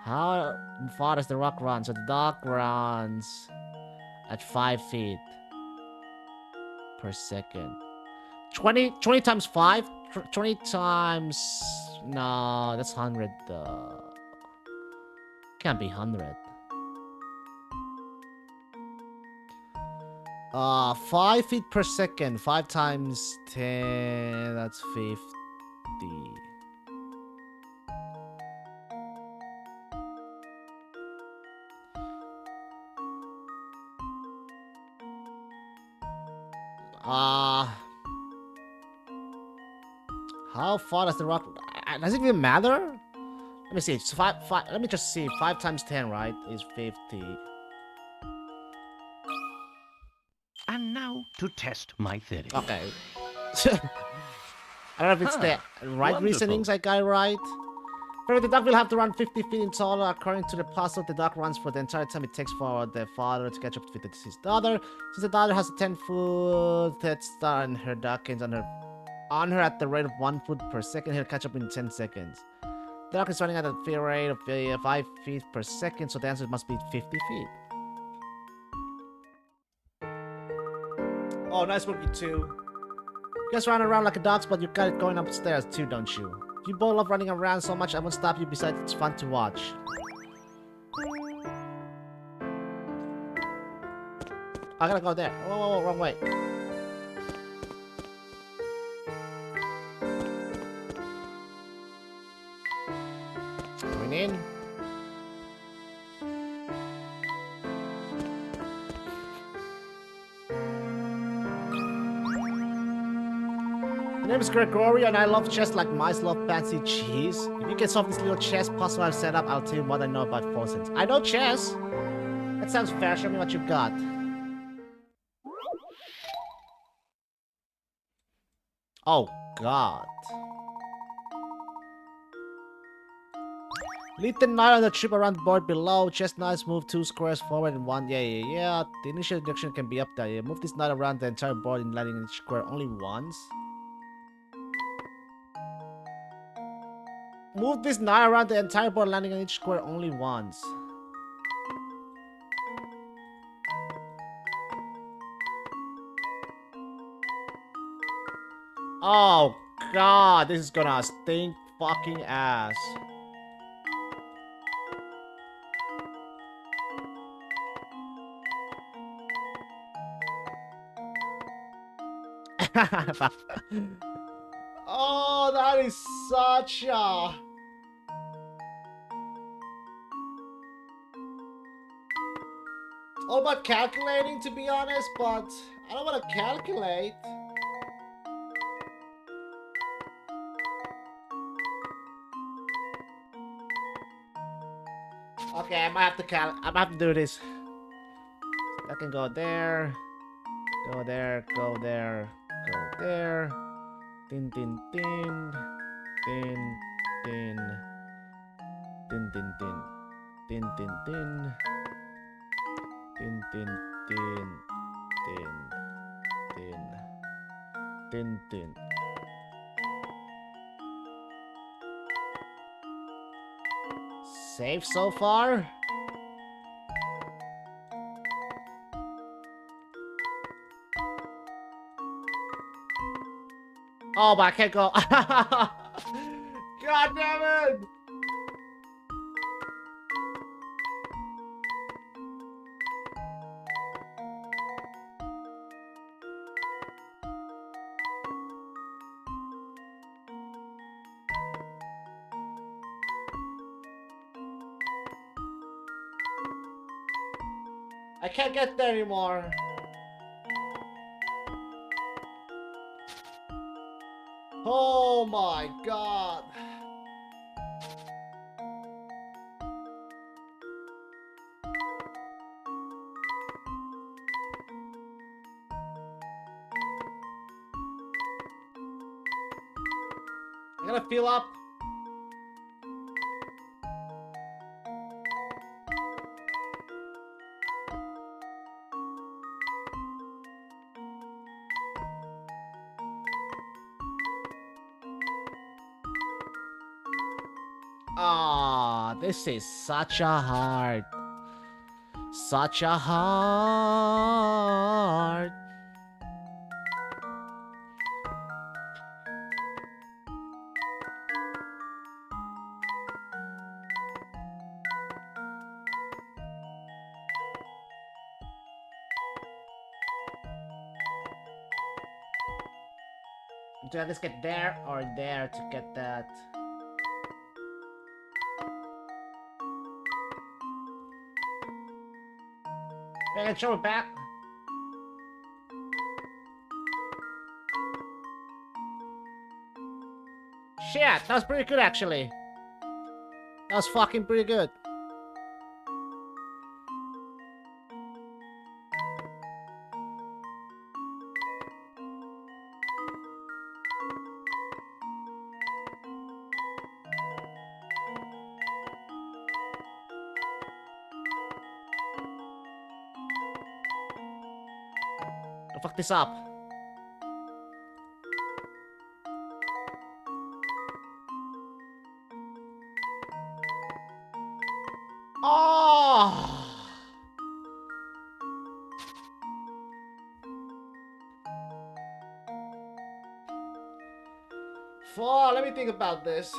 How far does the rock run? So the dog runs at 5 feet per second. 20 times 5? 20 times... No, that's 100. Can't be 100. 5 feet per second. 5 times 10. That's 50. How far does the rock... Does it even matter? Let me see. It's five. Let me just see. 5 times 10, right, is 50. And now to test my theory. Okay. I don't know if it's the right Wonderful. reasonings I got right. Remember, the dog will have to run 50 feet in total. According to the puzzle, the dog runs for the entire time it takes for the father to catch up with his daughter. Since the daughter has a 10-foot head start and her dog is on her at the rate of 1 foot per second, he'll catch up in 10 seconds. The dog is running at a fair rate of 5 feet per second, so the answer must be 50 feet. Oh, nice work, you two. You guys run around like a dog, but you got it going upstairs too, don't you? If you both love running around so much, I won't stop you. Besides, it's fun to watch. I gotta go there. Whoa, wrong way. Going in. My name is Gregory and I love chess like mice love fancy cheese. If you can solve this little chess puzzle I've set up, I'll tell you what I know about fossils. I know chess! That sounds fair, show me what you got. Oh god. Layton knight on the trip around the board below. Chess knights move 2 squares forward and 1. Yeah. The initial direction can be up there. Yeah. Move this knight around the entire board and landing in each square only once. Move this knight around the entire board, landing on each square only once. Oh god, this is gonna stink fucking ass. Oh, that is such a... It's all about calculating, to be honest, but I don't want to calculate. Okay, I might have to do this. I can go there, go there, go there, go there. Tin tin tin, tin tin, tin tin tin, tin tin tin, tin tin tin, tin tin, tin tin. Safe so far? Oh, but I can't go. God damn it! I can't get there anymore. Oh my god. gonna fill up. Ah, this is such a hard. Such a hard. Do I just get there or there to get that? Hey, show it back. Shit, that was pretty good actually. That was fucking pretty good. I'll fuck this up. Oh! Fuck, let me think about this.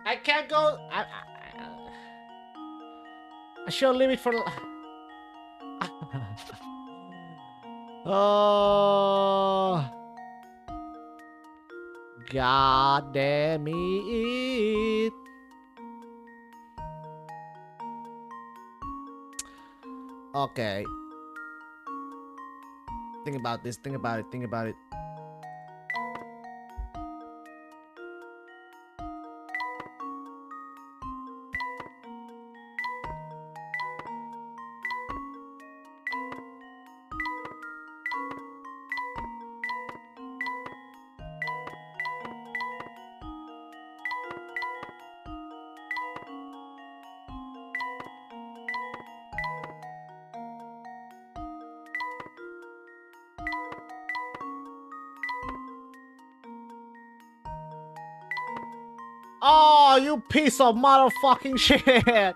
I can't go. I should leave it for. Oh, God damn it! Okay. Think about this. Think about it. Think about it. Oh, you piece of motherfucking shit!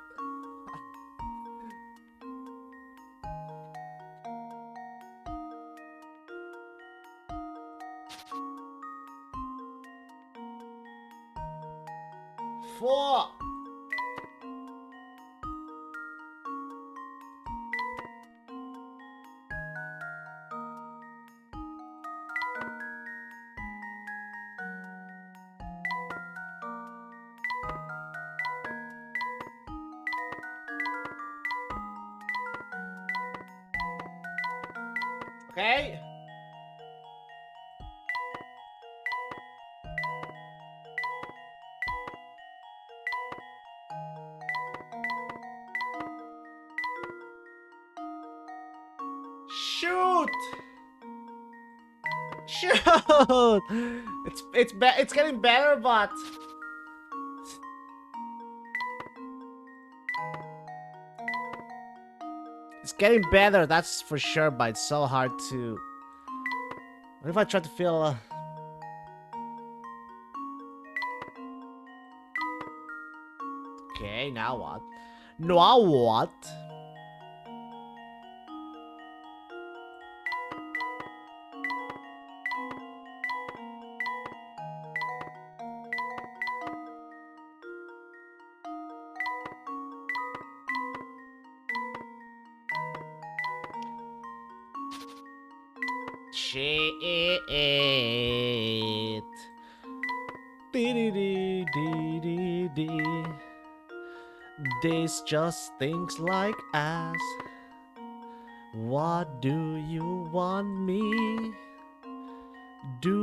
Fuck! Okay. Shoot! Shoot! It's getting better, but it's getting better. That's for sure. But it's so hard to. What if I try to feel? Okay, now what? Now what? Shit. Dee-dee-dee-dee-dee-dee. This just stinks like ass. What do you want me do?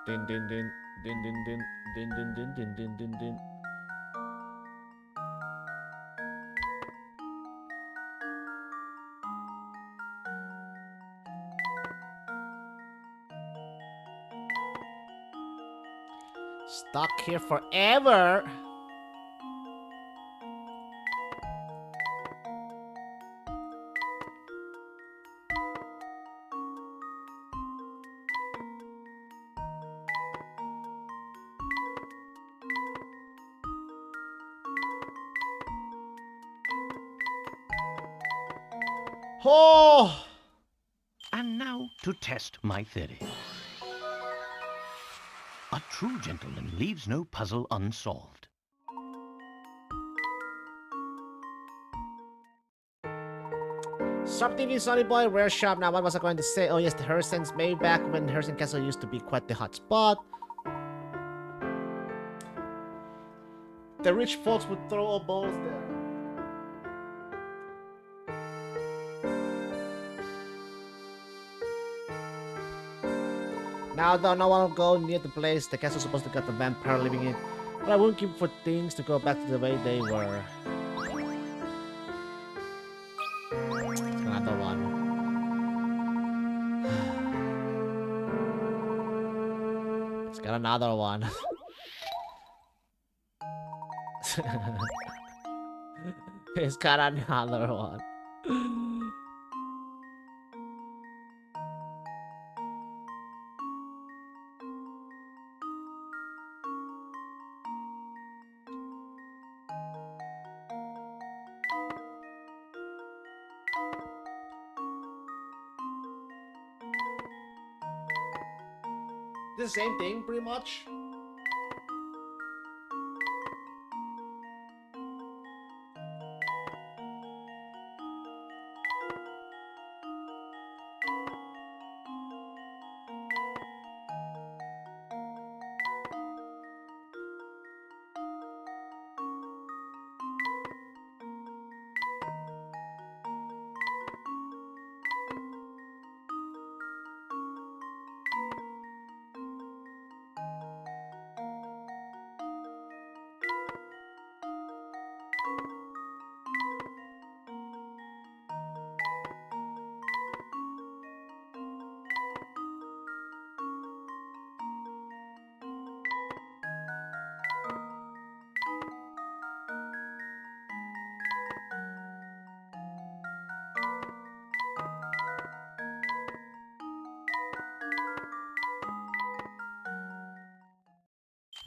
Din din din din din din din din din din din din din. Stuck here forever. Oh! And now to test my theory. A true gentleman leaves no puzzle unsolved. Stop TV, Sonny Boy, rare shop. Now, what was I going to say? Oh, yes, the Hersens. Maybe back when Hersen Castle used to be quite the hot spot. The rich folks would throw all balls there. Now, though, no one will go near the place. The castle's supposed to got the vampire living in it. But I wouldn't give for things to go back to the way they were. Another one. It's got another one. It's got another one. The same thing, pretty much.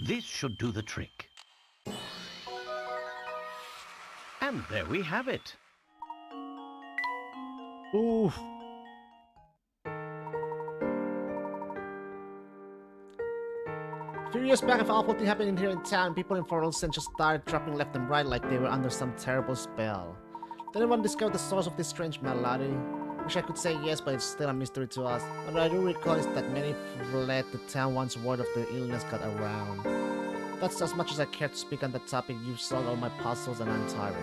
This should do the trick. And there we have it. Ooh. Few years back, an awful thing happened here in town. People in Forelsen just started dropping left and right like they were under some terrible spell. Did anyone discover the source of this strange malady? Wish I could say yes, but it's still a mystery to us. What I do recall is that many fled the town once word of the illness got around. That's as much as I care to speak on the topic. You've solved all my puzzles and I'm tired.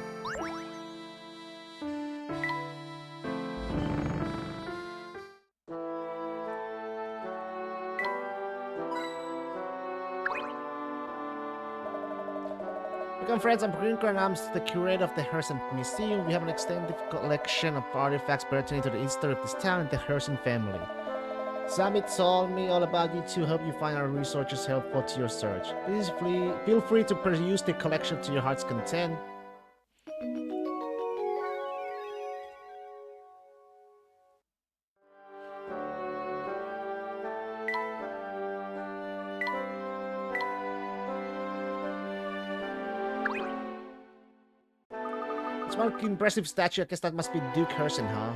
Welcome friends, I'm Green and I'm the curator of the Hersen Museum. We have an extensive collection of artifacts pertaining to the history of this town and the Hersen family. Sammy told me all about you too. Hope you find our researches helpful to your search. Please feel free to peruse the collection to your heart's content. It's one impressive statue. I guess that must be Duke Hersen, huh?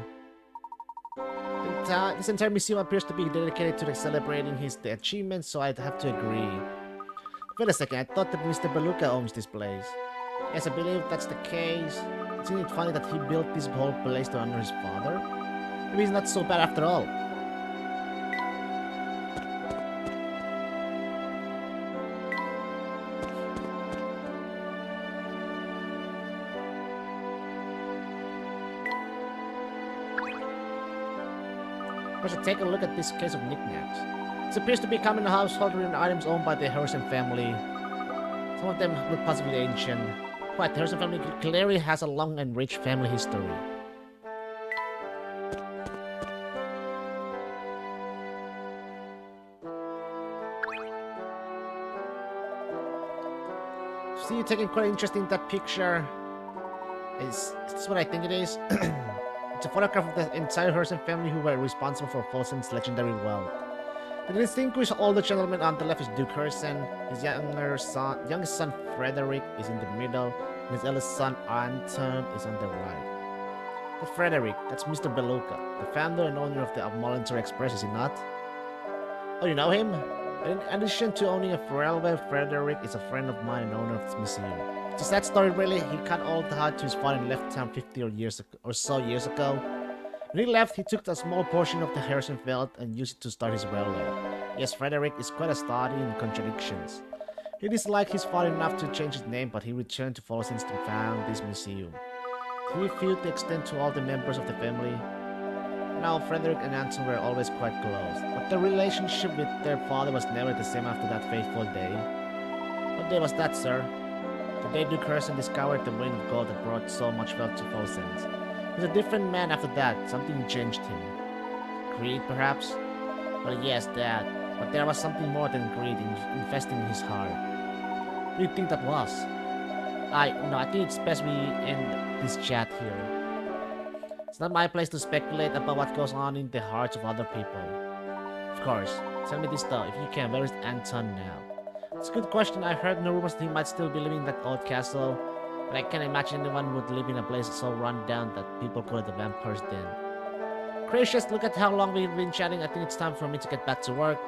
This entire museum appears to be dedicated to celebrating his achievements, so I'd have to agree. Wait a second, I thought that Mr. Beluga owns this place. Yes, I believe that's the case. Isn't it funny that he built this whole place to honor his father? Maybe he's not so bad after all. First, take a look at this case of knickknacks. This appears to be common household items owned by the Harrison family. Some of them look possibly ancient. Quite, the Harrison family clearly has a long and rich family history. See you taking quite interest in that picture. Is this what I think it is? It's a photograph of the entire Harrison family who were responsible for Folsom's legendary wealth. The distinguished older gentleman on the left is Duke Harrison. His youngest son Frederick is in the middle, and his eldest son Anton is on the right. The Frederick, that's Mr. Beluga, the founder and owner of the Voluntary Express, is he not? Oh, you know him? In addition to owning a railway, Frederick is a friend of mine and owner of this museum. It's a sad story, really. He cut all the heart to his father and left town 50 or so years ago. When he left, he took a small portion of the Harrison wealth and used it to start his railway. Yes, Frederick is quite a study in contradictions. He disliked his father enough to change his name, but he returned to Folsom to found this museum. He felt the extent to all the members of the family. Now, Frederick and Anton were always quite close, but their relationship with their father was never the same after that fateful day. What day was that, sir? The day Duke Harrison discovered the vein of gold that brought so much wealth to Folsom. He was a different man after that. Something changed him. Greed, perhaps? Well, yes, that. But there was something more than greed infesting his heart. What do you think that was? I think it's best we end this chat here. It's not my place to speculate about what goes on in the hearts of other people. Of course, tell me this though, if you can, where is Anton now? It's a good question. I heard no rumors that he might still be living in that old castle, but I can't imagine anyone would live in a place so run down that people call it the vampire's den. Gracious, look at how long we've been chatting. I think it's time for me to get back to work.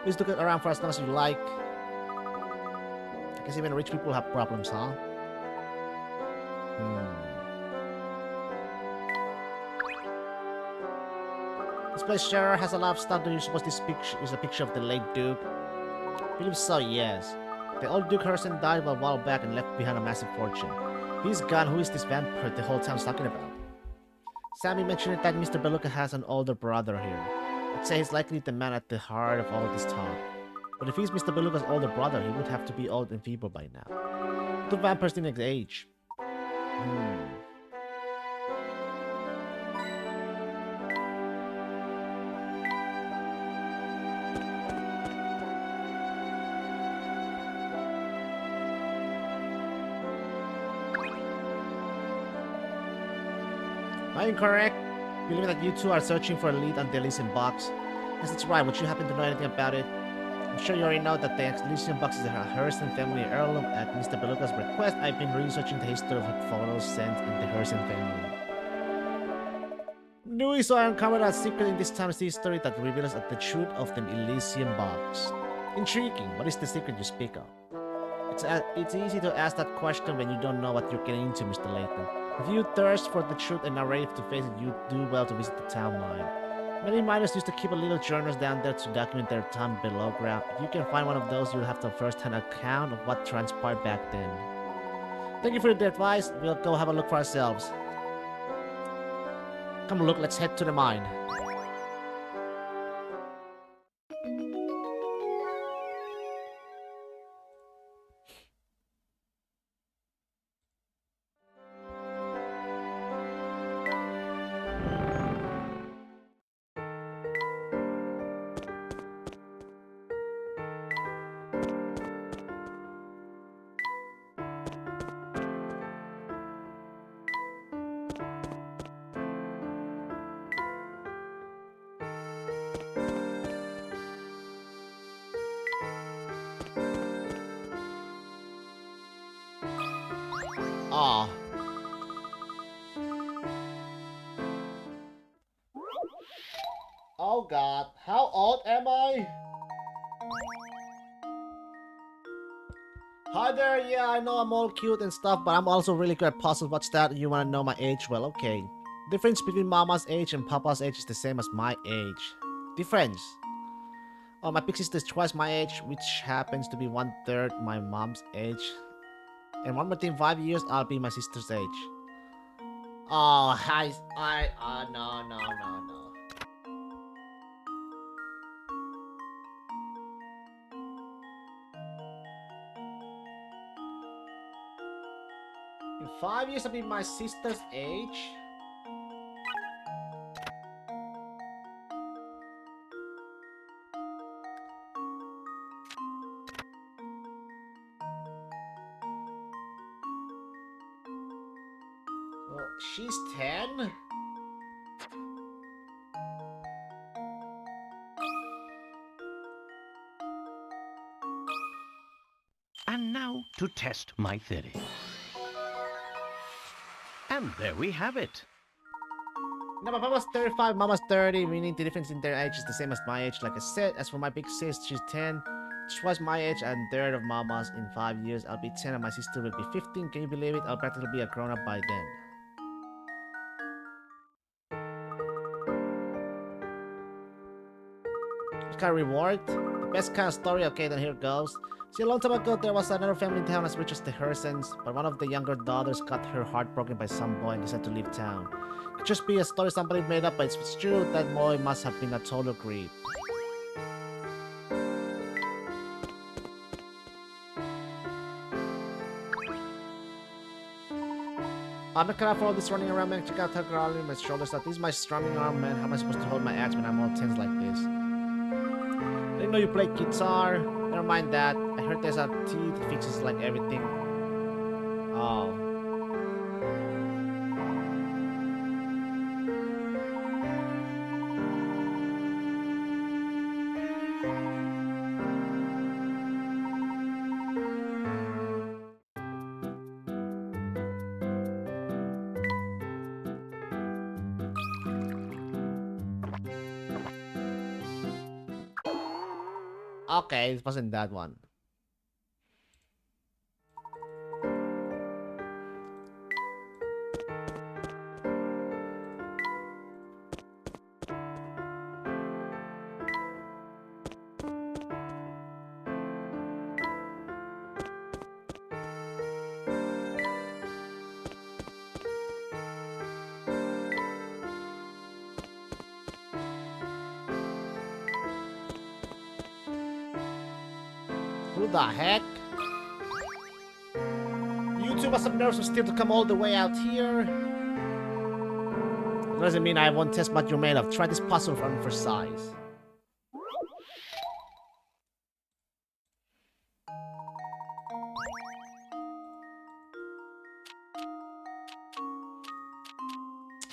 Please look around for as long as you like. I guess even rich people have problems, huh? This place sure has a lot of stuff. Do you suppose this picture is a picture of the late Duke? I believe so, yes. The old Duke Harrison died a while back and left behind a massive fortune. He's gone. Who is this vampire the whole town's talking about? Sammy mentioned that Mr. Beluga has an older brother here. I'd say he's likely the man at the heart of all this talk. But if he's Mr. Beluga's older brother, he would have to be old and feeble by now. Two vampires didn't age. Am I incorrect? Believing that you two are searching for a lead on the Elysium box. Yes, that's right. Would you happen to know anything about it? I'm sure you already know that the Elysium box is a Harrison family heirloom. At Mr. Beluga's request, I've been researching the history of photos sent in the Harrison family. Knew so I uncovered a secret in this time's history that reveals the truth of the Elysium box. Intriguing. What is the secret you speak of? It's easy to ask that question when you don't know what you're getting into, Mr. Layton. If you thirst for the truth and are ready to face it, you do well to visit the town mine. Many miners used to keep a little journals down there to document their time below ground. If you can find one of those, you'll have a first-hand account of what transpired back then. Thank you for the advice. We'll go have a look for ourselves. Come look, let's head to the mine. Aw. Oh god, how old am I? Hi there, yeah, I know I'm all cute and stuff, but I'm also really good at puzzles. What's that? You wanna know my age? Well, okay. Difference between Mama's age and Papa's age is the same as my age. Difference? Oh, my big sister is twice my age, which happens to be 1/3 my mom's age. And one more thing, 5 years, I'll be my sister's age. Oh, no, no, no, no. In 5 years, I'll be my sister's age. Well, she's 10. And now to test my theory. And there we have it. No, my papa's 35, mama's 30, meaning the difference in their age is the same as my age. Like I said, as for my big sis, she's 10, twice my age and third of mama's. In 5 years, I'll be 10 and my sister will be 15. Can you believe it? I'll practically be a grown up by then. What kind of reward? The best kind of story? Okay, then here goes. See, a long time ago, there was another family in town as rich as the Hersons, but one of the younger daughters got her heart broken by some boy and decided to leave town. It could just be a story somebody made up, but it's true, that boy must have been a total creep. I'm not gonna follow this running around, man. Check out her crawling on my shoulders. That is my strong arm, man. How am I supposed to hold my axe when I'm all tense like this? I didn't know you played guitar. Never mind that. I heard there's a tea that fixes like everything. Oh. Okay, it wasn't that one. Who the heck? You two must have nerves of steel to come all the way out here. It doesn't mean I won't test what you're made of. Try this puzzle run for size.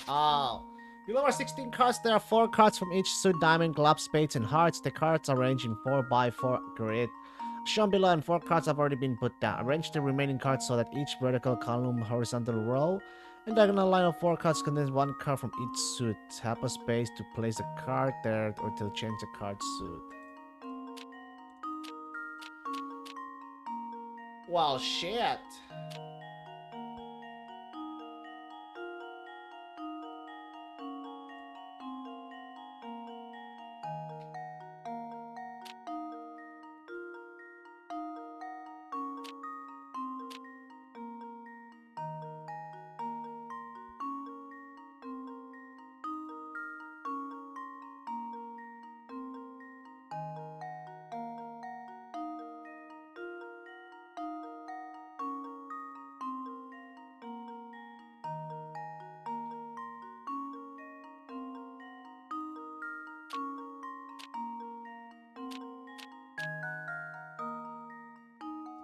Oh. Below are 16 cards. There are 4 cards from each suit: diamond, club, spades, and hearts. The cards are arranged in 4x4 grid. Shown below, and 4 cards have already been put down. Arrange the remaining cards so that each vertical column, horizontal row, and diagonal line of 4 cards contains 1 card from each suit. Tap a space to place a card there or to change a card suit. Well, shit.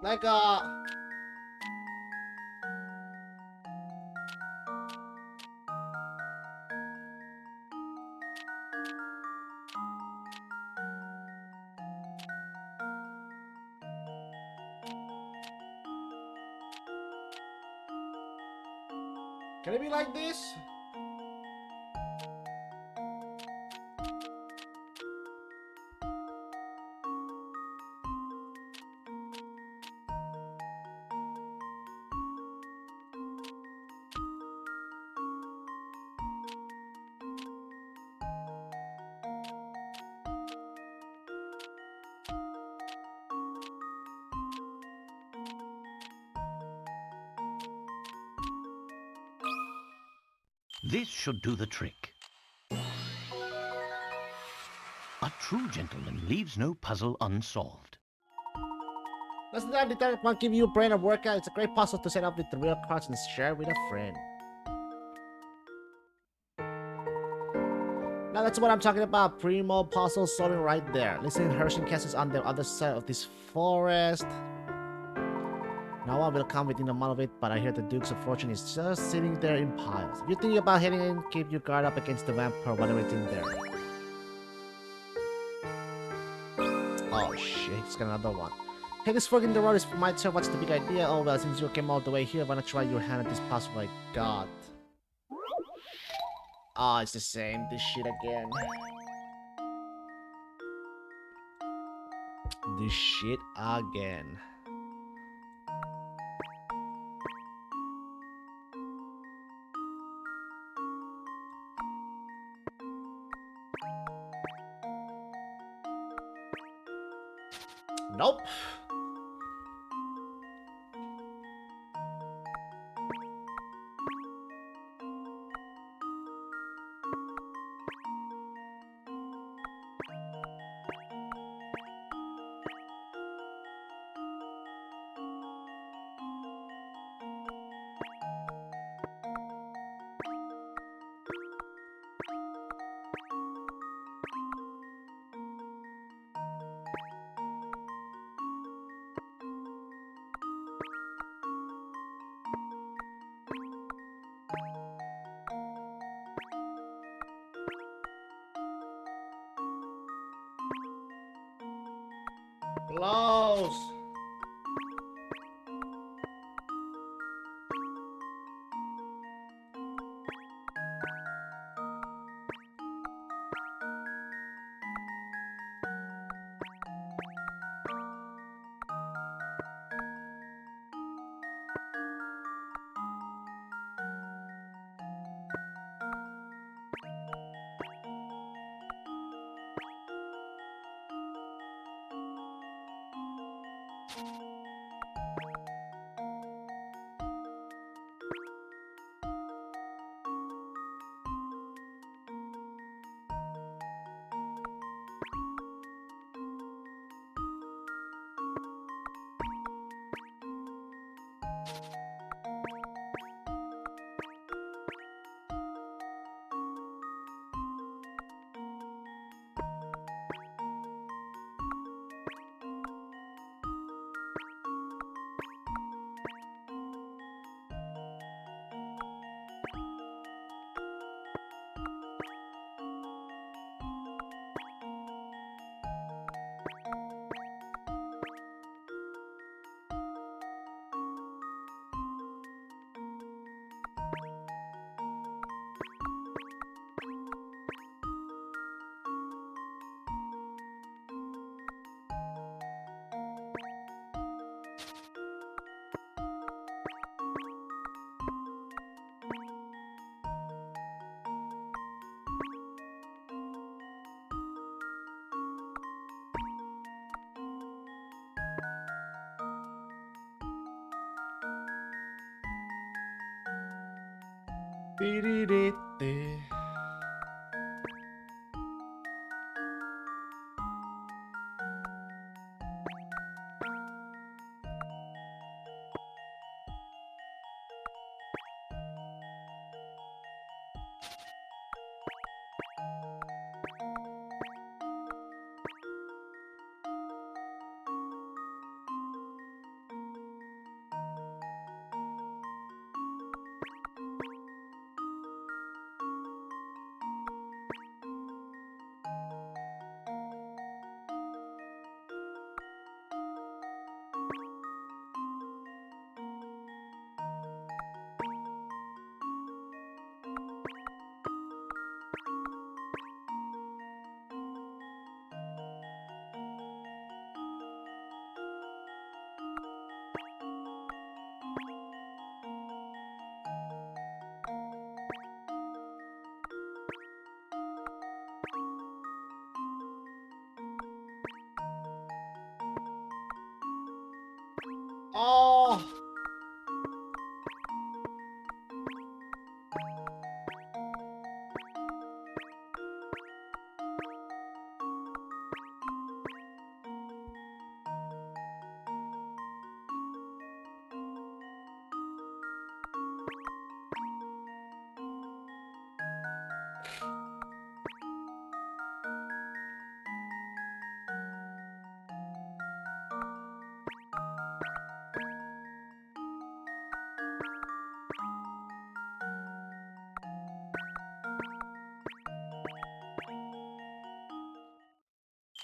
Like, can it be like this? This should do the trick. A true gentleman leaves no puzzle unsolved. Let's not detect one give you a brain a workout. It's a great puzzle to set up with the real cards and share with a friend. Now that's what I'm talking about. Primo puzzle solving right there. Listen, Hershey Castle's on the other side of this forest. Now I will come within a mile of it, but I hear the Dukes of Fortune is just sitting there in piles. If you think about heading in, keep your guard up against the vamp or whatever is in there. Oh shit, he's got another one. Hey, this fork in the road is my turn. What's the big idea? Oh well, since you came all the way here, wanna try your hand at this puzzle? My god. Oh, it's the same. This shit again. This shit again. Nope. Close. Di-di-di-di.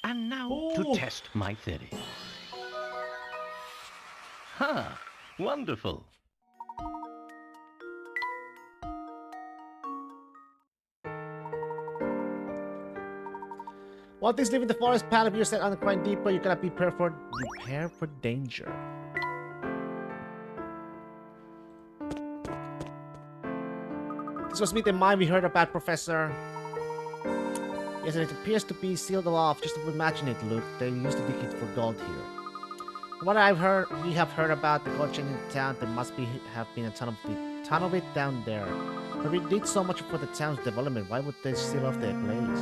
And now Ooh. to test my theory. Ha! Wonderful. While things live in the forest path, if you're set on the grind deeper, you gotta prepare for danger. This must be the mine we heard about, Professor. Yes, and it appears to be sealed off. Just imagine it, Luke. They used to dig it for gold here. From what we have heard about the gold chain in the town, there must have been a ton of it down there. But we did so much for the town's development. Why would they seal off their place?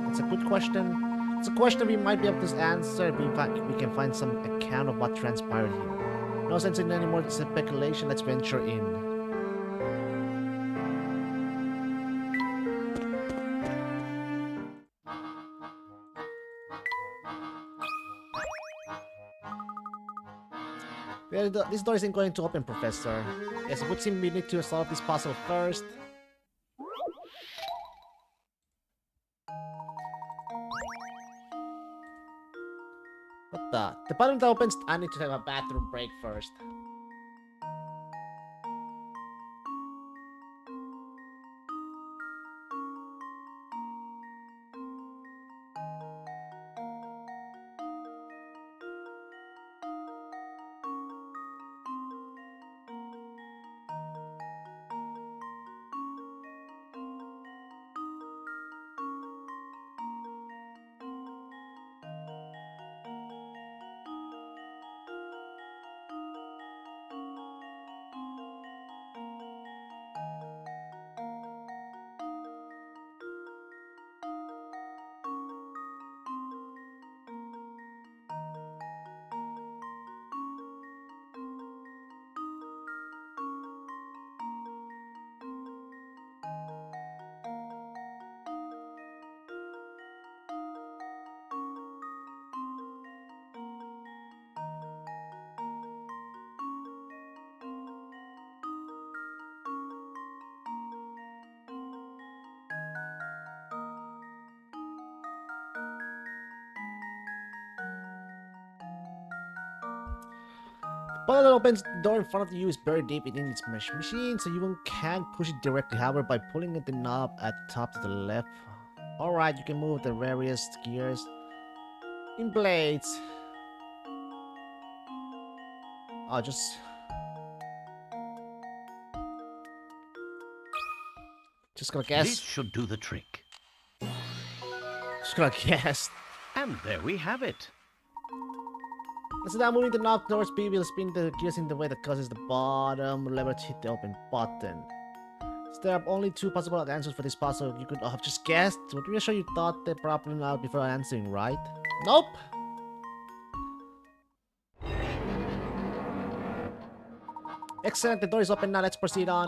That's a good question. It's a question we might be able to answer if we can find some account of what transpired here. No sense in any more speculation. Let's venture in. Well, this door isn't going to open, Professor. Yes, it would seem we need to solve this puzzle first. What the? The bottom that opens. I need to have a bathroom break first. But that opens the door in front of you is buried deep in its mesh machine, so you can't push it directly. However, by pulling at the knob at the top to the left. Alright, you can move the various gears in blades. I'll just gonna guess. This should do the trick. Just gonna guess. And there we have it. Let's now moving the knob towards B will spin the gears in the way that causes the bottom lever to hit the open button. So there are only two possible answers for this puzzle. You could have just guessed. But we are sure you thought the problem out before answering, right? Nope! Excellent, the door is open now. Let's proceed on.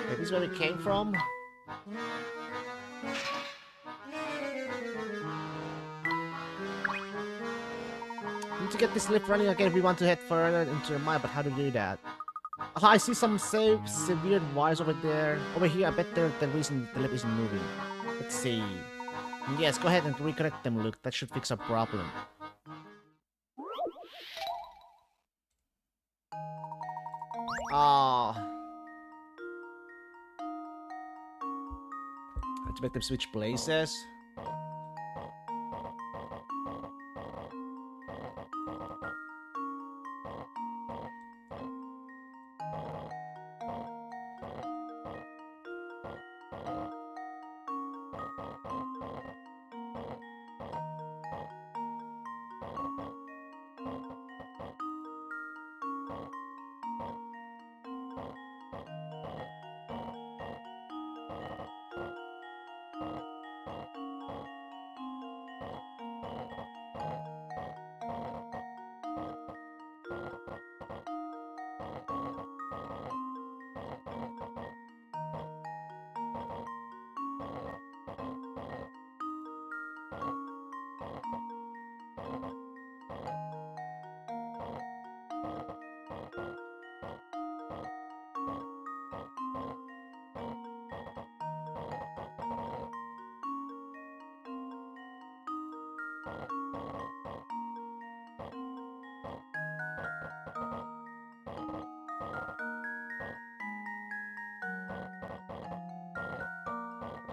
This is where we came from. Need to get this lift running again if we want to head further into the mine, but how to do that? Oh, I see some severe wires over there. Over here, I bet they're the reason the lift isn't moving. Let's see. Yes, go ahead and reconnect them, Luke. That should fix our problem. Ah. Have to make them switch places.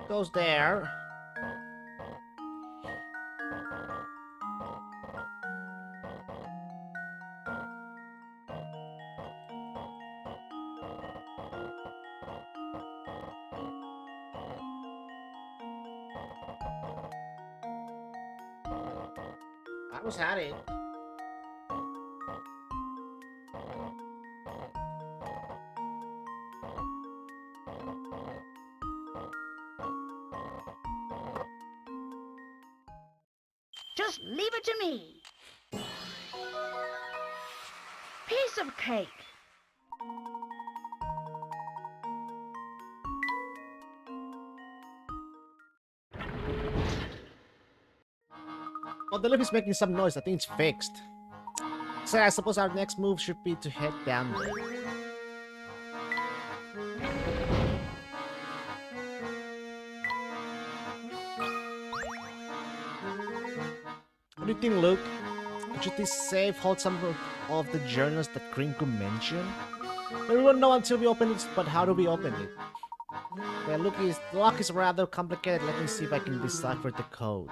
Goes there. I almost had it. Just leave it to me. Piece of cake. Oh, the lift is making some noise. I think it's fixed. So I suppose our next move should be to head down there. What do you think, Luke? Could you please save hold some of the journals that Krinku mentioned? We won't know until we open it, but how do we open it? Well, the lock is rather complicated. Let me see if I can decipher the code.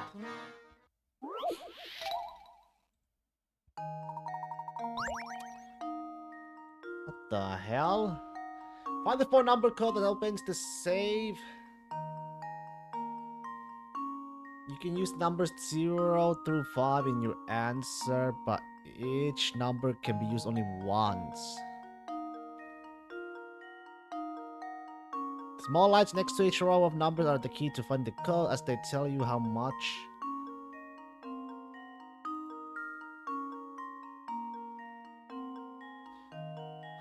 What the hell? Find the 4-number code that opens the save. You can use numbers 0 through 5 in your answer, but each number can be used only once. Small lights next to each row of numbers are the key to find the code, as they tell you how much.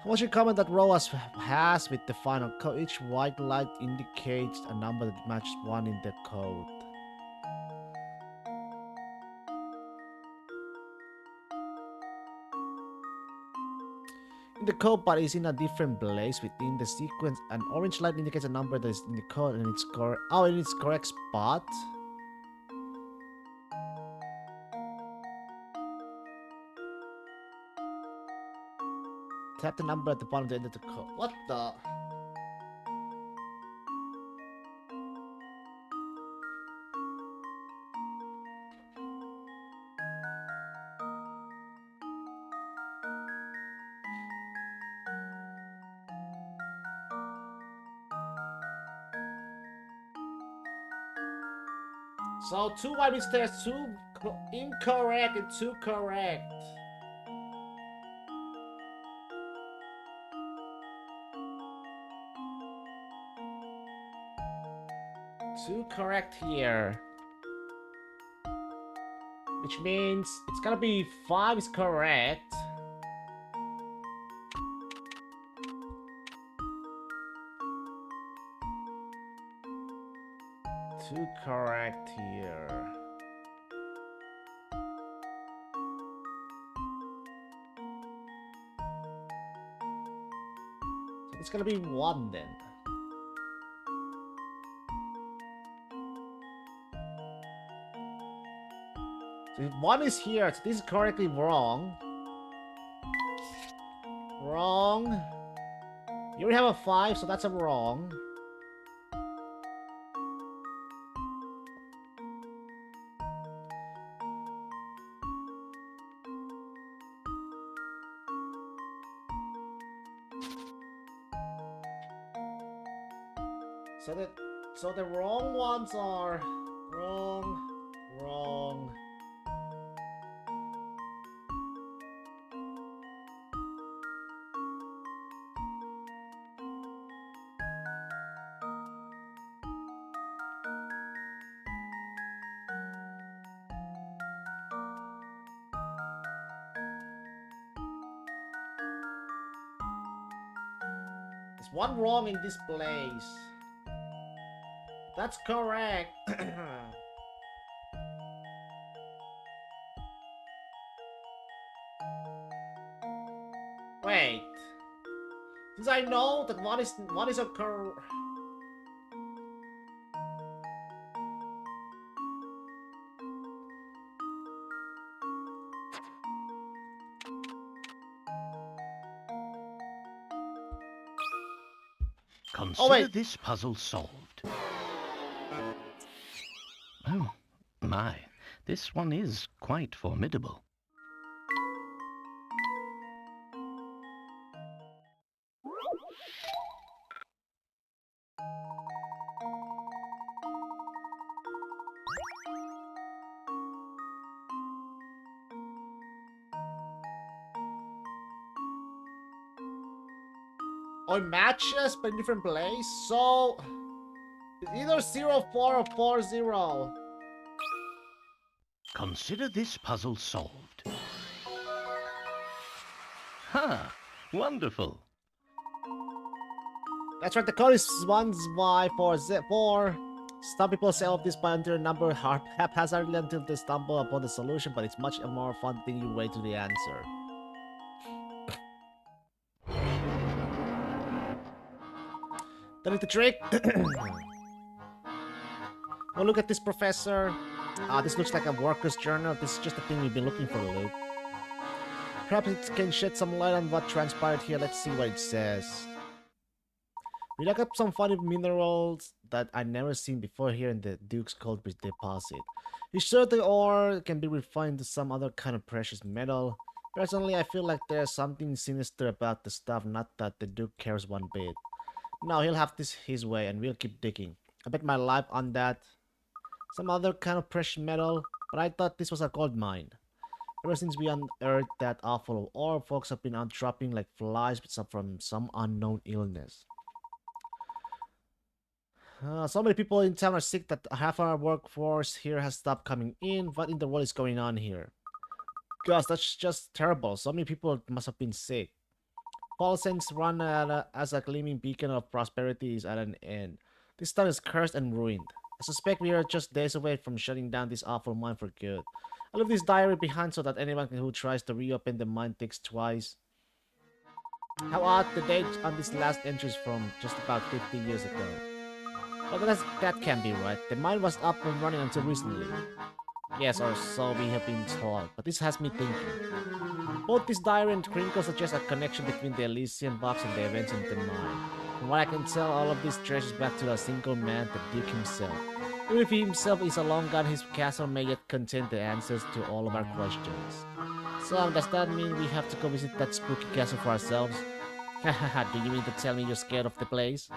Once you comment that row has with the final code, each white light indicates a number that matches 1 in the code. The code part is in a different place within the sequence. An orange light indicates a number that is in the code and it's correct. Oh, in its correct spot. Tap the number at the bottom to enter the code. What the? So 2 white means there's 2 incorrect and 2 correct. Two correct here. Which means it's gonna be 5 is correct. Two correct here. So it's gonna be 1 then. So if 1 is here, so this is correctly wrong. Wrong. You already have a 5, so that's a wrong. So the wrong ones are wrong, wrong. There's 1 wrong in this place. That's correct. Wait. Since I know that one is occur. Oh Consider wait. this puzzle solved. Oh, my. This one is quite formidable. Oh, it matches but in different place. So it's either 04 or 40. Consider this puzzle solved. Ha! Wonderful. That's right, the code is 1Y4Z4. Some people solve this by entering a number haphazardly until they stumble upon the solution, but it's much more fun thinking your way to the answer. That is the trick. Well, look at this, Professor. This looks like a worker's journal. This is just the thing we've been looking for, Luke. Perhaps it can shed some light on what transpired here. Let's see what it says. We dug up some funny minerals that I'd never seen before here in the Duke's Gold deposit. It's sure the ore can be refined to some other kind of precious metal. Personally, I feel like there's something sinister about the stuff, not that the Duke cares one bit. No, he'll have this his way and we'll keep digging. I bet my life on that. Some other kind of precious metal, but I thought this was a gold mine. Ever since we unearthed that awful ore, folks have been out dropping like flies from some unknown illness. So many people in town are sick that half our workforce here has stopped coming in. What in the world is going on here? Gosh, that's just terrible. So many people must have been sick. Paulsen's run as a gleaming beacon of prosperity is at an end. This town is cursed and ruined. I suspect we are just days away from shutting down this awful mine for good. I leave this diary behind so that anyone who tries to reopen the mine thinks twice. How odd, the date on this last entry is from just about 50 years ago. But that can't be right. The mine was up and running until recently. Yes, or so we have been told, but this has me thinking. Both this diary and crinkle suggest a connection between the Elysian box and the events in the mine. From what I can tell, all of this traces back to a single man, the Duke himself. Even if he himself is a long gone, his castle may yet contain the answers to all of our questions. So, does that mean we have to go visit that spooky castle for ourselves? Hahaha, do you mean to tell me you're scared of the place?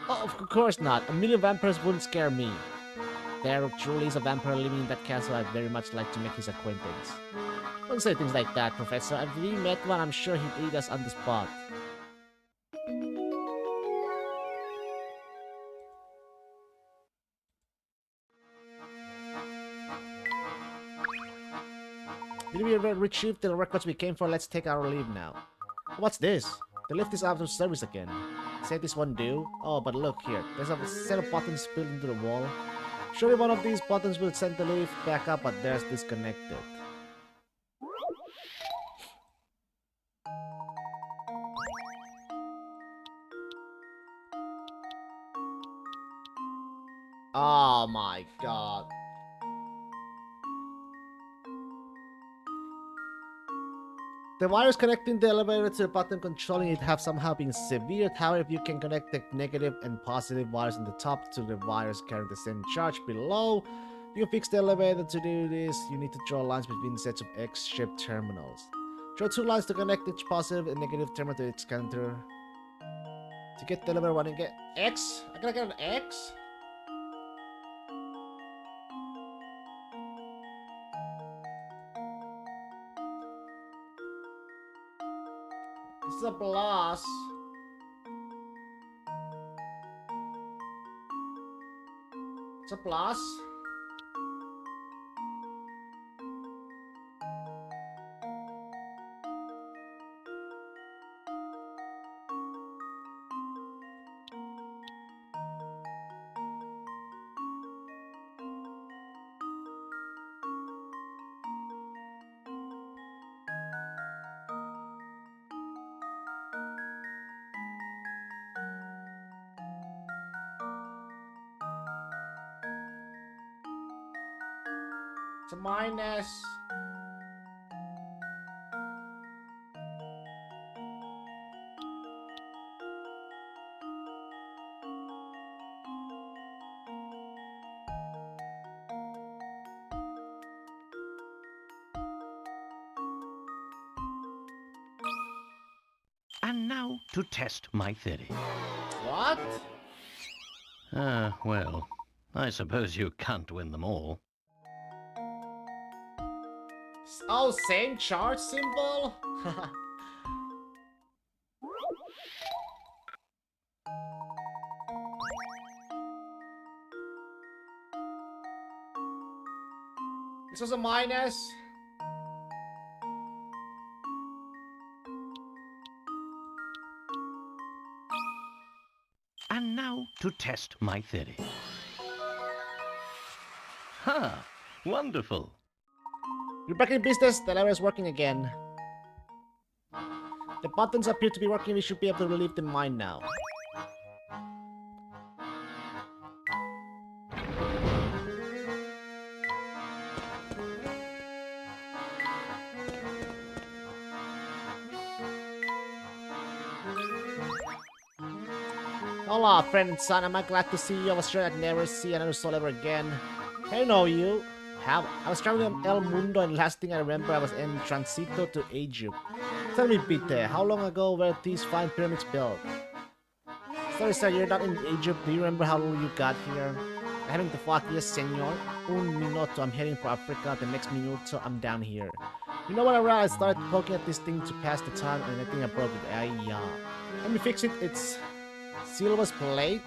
Oh, of course not. A million vampires wouldn't scare me. There truly is a vampire living in that castle. I'd very much like to make his acquaintance. Don't say things like that, Professor. If we met one, I'm sure he'd eat us on the spot. Did we retrieve the records we came for? Let's take our leave now. What's this? The lift is out of service again. Say this won't do? Oh, but look here. There's a set of buttons built into the wall. Surely one of these buttons will send the lift back up, but there's disconnected. Oh my god. The wires connecting the elevator to the button controlling it have somehow been severed. However, you can connect the negative and positive wires on the top to the wires carrying the same charge below. You can fix the elevator. To do this, you need to draw lines between sets of X-shaped terminals. Draw two lines to connect each positive and negative terminal to its counter. To get the elevator running, get X? I gotta get an X? This is a plus. It's a plus. It's a minus. And now to test my theory. What? Well, I suppose you can't win them all. Oh, same charge symbol? This was a minus. And now to test my theory. Ha! Wonderful. You're back in business. The lever is working again. The buttons appear to be working. We should be able to relieve the mine now. Hola, friend and son. Am I glad to see you? I was sure I'd never see another soul ever again. I know you. I was traveling on El Mundo, and last thing I remember, I was en transito to Egypt. Tell me, Pete, how long ago were these fine pyramids built? Sorry, sir, you're not in Egypt. Do you remember how you got here? Having the fuck, yes, senor. Un minuto, I'm heading for Africa. The next minuto, I'm down here. You know what I realized? I started poking at this thing to pass the time, and I think I broke it. Let me fix it. It's silver plate.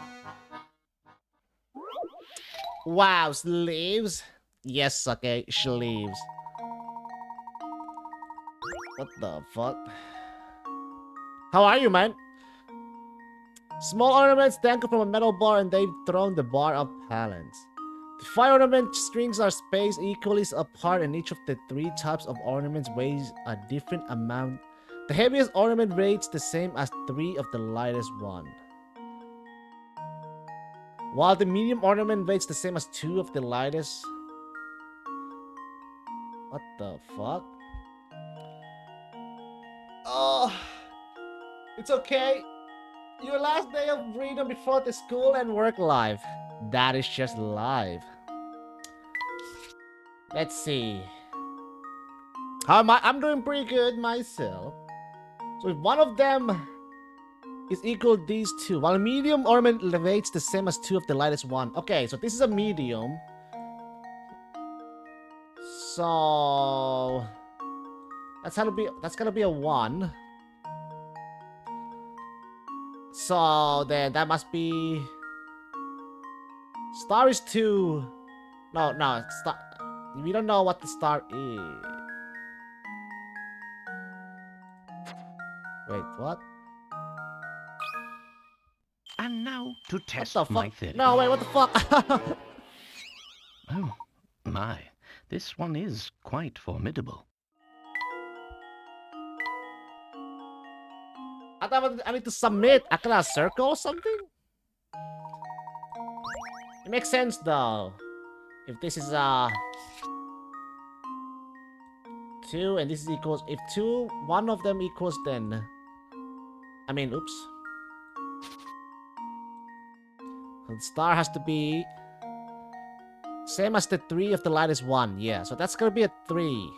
Wow, sleeves? Yes, okay, sleeves. What the fuck? How are you, man? Small ornaments dangle from a metal bar and they've thrown the bar off balance. The 5 ornament strings are spaced equally apart and each of the 3 types of ornaments weighs a different amount. The heaviest ornament weighs the same as 3 of the lightest one. While the medium ornament weighs the same as 2 of the lightest. What the fuck? Oh, it's okay. Your last day of freedom before the school and work life. That is just life. Let's see. How am I? I'm doing pretty good myself. So if one of them is equal to these 2, while a medium ornament weighs the same as 2 of the lightest one. Okay, so this is a medium. So that's gonna be a 1. So then that must be star is 2. No, star. We don't know what the star is. Wait, what? And now to test What the my fuck? theory. No, wait, what the fuck? Oh, my. This one is quite formidable. I thought I need to submit. I can circle or something? It makes sense though. If this is 2 and this is equals, if 2, one of them equals, then I mean, oops. The star has to be same as the 3 of the lightest one. Yeah, so that's gonna be a 3.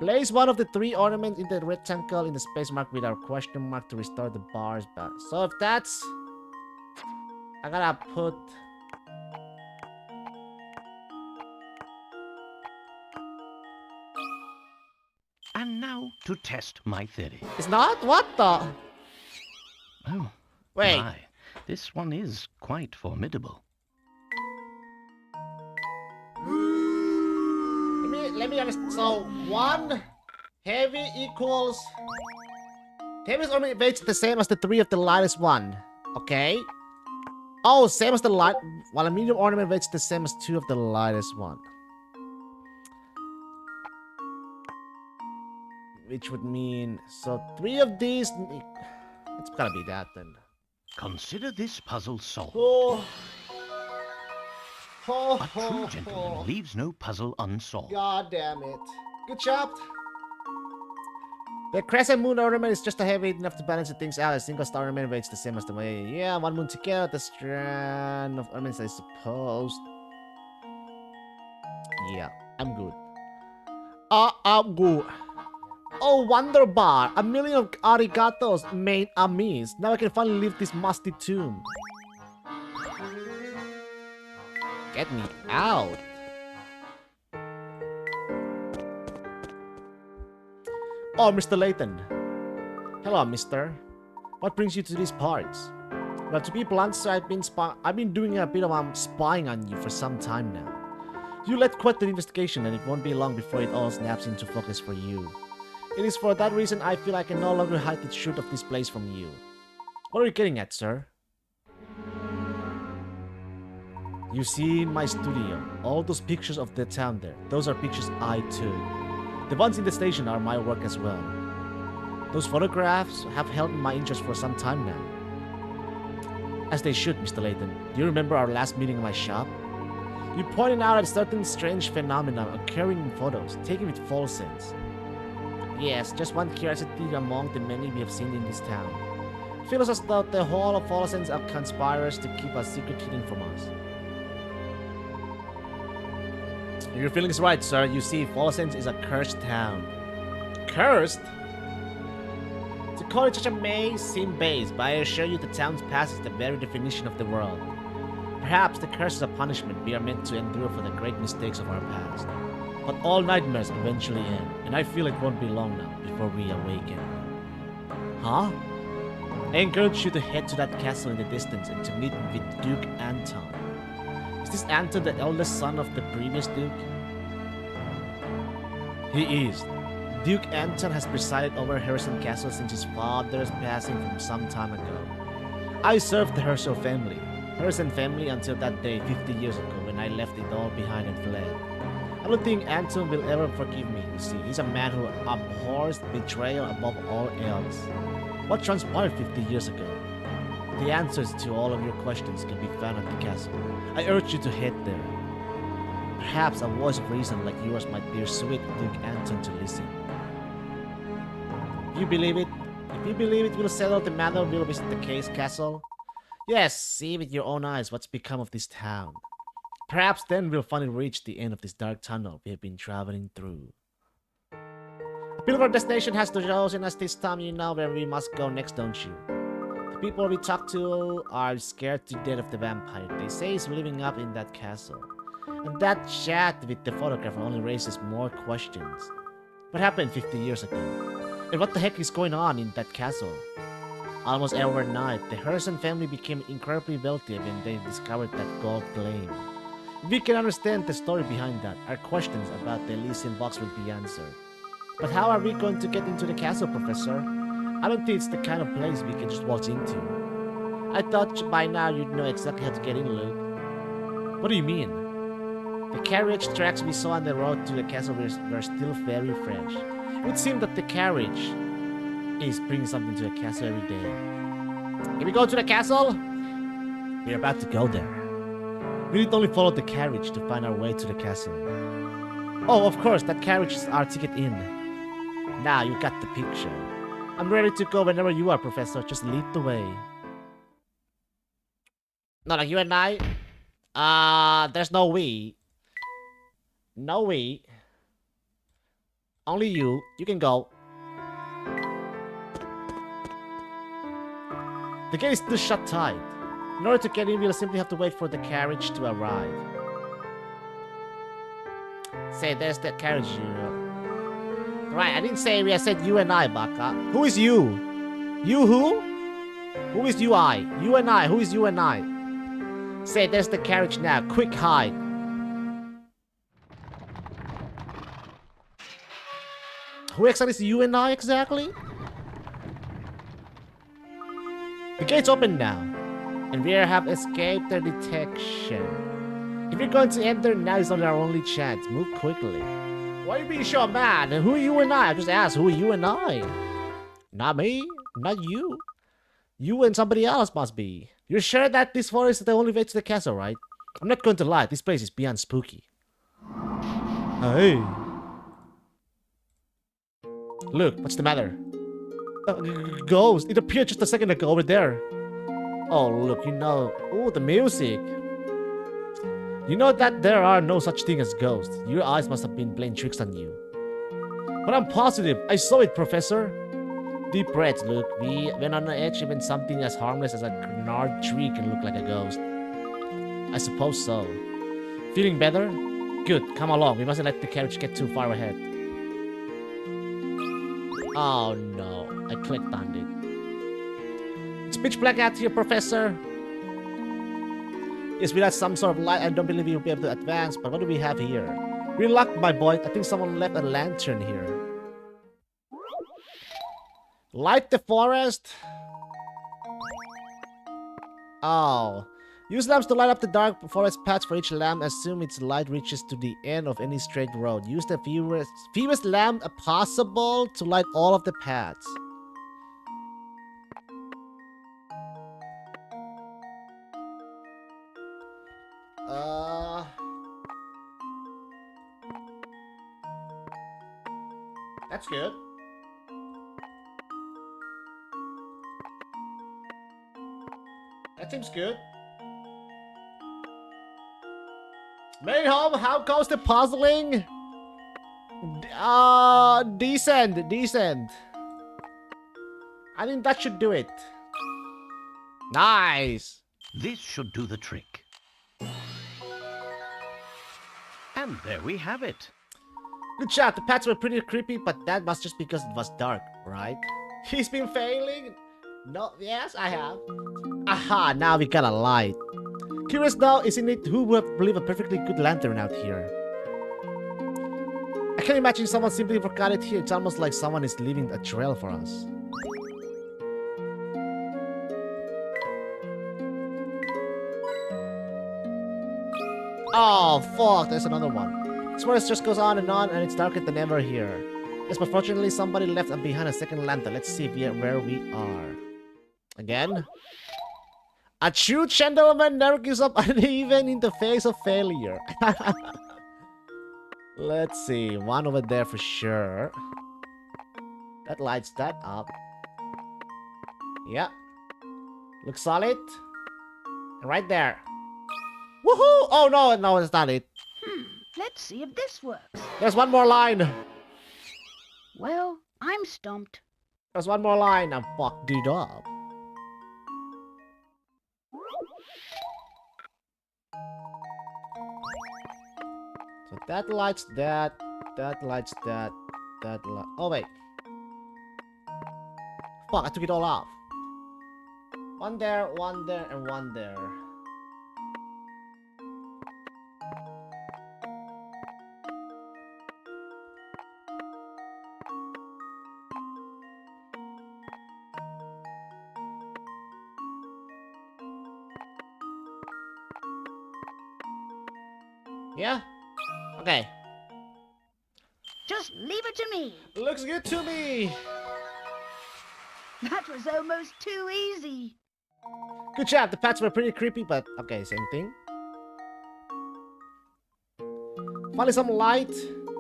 Place one of the 3 ornaments in the rectangle in the space mark with our question mark to restore the bars back. So if that's, I gotta put. And now to test my theory. It's not? What the? Oh, Wait. my. This one is quite formidable. Let me understand. So 1 heavy equals. Heavy ornament weights the same as the 3 of the lightest one. Okay. Oh, same as the light. While a medium ornament weights the same as 2 of the lightest one. Which would mean, so 3 of these. It's gotta be that then. Consider this puzzle solved. Oh. Ho, A ho, true ho. gentleman leaves no puzzle unsolved. God damn it. Good job. The crescent moon ornament is just a heavy enough to balance the things out. A single star ornament weighs the same as the way. Yeah, one moon together. The strand of ornaments, I suppose. Yeah, I'm good. I'm good. Oh, wonder bar. A million of arigatos made amiss. Now I can finally leave this musty tomb. Get me out. Oh, Mr. Layton. Hello, mister. What brings you to these parts? Well, to be blunt, sir, I've been doing a bit of spying on you for some time now. You led quite the investigation, and it won't be long before it all snaps into focus for you. It is for that reason I feel I can no longer hide the truth of this place from you. What are you getting at, sir? You see in my studio, all those pictures of the town there, those are pictures I took. The ones in the station are my work as well. Those photographs have held my interest for some time now. As they should, Mr. Layton. Do you remember our last meeting in my shop? You pointed out a certain strange phenomenon occurring in photos, taken with false sense. Yes, just one curiosity among the many we have seen in this town. It feels as though the whole of Falsen's are conspirers to keep a secret hidden from us. Your feelings right, sir. You see, Falsen's is a cursed town. Cursed? To call it such a may seem base, but I assure you the town's past is the very definition of the world. Perhaps the curse is a punishment we are meant to endure for the great mistakes of our past. But all nightmares eventually end, and I feel it won't be long now before we awaken. Huh? I encourage you to head to that castle in the distance and to meet with Duke Anton. Is this Anton the eldest son of the previous Duke? He is. Duke Anton has presided over Harrison Castle since his father's passing from some time ago. I served the Harrison family until that day 50 years ago when I left it all behind and fled. I don't think Anton will ever forgive me, you see. He's a man who abhors betrayal above all else. What transpired 50 years ago? The answers to all of your questions can be found at the castle. I urge you to head there. Perhaps a voice of reason like yours might persuade Duke Anton to listen. If you believe it will settle the matter, we'll visit the castle. Yes, see with your own eyes what's become of this town. Perhaps then we'll finally reach the end of this dark tunnel we have been traveling through. A pilgrim destination has chosen us this time. You know where we must go next, don't you? The people we talk to are scared to death of the vampire. They say he's living up in that castle. And that chat with the photographer only raises more questions. What happened 50 years ago? And what the heck is going on in that castle? Almost overnight, the Harrison family became incredibly wealthy when they discovered that gold claim. If we can understand the story behind that, our questions about the Elysian box will be answered. But how are we going to get into the castle, Professor? I don't think it's the kind of place we can just walk into. I thought by now you'd know exactly how to get in, Luke. What do you mean? The carriage tracks we saw on the road to the castle were still very fresh. It would seem that the carriage is bringing something to the castle every day. Can we go to the castle? We're about to go there. We need only follow the carriage to find our way to the castle. Oh, of course, that carriage is our ticket in. Now you got the picture. I'm ready to go whenever you are, Professor. Just lead the way. No, like you and I? There's no we. No we. Only you. You can go. The gate is still shut tight. In order to get in, we'll simply have to wait for the carriage to arrive. Say, there's that carriage, you know. Right, I didn't say we, I said you and I, Baka. Who is you? You who? Who is you I? You and I, who is you and I? Say, there's the carriage now. Quick, hide. Who exactly is you and I exactly? The gate's open now, and we have escaped their detection. If you're going to enter, now is our only chance. Move quickly. Why are you being so mad? Who are you and I? I just asked, who are you and I? Not me, not you. You and somebody else must be. You're sure that this forest is the only way to the castle, right? I'm not going to lie, this place is beyond spooky. Hey. Look, what's the matter? Ghost! It appeared just a second ago over there. Oh, look, you know... Oh, the music! You know that there are no such thing as ghosts. Your eyes must have been playing tricks on you. But I'm positive. I saw it, Professor. Deep breaths, Luke. We went on the edge. Even something as harmless as a gnarled tree can look like a ghost. I suppose so. Feeling better? Good. Come along. We mustn't let the carriage get too far ahead. Oh no. I clicked on it. It's pitch black out here, Professor. Yes, without some sort of light, I don't believe you'll be able to advance. But what do we have here? We're luck, my boy. I think someone left a lantern here. Light the forest? Oh. Use lamps to light up the dark forest paths. For each lamp, assume its light reaches to the end of any straight road. Use the fewest lamp possible to light all of the paths. That's good. That seems good. Mayhem, how goes the puzzling? Decent. I think that should do it. Nice. This should do the trick. And there we have it. Good shot. The paths were pretty creepy, but that was just because it was dark, right? He's been failing? No, yes, I have. Aha, now we got a light. Curious now, isn't it? Who would believe a perfectly good lantern out here? I can't imagine someone simply forgot it here. It's almost like someone is leaving a trail for us. Oh, fuck, there's another one. This forest just goes on, and it's darker than ever here. Yes, but fortunately somebody left behind a second lantern. Let's see where we are. Again? A true gentleman never gives up even in the face of failure. Let's see. One over there for sure. That lights that up. Yeah. Looks solid. And right there. Woohoo! Oh no, it's not it. Let's see if this works. There's one more line. Well, I'm stumped. There's one more line. I'm fucked it up. So that lights that. That lights that. Oh wait. Fuck, I took it all off. One there, and one there. Yeah? Okay. Just leave it to me. Looks good to me. That was almost too easy. Good job. The paths were pretty creepy, but okay, same thing. Finally some light.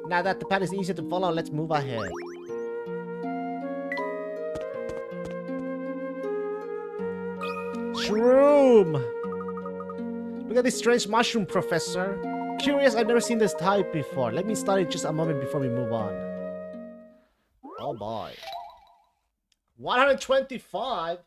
Now that the path is easier to follow, let's move ahead. Shroom! Look at this strange mushroom, Professor. Curious, I've never seen this type before. Let me study it just a moment before we move on. Oh boy. 125?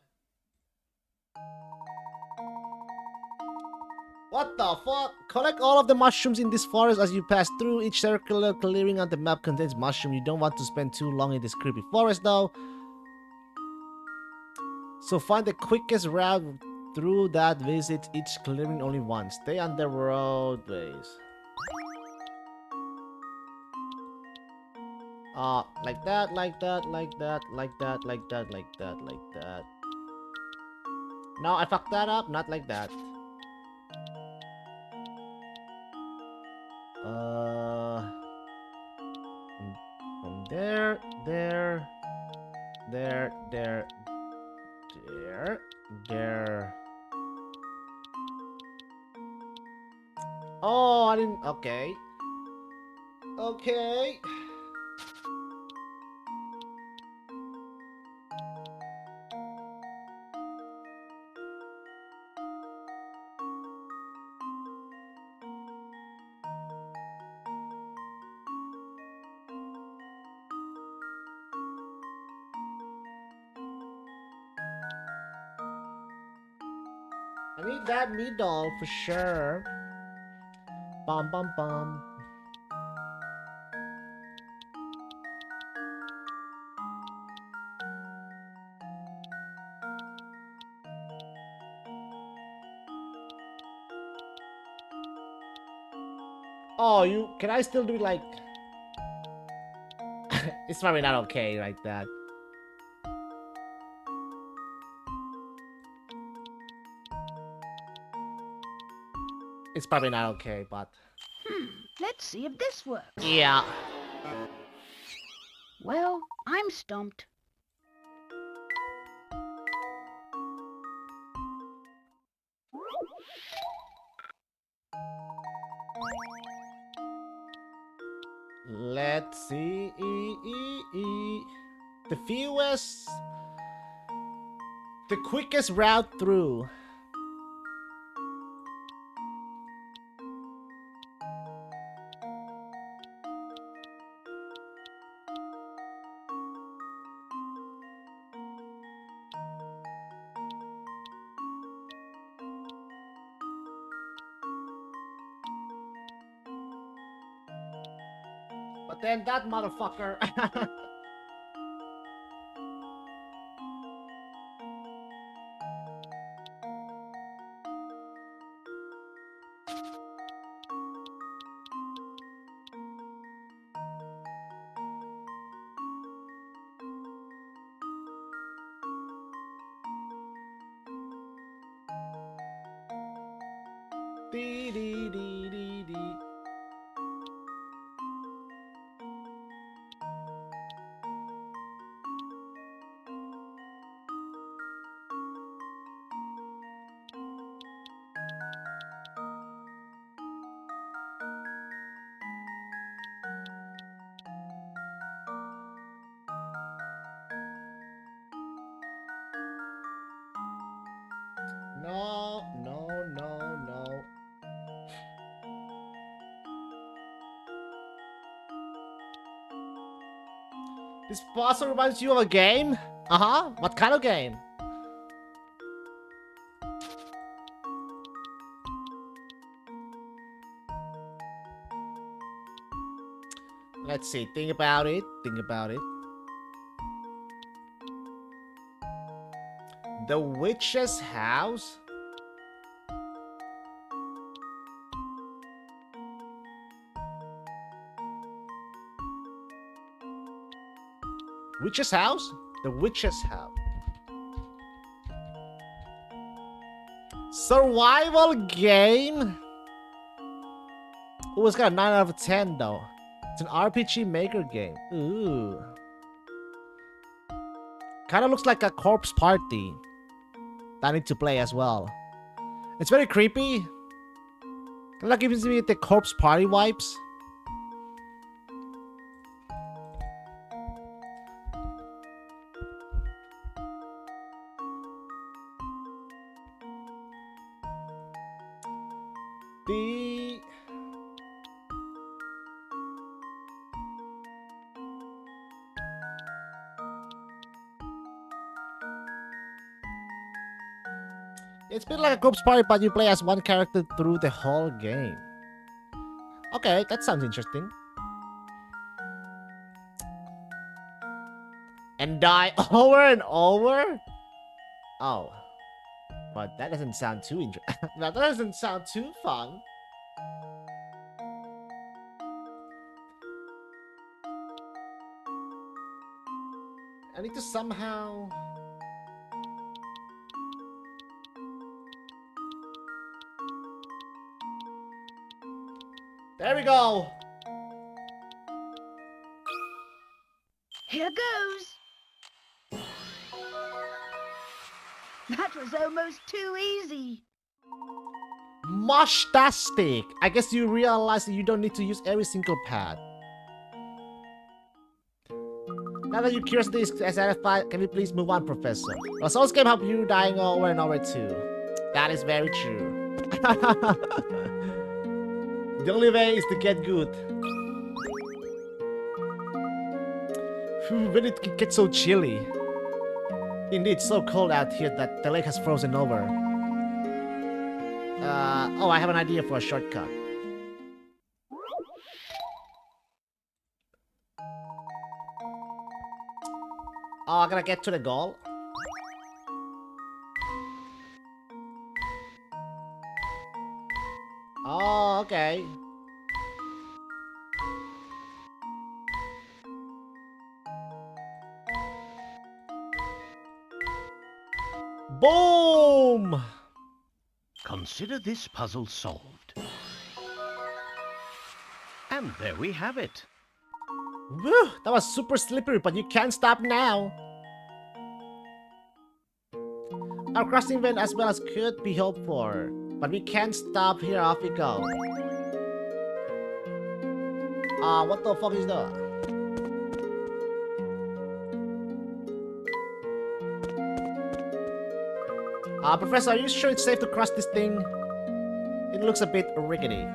What the fuck? Collect all of the mushrooms in this forest as you pass through. Each circular clearing on the map contains mushroom. You don't want to spend too long in this creepy forest though. So find the quickest route through that. Visit each clearing only once. Stay on the roadways. Like that, like that, like that, like that, like that, like that, like that. No, I fucked that up. Not like that. From there, there, there, there, there, there. Oh, I didn't. Okay. Okay. I need that middle for sure. Bum bum bum. Oh, you can I still do like it's probably not okay like that. It's probably not okay, but Let's see if this works. yeah. Well, I'm stumped. Let's see. The fewest, the quickest route through. But then that motherfucker. Dee dee dee dee dee. No, no, no, no. This puzzle reminds you of a game? Uh-huh. What kind of game? Let's see. Think about it. Think about it. The witch's house? Witch's house? The witch's house. Survival game? Oh, it's got a 9 out of 10 though. It's an RPG maker game. Ooh. Kind of looks like a corpse party that I need to play as well. It's very creepy. Kind of gives me the corpse party vibes. The It's been like a corpse party, but you play as one character through the whole game. Okay, that sounds interesting. And die over and over? Oh. But that doesn't sound too interesting. That doesn't sound too fun. I need to somehow... There we go! Here goes. That was almost too easy. Moshtastic! I guess you realize that you don't need to use every single pad. Now that your curiosity is satisfied, can we please move on, Professor? Well, Souls game help you dying over and over too. That is very true. The only way is to get good. When it gets so chilly. Indeed, it's so cold out here that the lake has frozen over. Oh, I have an idea for a shortcut. Oh, I gotta get to the goal. Oh, okay. Boom! Consider this puzzle solved. And there we have it. Woo! That was super slippery, but you can't stop now. Our crossing went as well as could be hoped for, but we can't stop. Here, off we go. What the fuck is that? Professor, are you sure it's safe to cross this thing? It looks a bit rickety.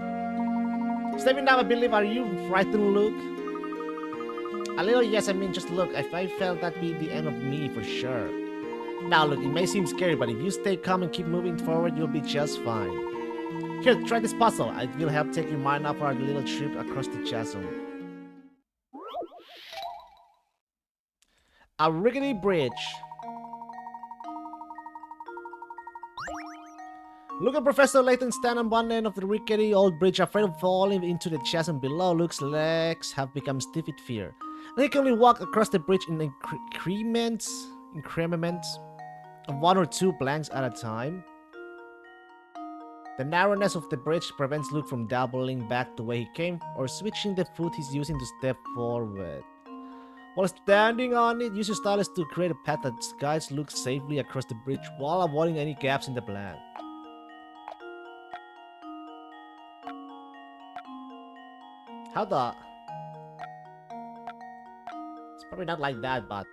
Stepping down, I believe. Are you frightened, Luke? A little, yes. I mean, just look. If I felt that'd be the end of me for sure. Now, look, it may seem scary, but if you stay calm and keep moving forward, you'll be just fine. Here, try this puzzle. It will help take your mind off our little trip across the chasm. A rickety bridge. Look at Professor Layton stand on one end of the rickety old bridge, afraid of falling into the chasm below. Luke's legs have become stiff with fear, and he can only walk across the bridge in increments of 1 or 2 blanks at a time. The narrowness of the bridge prevents Luke from doubling back the way he came or switching the foot he's using to step forward. While standing on it, use your stylus to create a path that guides Luke safely across the bridge while avoiding any gaps in the plan. How the... It's probably not like that, but...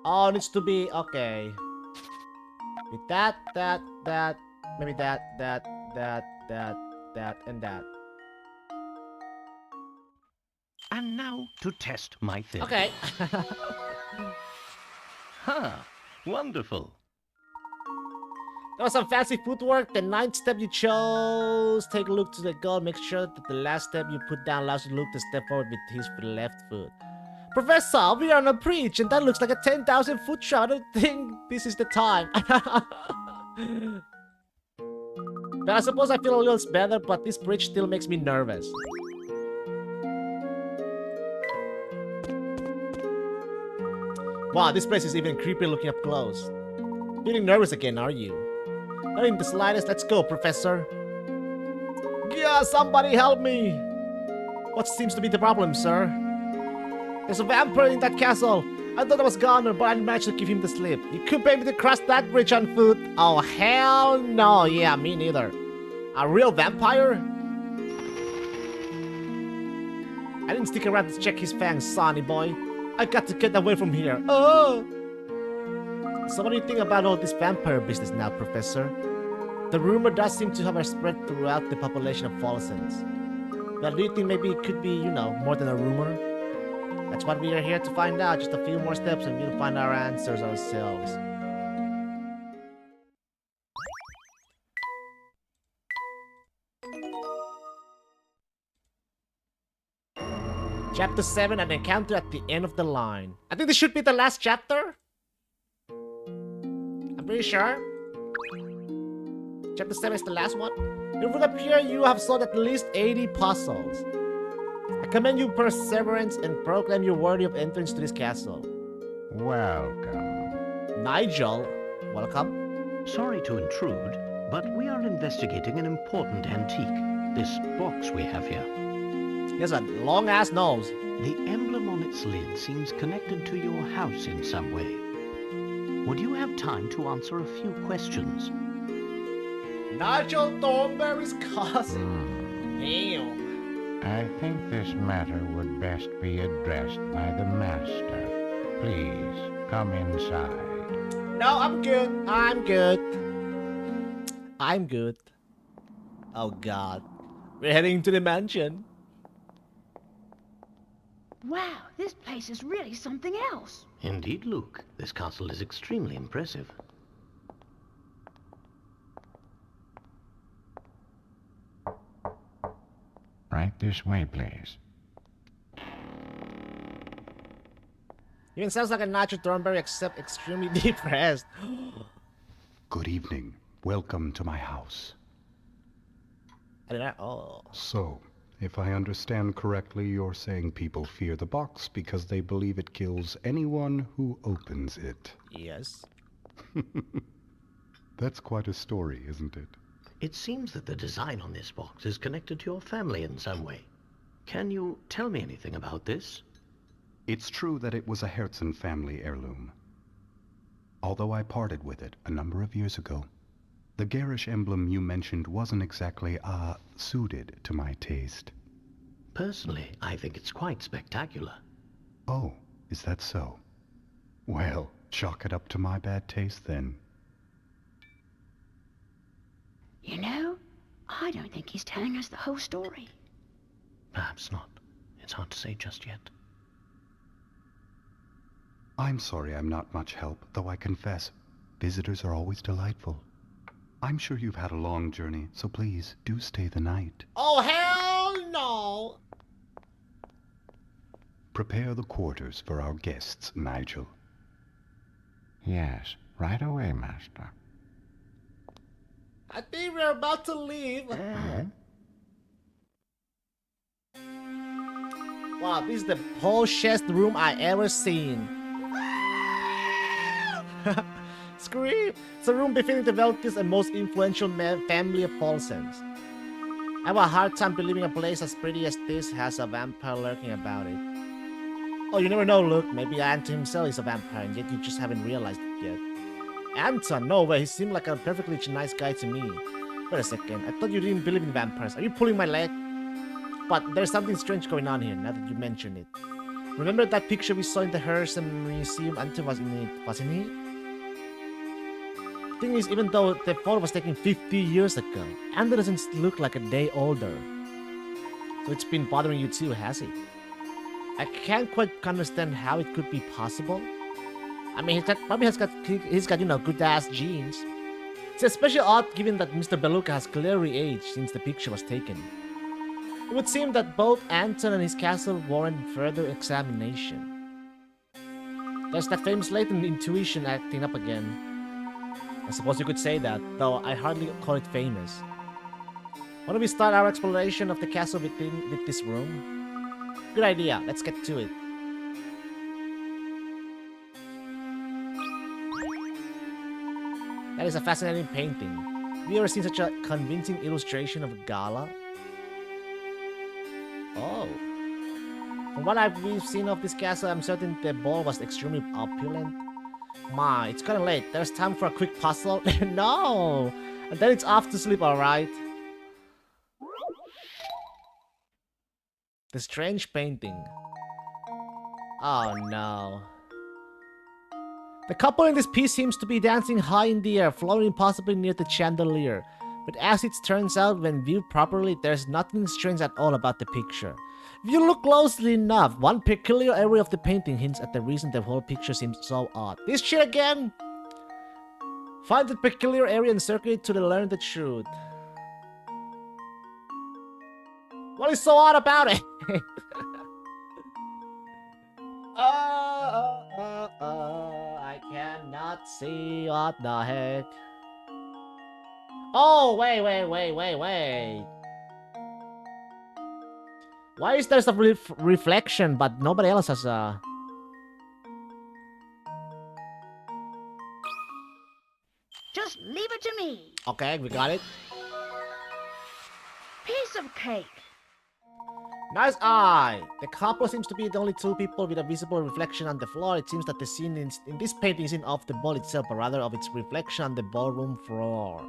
Oh, it needs to be... Okay. With that, maybe that, and that. And now to test my theory. Okay. Ha! Wonderful. That was some fancy footwork. The 9th step you chose. Take a look to the goal. Make sure that the last step you put down allows Luke to step forward with his left foot. Professor, we are on a bridge, and that looks like a 10,000 foot shot. I don't think this is the time. But I suppose I feel a little better, but this bridge still makes me nervous. Wow, this place is even creepy looking up close. Feeling nervous again, are you? Not in the slightest. Let's go, Professor. Yeah, somebody help me! What seems to be the problem, sir? There's a vampire in that castle. I thought I was gone, but I managed to give him the slip. You couldn't pay me to cross that bridge on foot. Oh, hell no. Yeah, me neither. A real vampire? I didn't stick around to check his fangs, sonny boy. I got to get away from here. Oh! So what do you think about all this vampire business now, Professor? The rumor does seem to have spread throughout the population of Follisons. Well, do you think maybe it could be, more than a rumor? That's what we are here to find out. Just a few more steps and we'll find our answers ourselves. Chapter 7, an encounter at the end of the line. I think this should be the last chapter. I'm pretty sure. Chapter 7 is the last one. It would appear you have solved at least 80 puzzles. I commend your perseverance and proclaim you worthy of entrance to this castle. Welcome. Nigel, welcome. Sorry to intrude, but we are investigating an important antique. This box we have here. He has a long-ass nose. The emblem on box lid seems connected to your house in some way. Would you have time to answer a few questions? Nigel Thornberry's cousin. Damn. I think this matter would best be addressed by the master. Please, come inside. No, I'm good. I'm good. I'm good. Oh god. We're heading to the mansion. Wow, this place is really something else. Indeed, Luke. This castle is extremely impressive. Right this way, please. Even sounds like a Nigel Thornberry except extremely depressed. Good evening. Welcome to my house. So, if I understand correctly, you're saying people fear the box because they believe it kills anyone who opens it. Yes. That's quite a story, isn't it? It seems that the design on this box is connected to your family in some way. Can you tell me anything about this? It's true that it was a Herzen family heirloom. Although I parted with it a number of years ago, the garish emblem you mentioned wasn't exactly, suited to my taste. Personally, I think it's quite spectacular. Oh, is that so? Well, chalk it up to my bad taste then. You know, I don't think he's telling us the whole story. Perhaps not. It's hard to say just yet. I'm sorry I'm not much help, though I confess, visitors are always delightful. I'm sure you've had a long journey, so please, do stay the night. Oh, hell no! Prepare the quarters for our guests, Nigel. Yes, right away, master. I think we're about to leave. Wow, this is the poshest room I ever seen. Scream! It's a room befitting the wealthiest and most influential family of Paulsens. I have a hard time believing a place as pretty as this has a vampire lurking about it. Oh, you never know, Luke. Maybe Anton himself is a vampire, and yet you just haven't realized it yet. Anton? No way, he seemed like a perfectly nice guy to me. Wait a second, I thought you didn't believe in vampires. Are you pulling my leg? But there's something strange going on here, now that you mention it. Remember that picture we saw in the Herzen Museum? Anton was in it, wasn't he? The thing is, even though the photo was taken 50 years ago, Anton doesn't look like a day older. So it's been bothering you too, has it? I can't quite understand how it could be possible. I mean, he's got, you know, good-ass genes. It's especially odd given that Mr. Beluga has clearly aged since the picture was taken. It would seem that both Anton and his castle warrant further examination. There's that famous Layton intuition acting up again. I suppose you could say that, though I hardly call it famous. Why don't we start our exploration of the castle with this room? Good idea, let's get to it. That is a fascinating painting. Have you ever seen such a convincing illustration of a gala? Oh. From what we've seen of this castle, I'm certain the ball was extremely opulent. Ma, it's kinda late. There's time for a quick puzzle. No! And then it's off to sleep, alright? The strange painting. Oh no. The couple in this piece seems to be dancing high in the air, floating possibly near the chandelier. But as it turns out, when viewed properly, there's nothing strange at all about the picture. If you look closely enough, one peculiar area of the painting hints at the reason the whole picture seems so odd. This shit again! Find the peculiar area and circle it to learn the truth. What is so odd about it? I cannot see what the heck. Oh, wait. Why is there some reflection, but nobody else has a... Just leave it to me. Okay, we got it. Piece of cake. Nice eye! The couple seems to be the only two people with a visible reflection on the floor. It seems that the scene in this painting isn't of the ball itself, but rather of its reflection on the ballroom floor?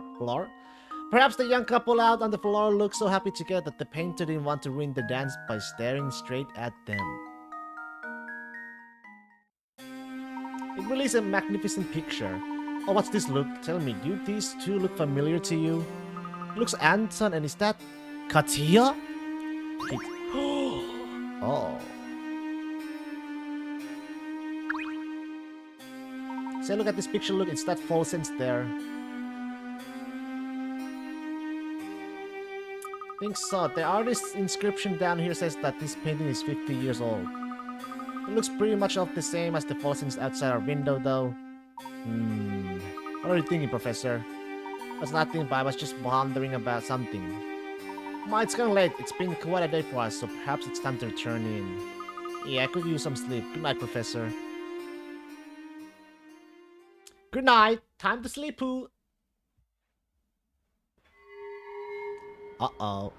Perhaps the young couple out on the floor looked so happy together that the painter didn't want to ruin the dance by staring straight at them. It really is a magnificent picture. Oh, what's this look? Tell me, do these two look familiar to you? It looks Anton, and is that Katia? Oh. Say, look at this picture. Look, it's that Folsen's there. I think so. The artist's inscription down here says that this painting is 50 years old. It looks pretty much of the same as the Folsen's outside our window, though. What are you thinking, Professor? That's nothing, but I was just wondering about something. It's getting late. It's been quite a day for us, so perhaps it's time to return in. Yeah, I could use some sleep. Good night, Professor. Good night. Time to sleep, poo. Uh-oh.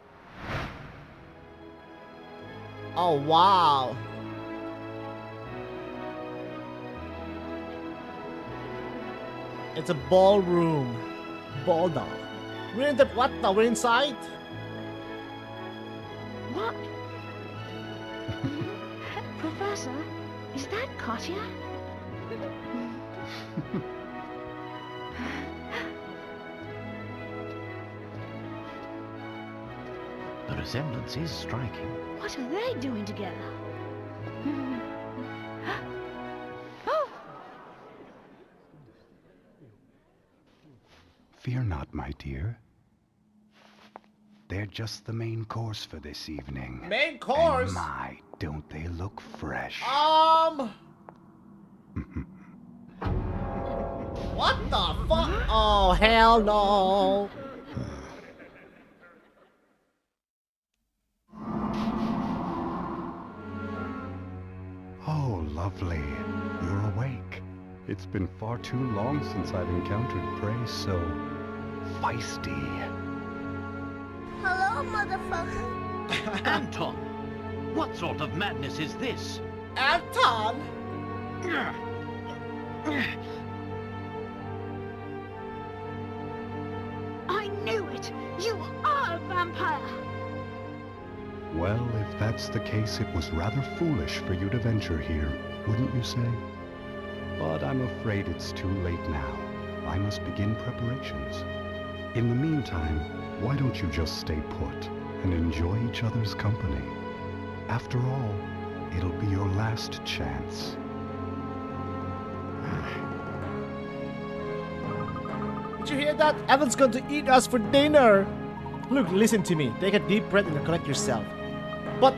Oh, wow. It's a ballroom. Ball doll. We're in the... What the? We're inside? What? Professor, is that Katya? The resemblance is striking. What are they doing together? Oh! Fear not, my dear. They're just the main course for this evening. Main course? And my, don't they look fresh? What the fuck? Oh, hell no. Oh, lovely. You're awake. It's been far too long since I've encountered prey so feisty. Hello, motherfucker. Anton! What sort of madness is this? Anton! I knew it! You are a vampire! Well, if that's the case, it was rather foolish for you to venture here, wouldn't you say? But I'm afraid it's too late now. I must begin preparations. In the meantime, why don't you just stay put and enjoy each other's company? After all, it'll be your last chance. Did you hear that? Evan's going to eat us for dinner! Look, listen to me. Take a deep breath and collect yourself. But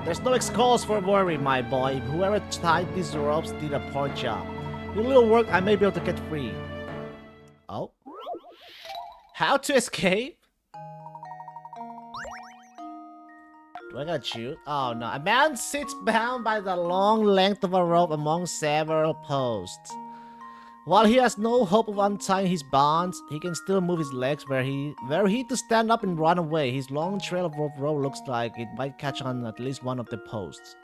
there's no excuse for worry, my boy. Whoever tied these ropes did a poor job. With a little work, I may be able to get free. Oh? How to escape? Do I gotta shoot? Oh no. A man sits bound by the long length of a rope among several posts. While he has no hope of untying his bonds, he can still move his legs were he to stand up and run away. His long trail of rope looks like it might catch on at least one of the posts.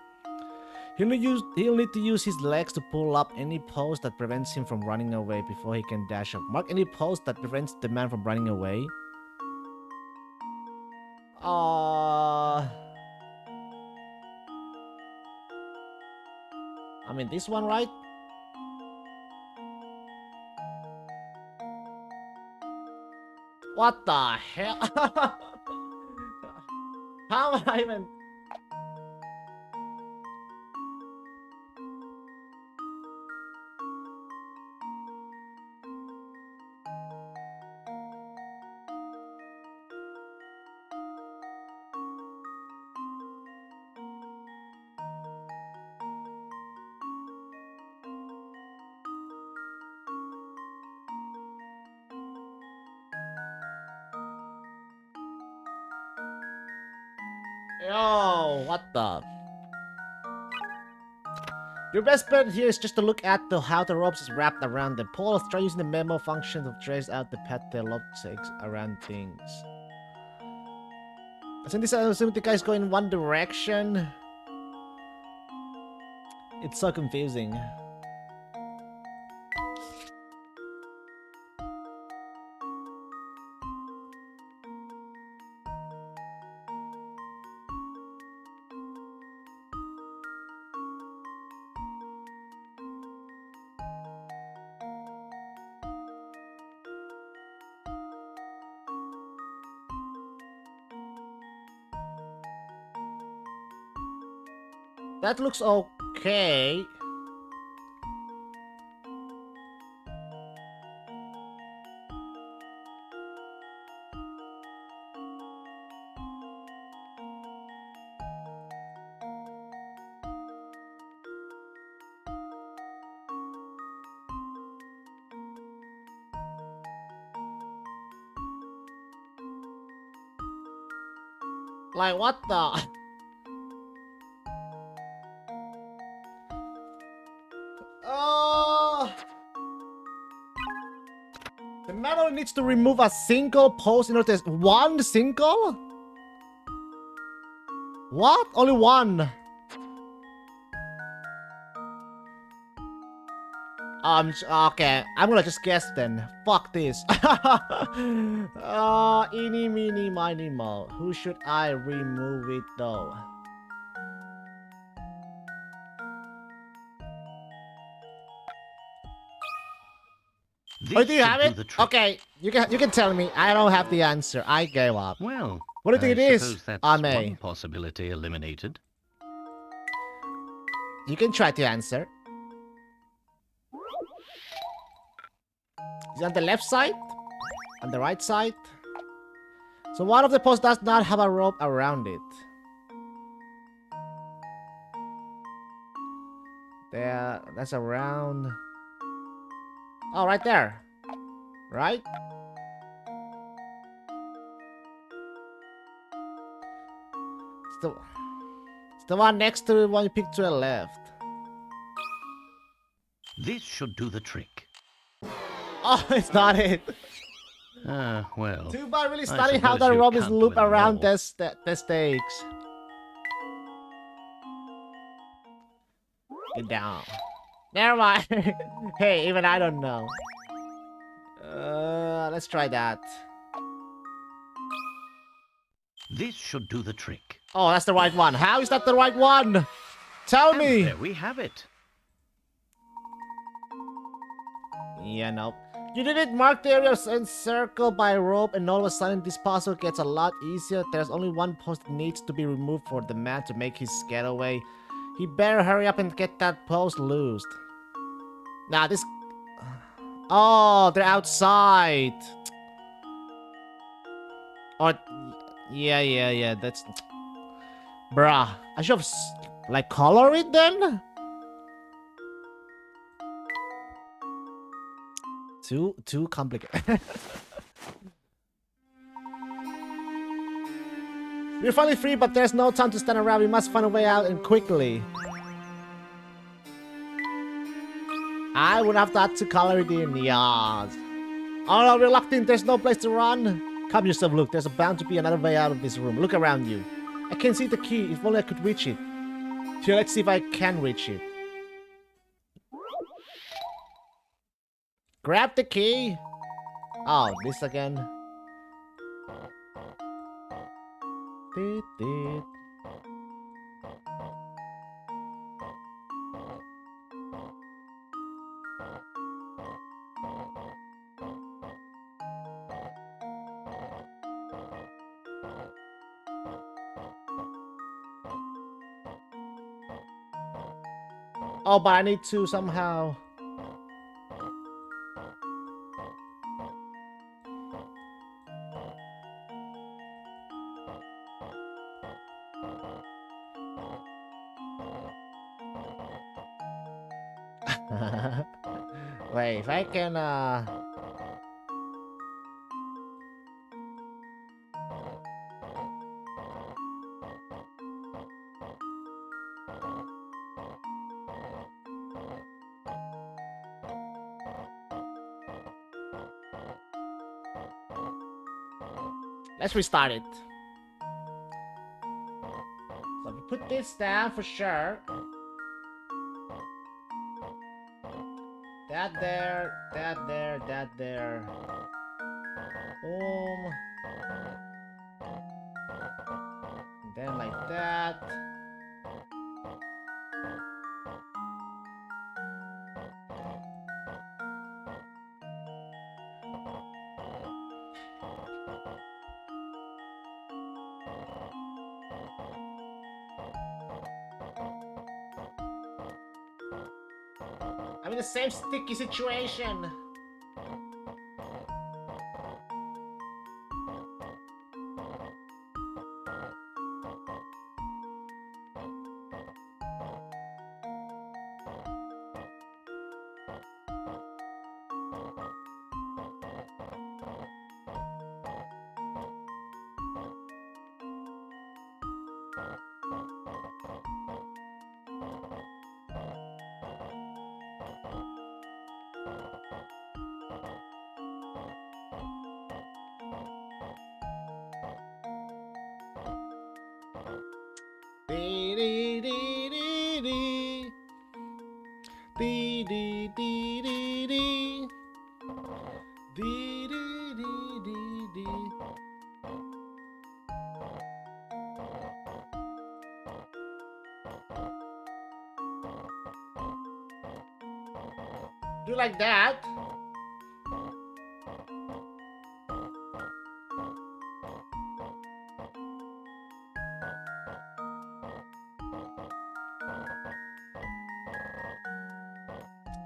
He'll need to use his legs to pull up any post that prevents him from running away before he can dash up. Mark any post that prevents the man from running away. I mean this one, right? What the hell? How am I even... Yo, what the? Your best bet here is just to look at how the ropes is wrapped around the poles. Try using the memo function to trace out the path the rope takes around things. Isn't this assuming the guys go in one direction? It's so confusing. That looks okay. Like, what the? Oh! The man needs to remove a single post in order to... One single? What? Only one? Okay. I'm gonna just guess then. Fuck this. Eeny, meeny, miny, mo. Who should I remove it though? Oh, do you have it? Okay, you can tell me. I don't have the answer. I gave up. Well, what do you think it is? Suppose that's Ame. one possibility eliminated. You can try to answer. Is it on the left side? On the right side? So one of the posts does not have a rope around it. There, that's around. Oh, right there. Right? It's the one next to the one you picked to the left. This should do the trick. Oh, it's not it. Well. Too bad really studying how the rope is looped around the stakes. Get down. Never mind. Hey, even I don't know. Let's try that. This should do the trick. Oh, that's the right one. How is that the right one? Tell me. There we have it. Yeah, no. You didn't mark the area and circle by rope, and all of a sudden this puzzle gets a lot easier. There's only one post that needs to be removed for the man to make his getaway. He better hurry up and get that post loosed. Nah, this... Oh, they're outside. Or... Yeah, that's... Bruh, I should have, like, color it then? Too complicated. We're finally free, but there's no time to stand around. We must find a way out and quickly. I would have thought to color it in, yes. Oh no, reluctant, there's no place to run. Calm yourself, look, there's bound to be another way out of this room. Look around you. I can see the key, if only I could reach it. Here, let's see if I can reach it. Grab the key. Oh, this again. Deet. Oh, but I need to somehow... Wait, if I can, let's restart it. put this down for sure. That there, that there, that there. Boom. And then like that. I'm in the same sticky situation. Dee dee dee dee dee. Dee dee dee dee dee. Dee dee dee dee dee. Do like that.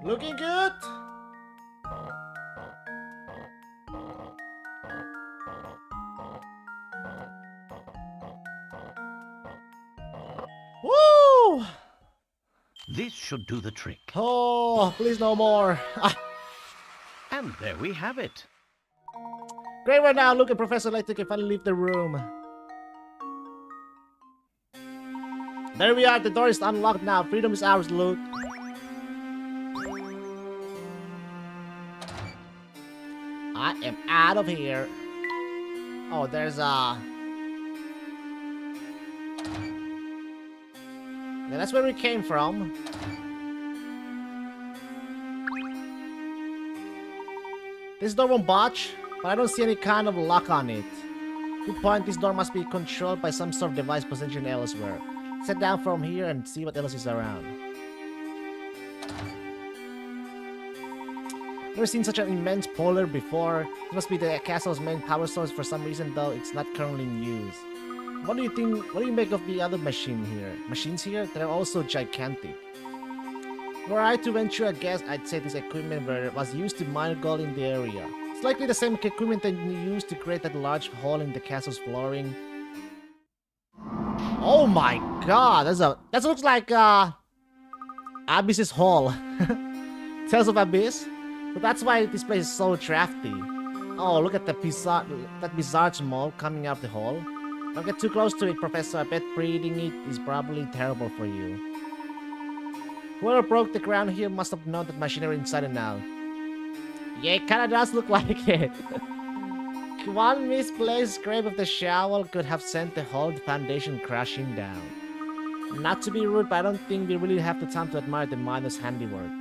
Looking good. Woo! This should do the trick. Oh, please no more. Ah, And there we have it. great right now. Look at Professor Layton can finally leave the room. There we are. The door is unlocked now. Freedom is ours, Luke. I am out of here. Oh, there's a... Yeah, that's where we came from. This door won't budge, but I don't see any kind of lock on it. Good point, this door must be controlled by some sort of device positioned elsewhere. Set down from here and see what else is around. Never seen such an immense polar before. This must be the castle's main power source for some reason, though it's not currently in use. What do you think? What do you make of the other machines here? They're also gigantic. Were I to venture a guess, I'd say this equipment was used to mine gold in the area. It's likely the same equipment that you used to create that large hole in the castle's flooring. Oh my god, that looks like Abyss's hall. Tales of Abyss? But that's why this place is so drafty. Oh, look at that bizarre mold coming out of the hole. Don't get too close to it, Professor. I bet breathing it is probably terrible for you. Whoever broke the ground here must have known that machinery inside and out. Yeah, it kinda does look like it. One misplaced scrape of the shovel could have sent the whole foundation crashing down. Not to be rude, but I don't think we really have the time to admire the miner's handiwork.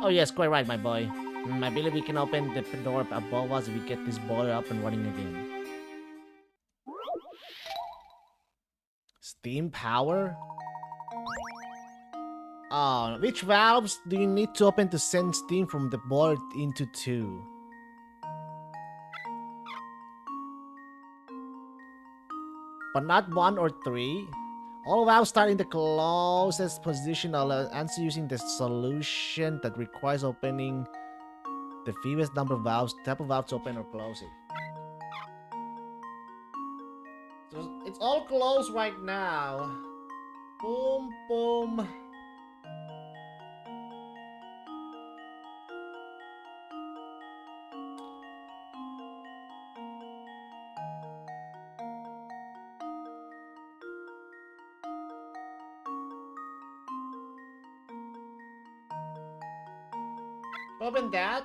Oh yes, quite right, my boy. I believe we can open the door above us if we get this boiler up and running again. Steam power? Oh, which valves do you need to open to send steam from the boiler into 2? But not 1 or 3? All valves start in the closest position, answer using the solution that requires opening the fewest number of valves, type of valve to open or close it. So it's all closed right now. Boom, boom. Open that.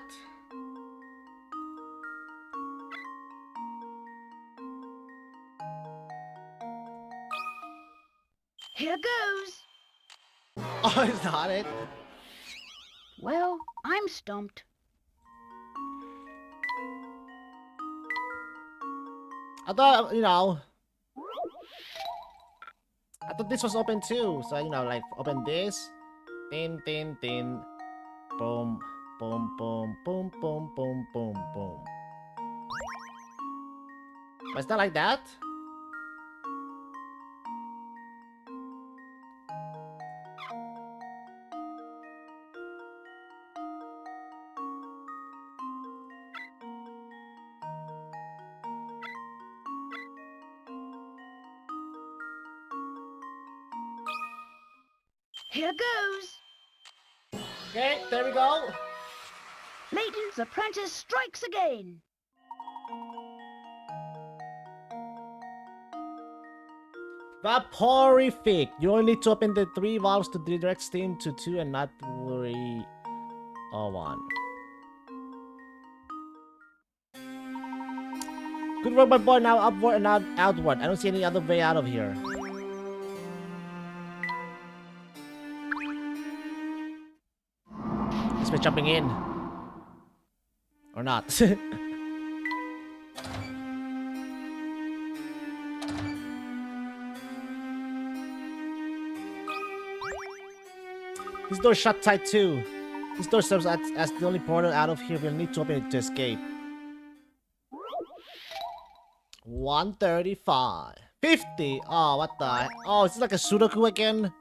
Here goes. Oh, it's not it. Well, I'm stumped. I thought, you know, I thought this was open too. So, you know, like, open this. Tin, tin, tin. Boom, boom, boom, boom, boom, boom, boom, boom. But it's not like that. Here goes. Okay, there we go. Layton's apprentice strikes again. Vaporific. You only need to open the 3 valves to direct steam to 2 and not 3 or 1. Good work, my boy. Now upward and now outward. I don't see any other way out of here. Guess we're jumping in. Or not. This door shut tight too. This door serves as the only portal out of here. We'll need to open it to escape. 135. 50. Oh, what the? Oh, is this like a Sudoku again?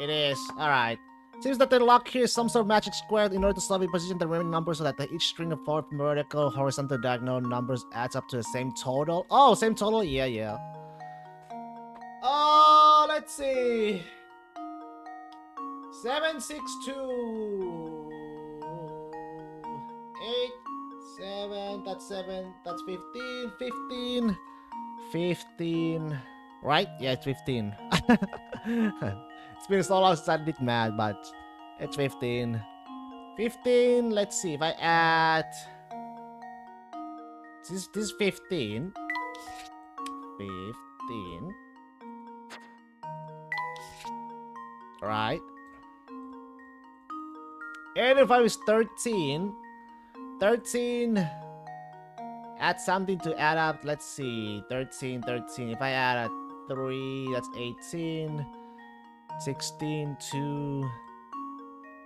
It is. Alright. Seems that the lock here is some sort of magic square. In order to slowly position the remaining numbers so that each string of 4 vertical, horizontal, diagonal numbers adds up to the same total. Oh, same total? Yeah, yeah. Oh, let's see. 762. 8, 7, that's 7, that's 15, 15, 15, right? Yeah, it's 15. It's been so long since I did math, but it's 15. 15, let's see, if I add... This is 15. 15. Right. 85 is 13. 13. Add something to add up. Let's see. 13, 13. If I add a 3, that's 18. 16, 2.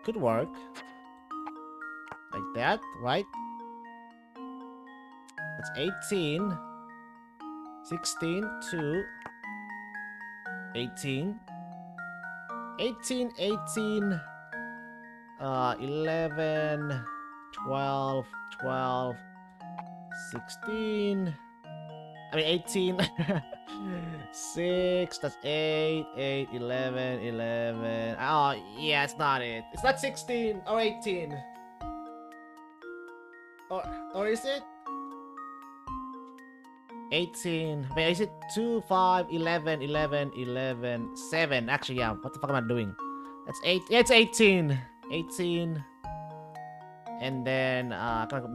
Could work. Like that, right? That's 18. 16, 2. 18. 18, 18. 11. 12, 12, 16, I mean 18, 6, that's 8, 8, 11, 11, oh yeah, it's not it. It's not 16 or 18. Or is it? 18, wait, is it 2, 5, 11, 11, 11, 7, actually yeah, what the fuck am I doing? That's 8, yeah, it's 18, 18. And then,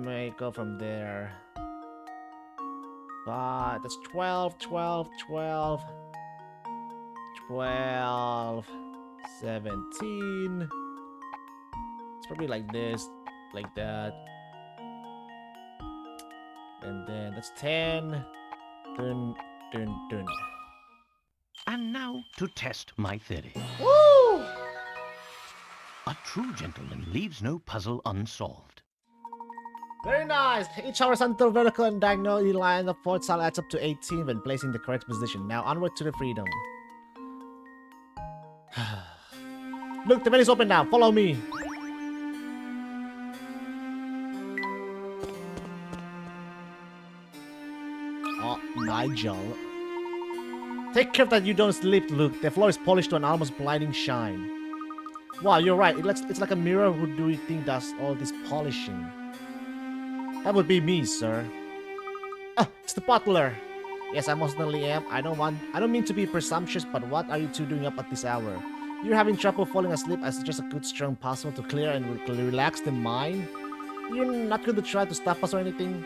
may go from there. That's 12, 12, 12, 12, 17. It's probably like this, like that. And then that's 10. Dun, dun, dun. And now to test my theory. Woo! A true gentleman leaves no puzzle unsolved. Very nice! Each horizontal, vertical, and diagonal line of 4 tile adds up to 18 when placed in the correct position. Now onward to the freedom. Look, the venue's open now. Follow me. Oh, Nigel. Take care that you don't slip, Luke. The floor is polished to an almost blinding shine. Wow, you're right. It's like a mirror. Who do you think does all this polishing? That would be me, sir. Ah, it's the butler. Yes, I most certainly am. I don't mean to be presumptuous, but what are you two doing up at this hour? You're having trouble falling asleep. I suggest a good strong puzzle to clear and relax the mind. You're not going to try to stop us or anything?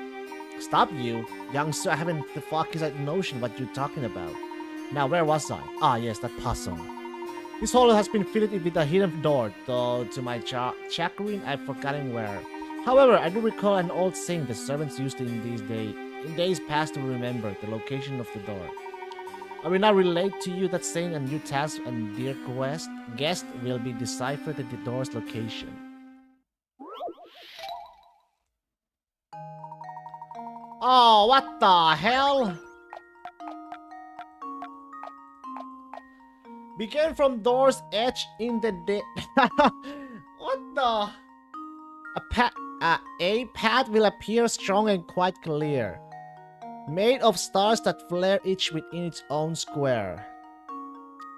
Stop you? Young sir, I haven't the foggiest notion what you're talking about. Now, where was I? Ah, yes, that puzzle. This hall has been filled with a hidden door, though to my chagrin, I've forgotten where. However, I do recall an old saying the servants used in days past to remember the location of the door. I will now relate to you that saying, a new task and dear guest will be deciphered at the door's location. Oh, what the hell? Begin from door's edge in the what the? A path will appear strong and quite clear, made of stars that flare each within its own square.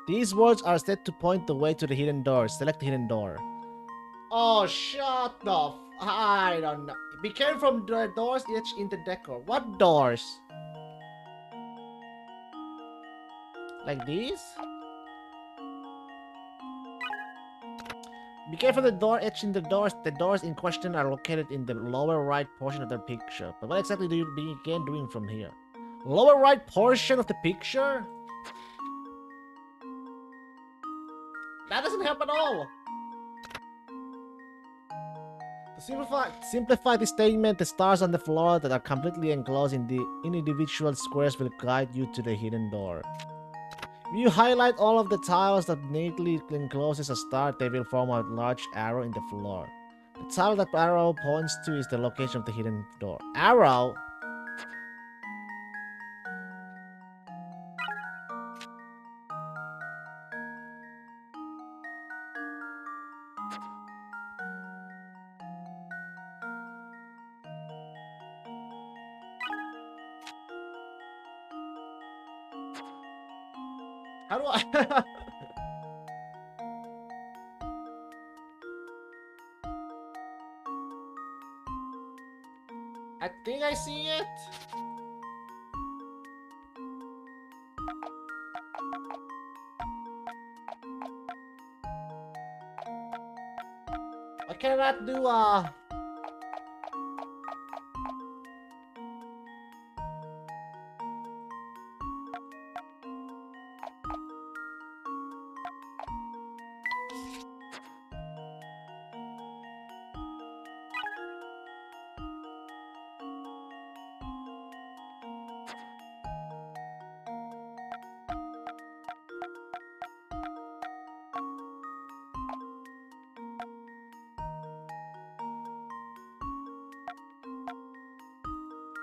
These words are said to point the way to the hidden door. Select the hidden door. Oh, shut the I don't know. Be careful from the doors each in the decor. What doors? Like these? Be careful the door etched in the doors. The doors in question are located in the lower right portion of the picture. But what exactly do you begin doing from here? Lower right portion of the picture? That doesn't help at all. To simplify the statement, the stars on the floor that are completely enclosed in the individual squares will guide you to the hidden door. If you highlight all of the tiles that neatly encloses a star, they will form a large arrow in the floor. The tile that arrow points to is the location of the hidden door. Arrow? How do I... I think I see it. I cannot do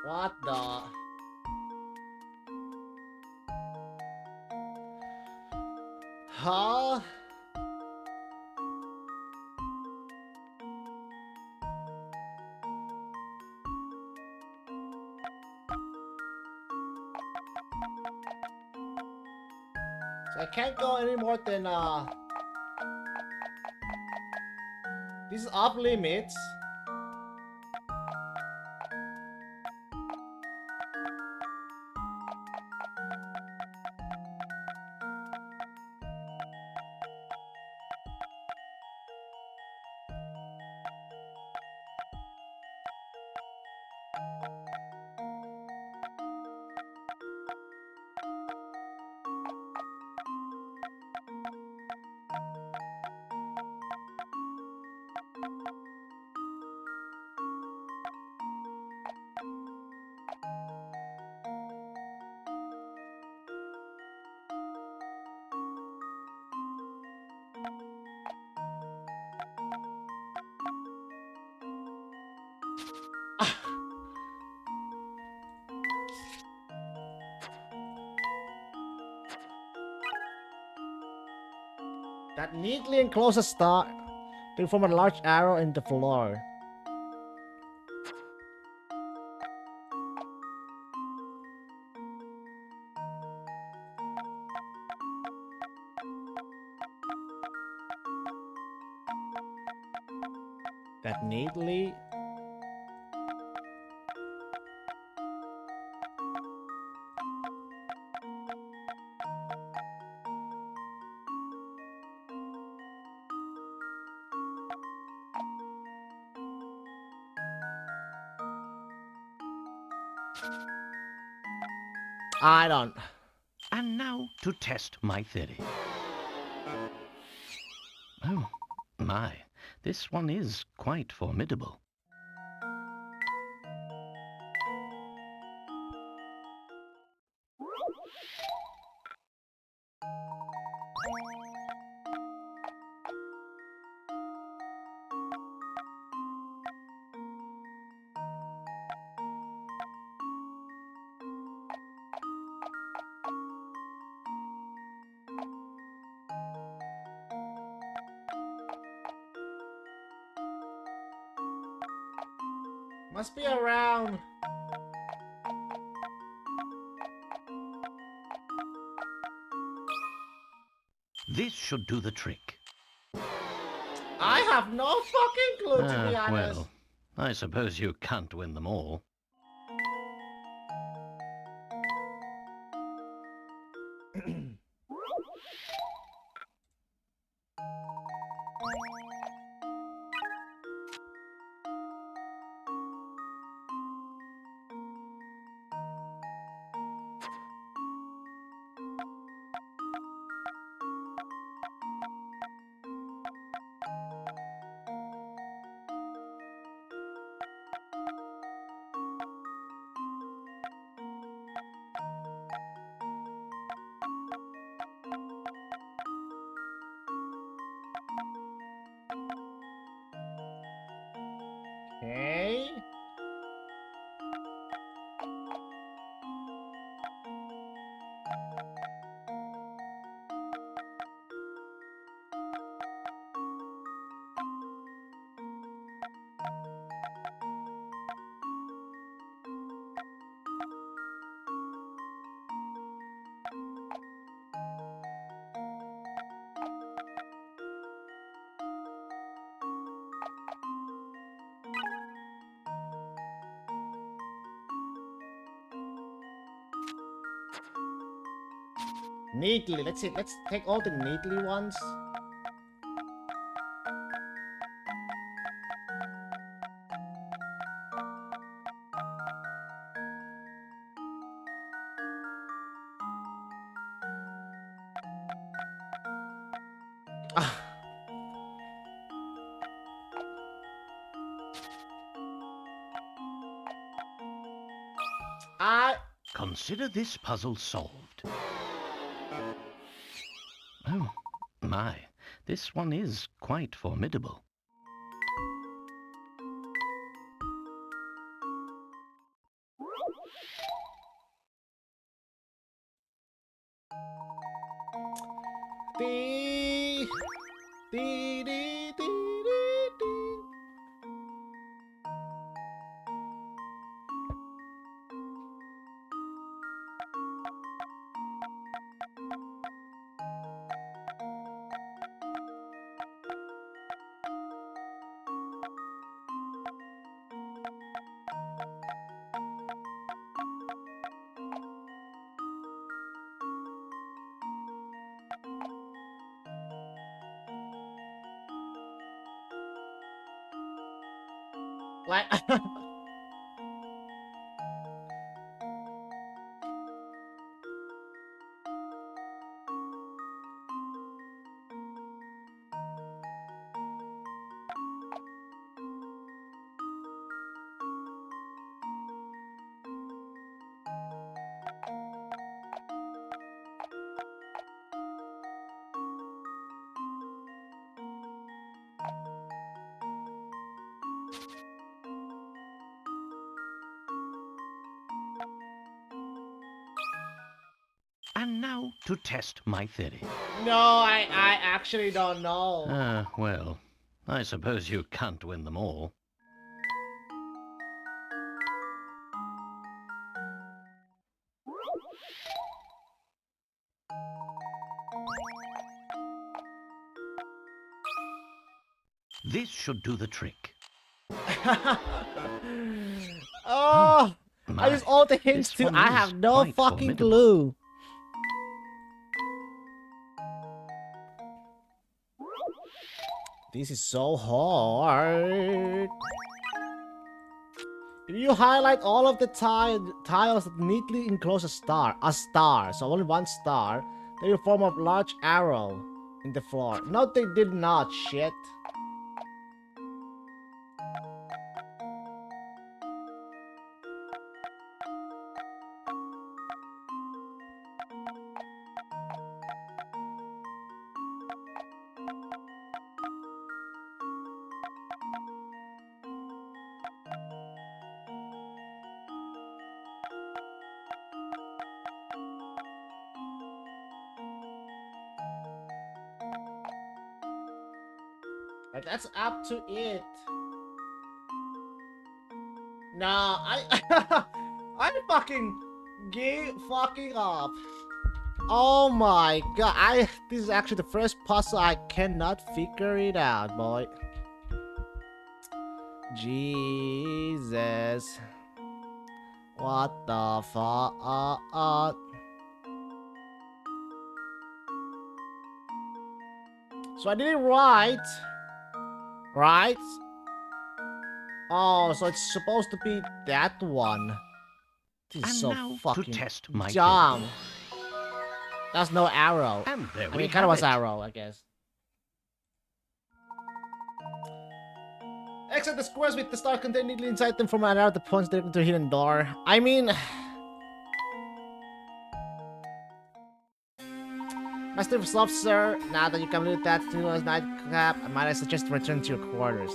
what the... Huh? So I can't go any more than this is off limits. That neatly encloses star to form a large arrow in the floor. That neatly... I don't... And now, to test my theory. Oh, my. This one is quite formidable. Must be around. This should do the trick. I have no fucking clue, to be honest. Well, I suppose you can't win them all. Okay. Neatly. Let's see. Let's take all the neatly ones. Ah. Consider this puzzle solved. Oh, my. This one is quite formidable. Dee, dee, dee, dee, dee, dee. Like, And now to test my theory. no, I actually don't know. Well, I suppose you can't win them all. This should do the trick. Oh, I use all the hints This too. one I is have no quite fucking formidable. clue. This is so hard. If you highlight all of the tiles that neatly enclose a star, so only one star, They form a large arrow in the floor. No, they did not, shit. Like, that's up to it. No, I I fucking gave fucking up. Oh my god, this is actually the first puzzle I cannot figure it out, boy. Jesus. What the fuck? So I did it right. Right? Oh, so it's supposed to be that one. This is And so now to fucking test my dumb. That's no arrow. And there I mean, we it kind of have was it. arrow, I guess. Except the squares with the star contain neatly inside them from an arrow that points directly to a hidden door. I mean... Master of Sloth, sir, now that you completed that continuous nightcap, might I suggest return to your quarters.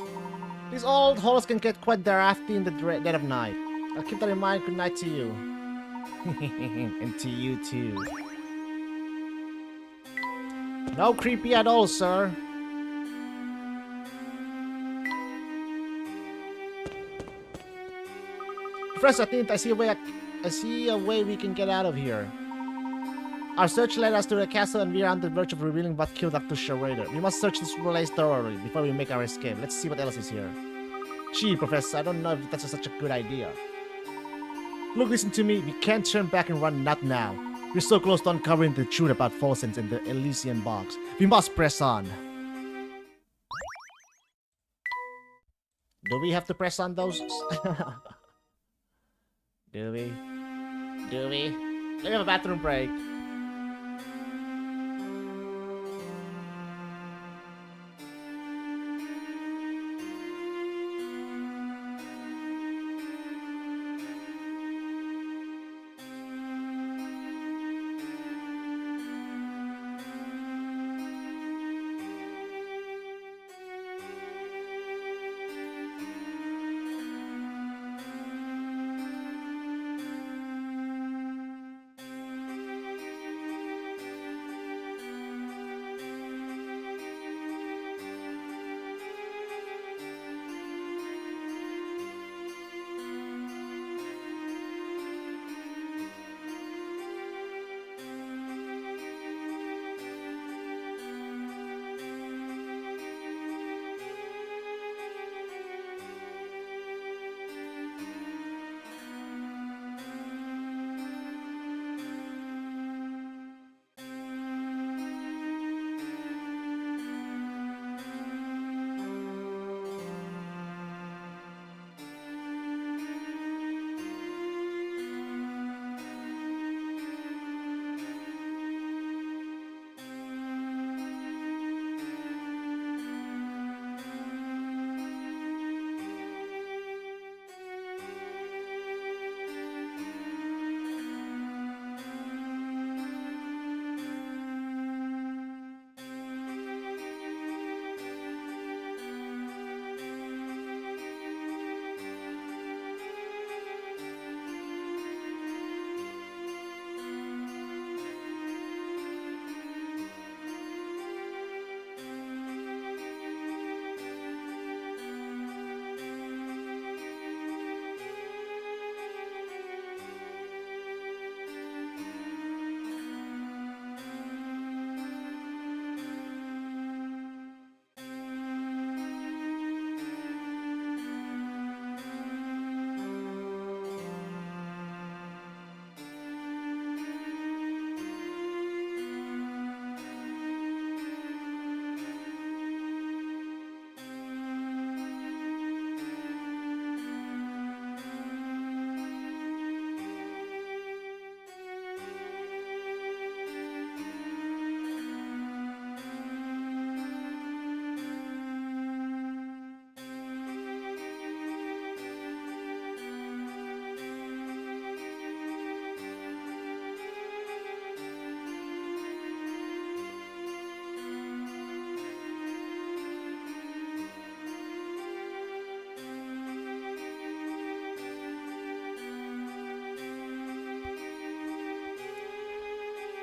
These old halls can get quite drafty in the dead of night. I'll keep that in mind. Good night to you. And to you too. No creepy at all, sir. Professor, I see a way we can get out of here. Our search led us to the castle and we are on the verge of revealing what killed Dr. Schrader. We must search this place thoroughly before we make our escape. Let's see what else is here. Gee, Professor, I don't know if that's such a good idea. Look, listen to me. We can't turn back and run, not now. We're so close to uncovering the truth about Folsens and the Elysian box. We must press on. Do we have to press on those? Do we? Do we? Let me have a bathroom break.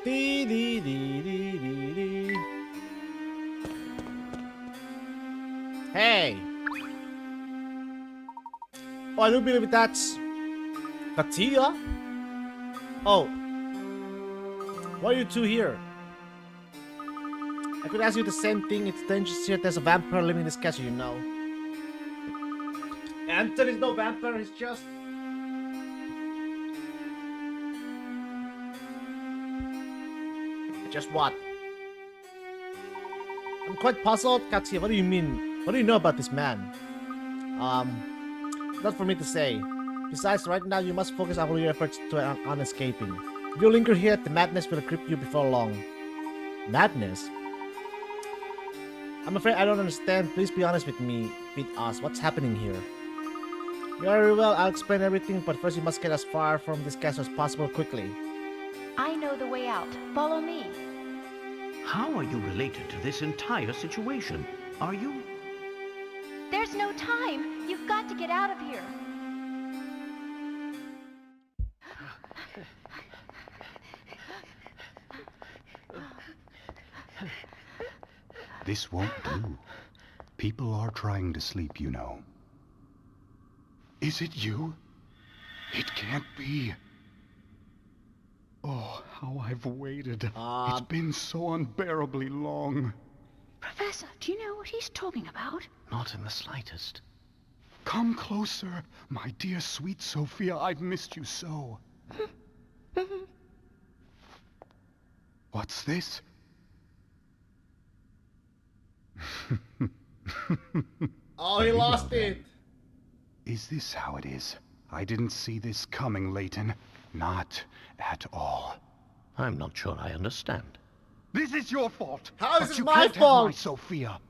Dee, dee, dee, dee, dee, dee. Hey! Oh, I do believe that's Katia. Oh, why are you two here? I could ask you the same thing. It's dangerous here. There's a vampire living in this castle, you know. Anthony's no vampire. He's just. Just what? I'm quite puzzled, Katia. What do you mean? What do you know about this man? Not for me to say. Besides, right now you must focus all your efforts on escaping. If you linger here, the madness will grip you before long. Madness? I'm afraid I don't understand. Please be honest with me. With us. What's happening here? Very well, I'll explain everything, but first you must get as far from this castle as possible quickly. I know the way out. Follow me. How are you related to this entire situation? Are you? There's no time. You've got to get out of here. This won't do. People are trying to sleep, you know. Is it you? It can't be. Oh, how I've waited. It's been so unbearably long. Professor, do you know what he's talking about? Not in the slightest. Come closer, my dear sweet Sophia. I've missed you so. What's this? Oh, he lost it! Is this how it is? I didn't see this coming, Layton. Not at all. I'm not sure I understand. This is your fault. How is But this you my can't fault? have my Sophia.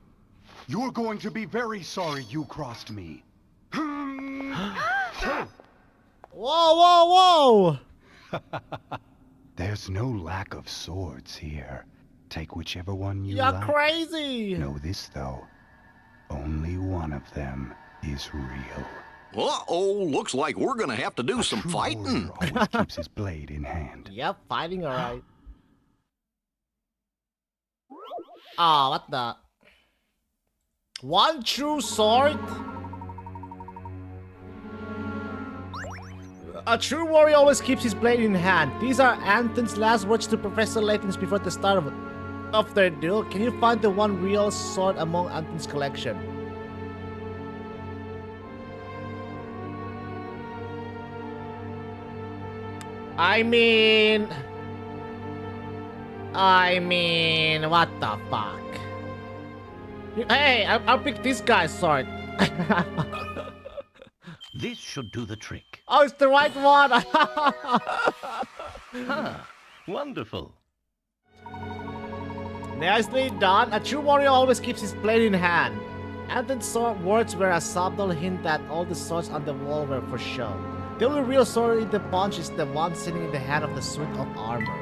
You're going to be very sorry you crossed me. Whoa, whoa, whoa! There's no lack of swords here. Take whichever one you You're like. crazy! Know this, though. Only one of them is real. Uh-oh, looks like we're gonna have to do A some true fighting. warrior always keeps his blade in hand. Yep, fighting alright. Ah, what the? One true sword? A true warrior always keeps his blade in hand. These are Anton's last words to Professor Layton before the start of their duel. Can you find the one real sword among Anton's collection? I mean, what the fuck? Hey, I'll pick this guy's sword. This should do the trick. Oh, it's the right one. Wonderful. Nicely done. A true warrior always keeps his blade in hand. Anton's sword words were a subtle hint that all the swords on the wall were for show. The only real sword in the bunch is the one sitting in the hand of the suit of armor.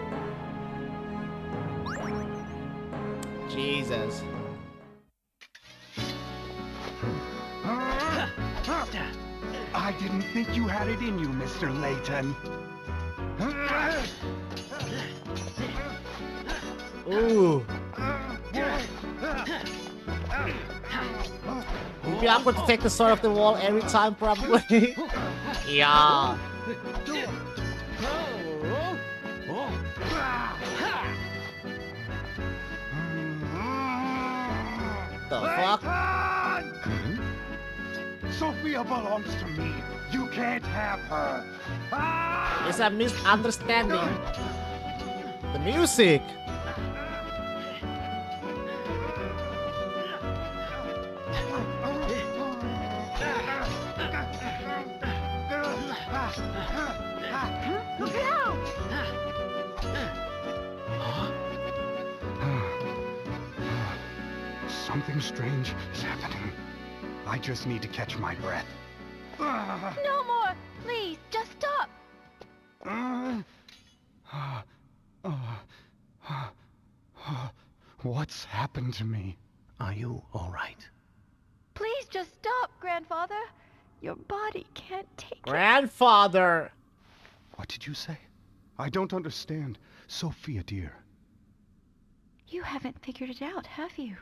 Jesus. I didn't think you had it in you, Mr. Layton. Ooh. It'd be awkward to take the sword off the wall every time, probably. Yeah. The fuck? Sophia belongs to me. You can't have her. It's a misunderstanding. The music. Look out! Something strange is happening. I just need to catch my breath. No more! Please, just stop! What's happened to me? Are you all right? Please just stop, Grandfather. Your body can't take it. Grandfather. What did you say? I don't understand. Sophia, dear. You haven't figured it out, have you?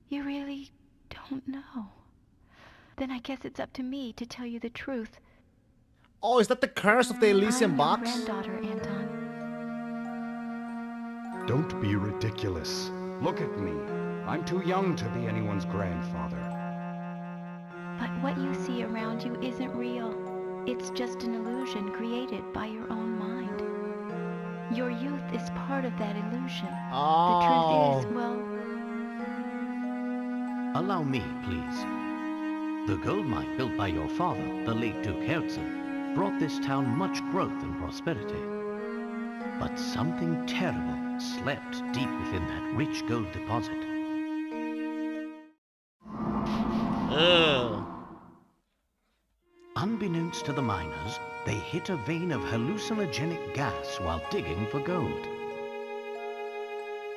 You really don't know. Then I guess it's up to me to tell you the truth. Oh, is that the curse of the Elysium I'm box? your granddaughter, Anton. Don't be ridiculous. Look at me. I'm too young to be anyone's grandfather. But what you see around you isn't real. It's just an illusion created by your own mind. Your youth is part of that illusion. Oh. The truth is, well... Allow me, please. The gold mine built by your father, the late Duke Herzen, brought this town much growth and prosperity. But something terrible slept deep within that rich gold deposit. Ugh. Unbeknownst to the miners, they hit a vein of hallucinogenic gas while digging for gold.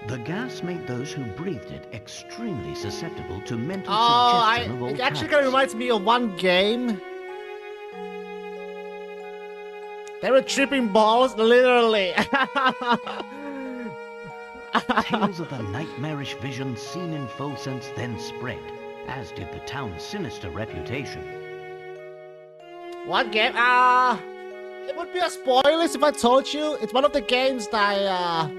The gas made those who breathed it extremely susceptible to mental suggestion of all it actually kinds. kind of reminds me of one game. They were tripping balls, literally. Tales of the nightmarish vision seen in Folsense then spread, as did the town's sinister reputation. What game? It would be a spoiler if I told you. It's one of the games that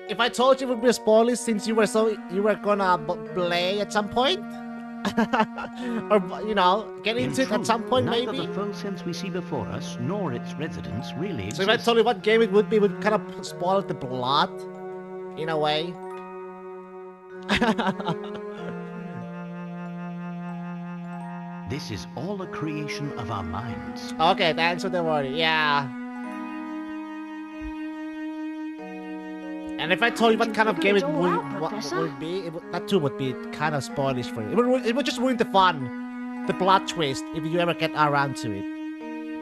if I told you it would be a spoiler since you were gonna play at some point, or get into it at some point neither maybe. the Folsense we see before us nor its residents really exist. So if I told you what game it would be, it would kind of spoil the plot, in a way. This is all a creation of our minds. Okay, thanks for the warning. Yeah. And if I told you what kind of game it would be, that too would be kind of spoilish for you. It would just ruin the fun, the plot twist, if you ever get around to it.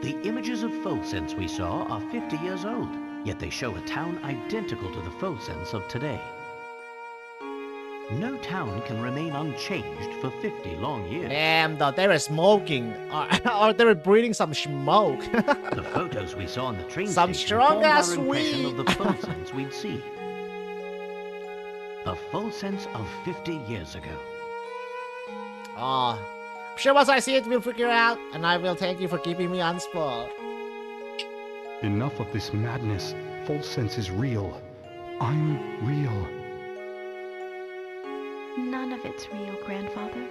The images of Folsense we saw are 50 years old, yet they show a town identical to the Folsense of today. No town can remain unchanged for 50 long years. Damn, though, they were smoking, or they were breathing some smoke. The photos we saw on the train Some station strong-ass formed our impression weed. of the Folsense we'd see. A Folsense of 50 years ago. I'm sure once I see it, we'll figure out, and I will thank you for keeping me unspoiled. Enough of this madness. Folsense is real. I'm real. None of it's real, Grandfather.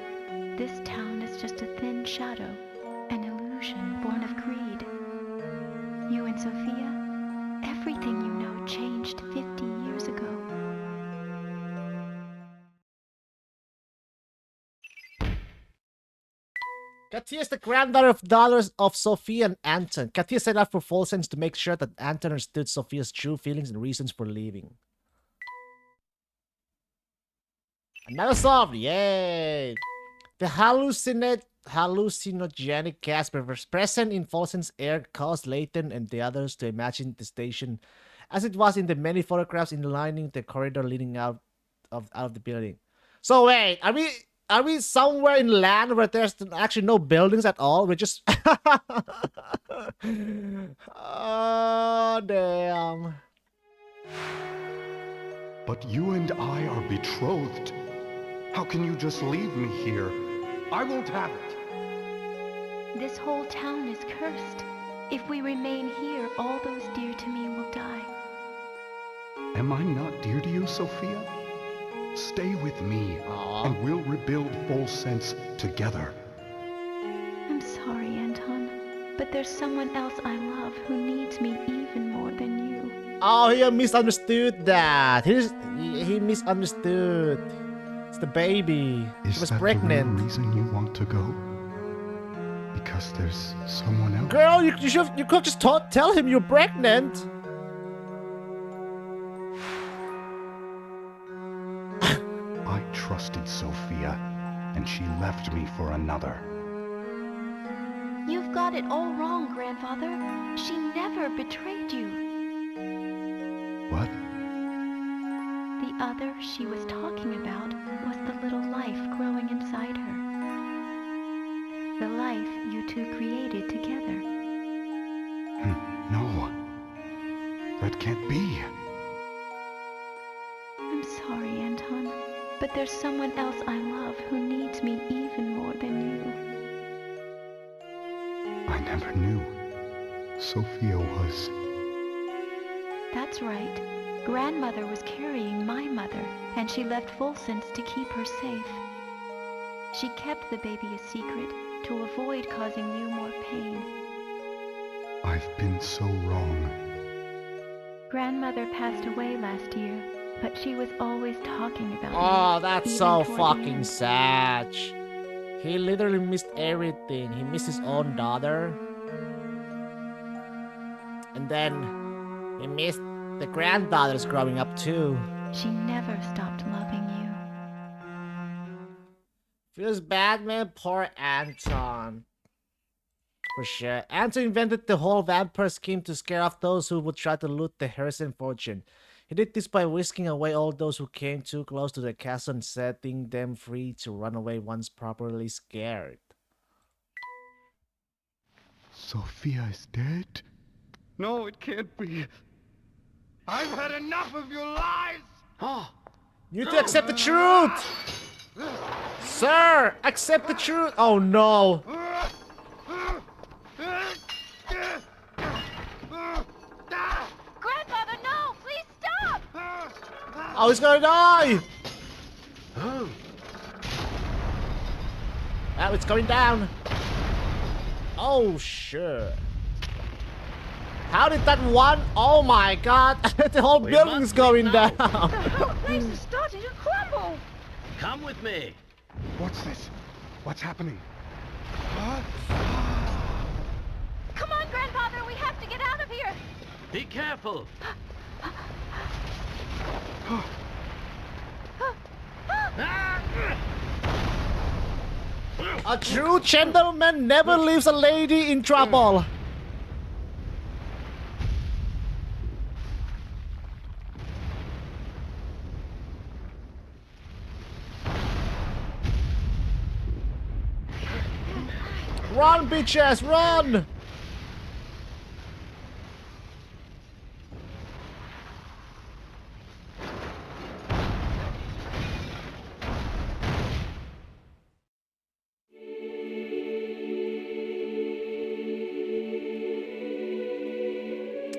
This town is just a thin shadow, an illusion born of greed. You and Sophia, everything you know changed 50 years ago. Katia is the granddaughter of daughters of Sophia and Anton. Katia set up for Folsense to make sure that Anton understood Sophia's true feelings and reasons for leaving. Another solved! Yay! The hallucinogenic gas present in Folsen's air caused Layton and the others to imagine the station as it was in the many photographs lining the corridor leading out of the building. So wait, are we somewhere in land where there's actually no buildings at all? We're just... Oh, damn. But you and I are betrothed. How can you just leave me here? I won't have it. This whole town is cursed. If we remain here, all those dear to me will die. Am I not dear to you, Sophia? Stay with me, and we'll rebuild Folsense together. I'm sorry, Anton, but there's someone else I love who needs me even more than you. Oh, he misunderstood that. He misunderstood. It's the baby. She was pregnant. Is that the real reason you want to go? Because there's someone else? Girl, you could just tell him you're pregnant. I trusted Sophia, and she left me for another. You've got it all wrong, Grandfather. She never betrayed you. What? The other she was talking about was the little life growing inside her. The life you two created together. No. That can't be. I'm sorry, Anton, but there's someone else I love who needs me even more than you. I never knew Sophia was... That's right. Grandmother was carrying my mother, and she left Volsens to keep her safe. She kept the baby a secret to avoid causing you more pain. I've been so wrong. Grandmother passed away last year, but she was always talking about me. Oh, that's even so toward the fucking end. sad. He literally missed everything. He missed his own daughter. And then he missed the granddaughters growing up too. She never stopped loving you. Feels bad, man. Poor Anton. For sure. Anton invented the whole vampire scheme to scare off those who would try to loot the Harrison fortune. He did this by whisking away all those who came too close to the castle and setting them free to run away once properly scared. Sophia is dead? No, it can't be. I've had enough of your lies! You need to accept the truth! Sir, accept the truth! Oh no! Grandfather, no! Please stop! Oh, he's gonna die! Oh, Oh, it's going down. Oh, sure. How did that one? Oh my god! The whole We building's must going leave now. down! The whole place is starting to crumble! come with me. What's this? What's happening? Come on, Grandfather, we have to get out of here! Be careful. A true gentleman never leaves a lady in trouble. Run, bitches, run!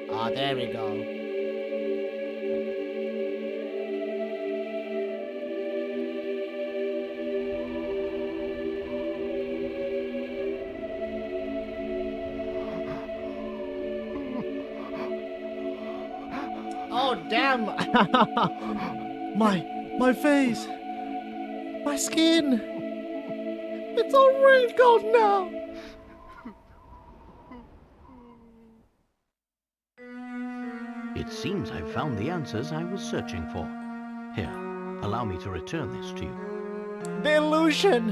Ah, there we go. Oh, damn! my face! My skin! It's all wrinkled now! It seems I've found the answers I was searching for. Here, allow me to return this to you. The illusion!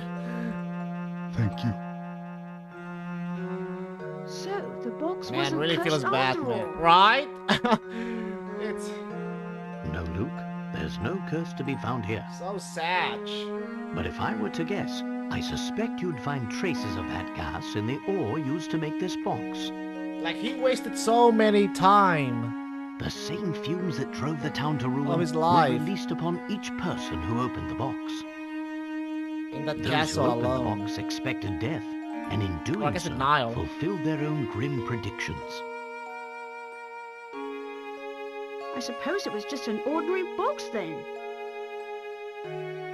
Thank you. So, the box Man, wasn't really feels cursed bad, after man. all. Right? It's No, Luke, there's no curse to be found here. so sad. But if I were to guess, I suspect you'd find traces of that gas in the ore used to make this box. Like, he wasted so many time. The same fumes that drove the town to ruin his were life. released upon each person who opened the box. In that Those who castle opened the alone. box expected death, and in Or I doing guess so, denial. fulfilled their own grim predictions. I suppose it was just an ordinary box then.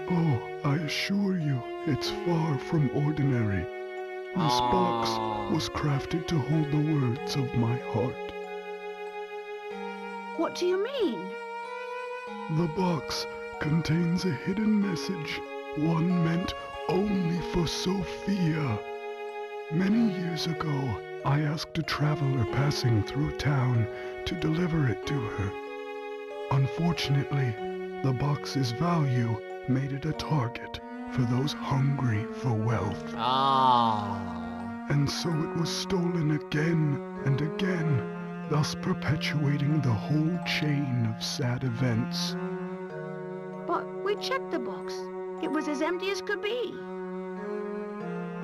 Oh, I assure you, it's far from ordinary. This box was crafted to hold the words of my heart. What do you mean? The box contains a hidden message, one meant only for Sophia. Many years ago, I asked a traveler passing through town to deliver it to her. Unfortunately, the box's value made it a target for those hungry for wealth. And so it was stolen again and again, thus perpetuating the whole chain of sad events. But we checked the box. It was as empty as could be.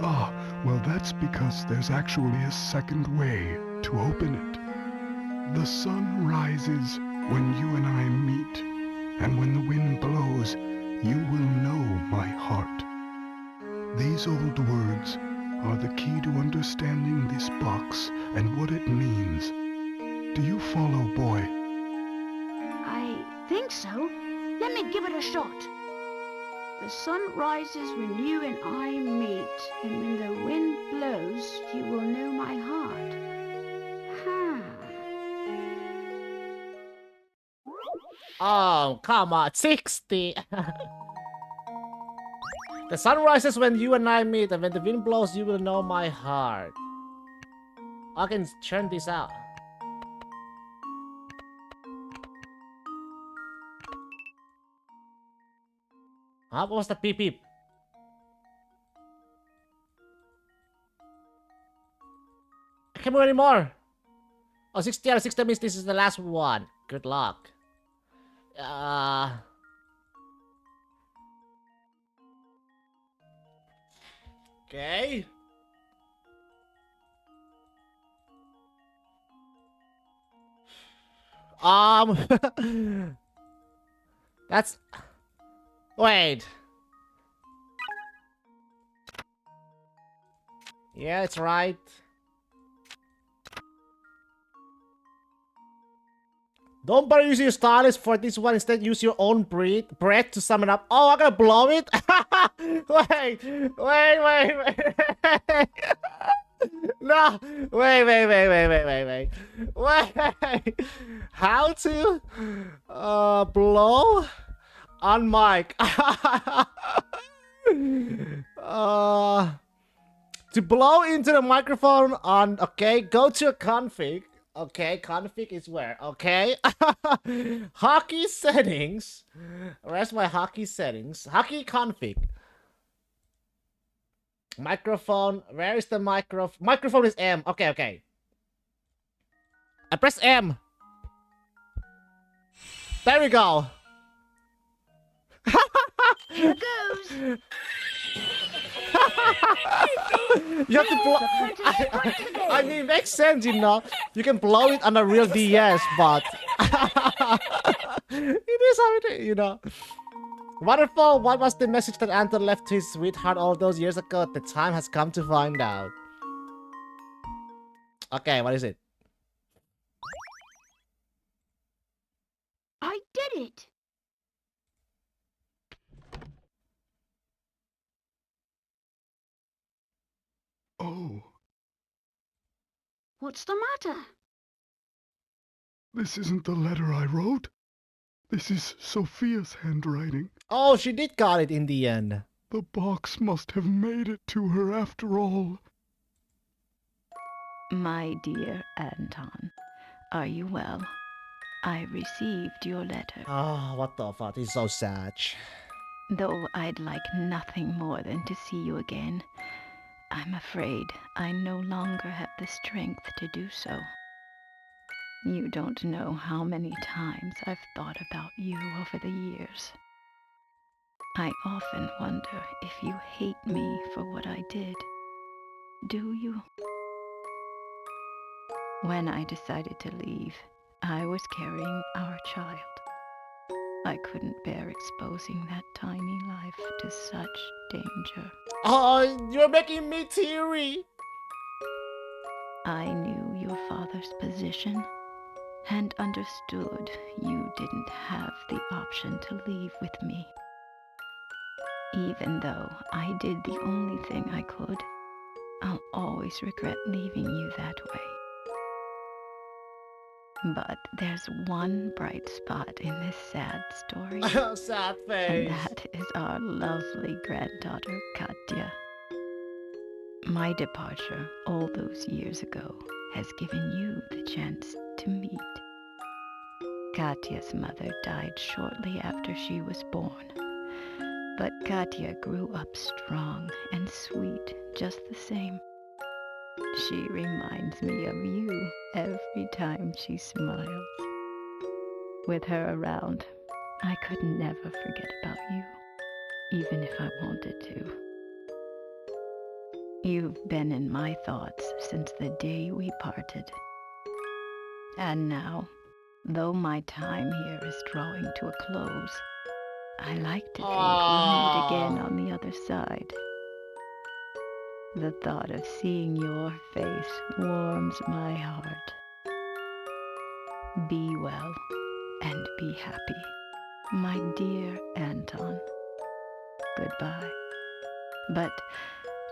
Ah, well that's because there's actually a second way to open it. The sun rises when you and I meet, and when the wind blows, you will know my heart. These old words are the key to understanding this box and what it means. Do you follow, boy? I think so. Let me give it a shot. The sun rises when you and I meet, and when the wind blows, you will know my heart. Oh, come on, 60. The sun rises when you and I meet, and when the wind blows, you will know my heart. I can churn this out. Huh? What was the beep beep? I can't move anymore. Oh, 60 out of 60 means this is the last one. Good luck. Okay. That's... Wait. Yeah, it's right. Don't bother using your stylus for this one. Instead, use your own breath to sum it up. Oh, I'm gonna blow it? Wait. No! Wait. How to blow on mic? To blow into the microphone on, okay, go to a config. Okay, config is where? Okay. Hockey settings. Where's my hockey settings? Hockey config. Microphone. Where is the microphone? Microphone is M. Okay. I press M. There we go. Here goes. You have to blow. I mean, it makes sense, you know. You can blow it on a real DS, but it is how it is, you know. Wonderful. What was the message that Anton left to his sweetheart all those years ago? The time has come to find out. Okay, what is it? I did it. Oh, What's the matter? this isn't the letter I wrote. This is Sophia's handwriting. Oh, she did got it in the end. The box must have made it to her after all. My dear Anton, are you well? I received your letter. Oh, what the fuck? This is so sad. Though I'd like nothing more than to see you again, I'm afraid I no longer have the strength to do so. You don't know how many times I've thought about you over the years. I often wonder if you hate me for what I did. Do you? When I decided to leave, I was carrying our child. I couldn't bear exposing that tiny life to such danger. Oh, you're making me teary. I knew your father's position and understood you didn't have the option to leave with me. Even though I did the only thing I could, I'll always regret leaving you that way. But there's one bright spot in this sad story. Sad face. And that is our lovely granddaughter, Katya. My departure all those years ago has given you the chance to meet. Katya's mother died shortly after she was born. But Katya grew up strong and sweet just the same. She reminds me of you every time she smiles. With her around, I could never forget about you, even if I wanted to. You've been in my thoughts since the day we parted. And now, though my time here is drawing to a close, I like to think we'll meet again on the other side. The thought of seeing your face warms my heart. Be well and be happy, my dear Anton. Goodbye. But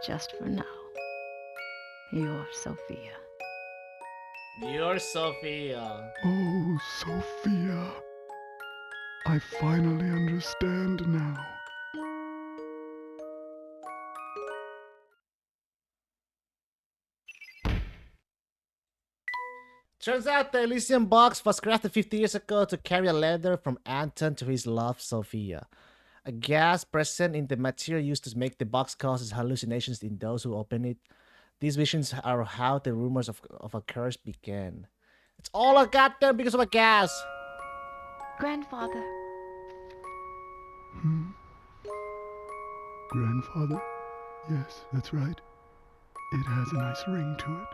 just for now, your Sophia. You're Sophia. Oh, Sophia. I finally understand now. Turns out the Elysium box was crafted 50 years ago to carry a letter from Anton to his love, Sophia. A gas present in the material used to make the box causes hallucinations in those who open it. These visions are how the rumors of a curse began. It's all a goddamn because of a gas. Grandfather, Grandfather? Yes, that's right. It has a nice ring to it.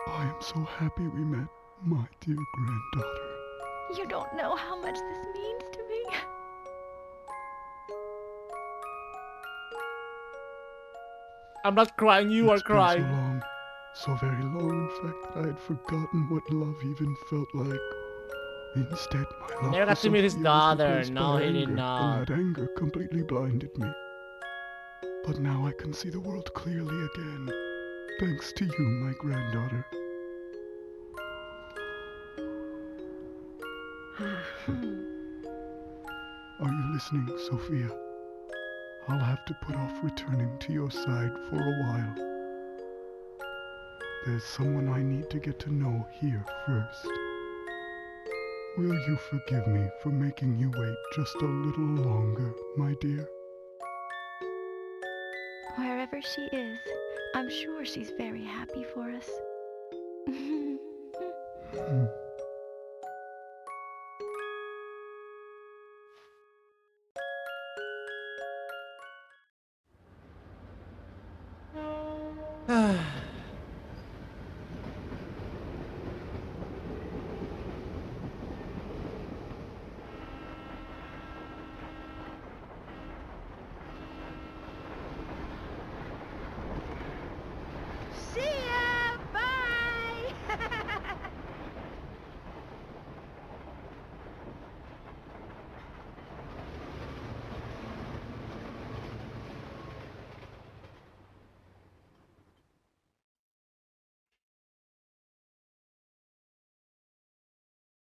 I am so happy we met, my dear granddaughter. you don't know how much this means to me. I'm not crying, you are It's been crying. so long, so very long, in fact, that I had forgotten what love even felt like. Instead, my love Never got for to meet his Sophia was daughter. replaced No, by he did anger, not. and that anger completely blinded me. But now I can see the world clearly again, thanks to you, my granddaughter. Are you listening, Sophia? I'll have to put off returning to your side for a while. There's someone I need to get to know here first. Will you forgive me for making you wait just a little longer, my dear? Wherever she is, I'm sure she's very happy for us. See ya! Bye!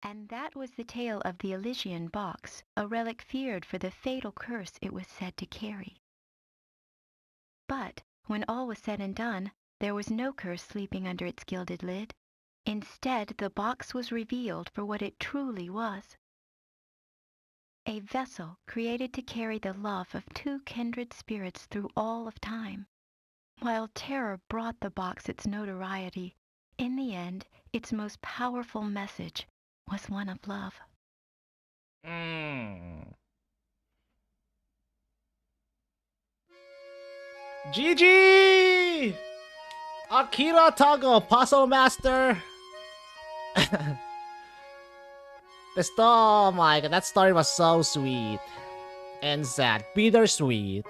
And that was the tale of the Elysian box, a relic feared for the fatal curse it was said to carry. But when all was said and done, there was no curse sleeping under its gilded lid. Instead, the box was revealed for what it truly was. A vessel created to carry the love of two kindred spirits through all of time. While terror brought the box its notoriety, in the end, its most powerful message was one of love. GG! Akira Tago, Puzzle Master. Oh my god, that story was so sweet. And sad. Bittersweet.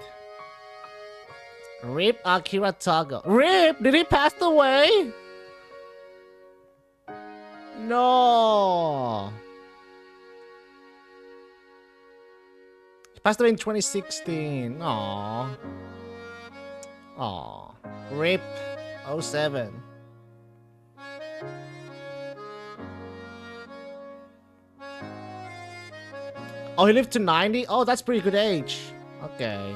Rip Akira Tago. Rip? Did he pass away? No. He passed away in 2016. Aww. Aww. Rip 07. Oh, he lived to 90? Oh, that's pretty good age. Okay.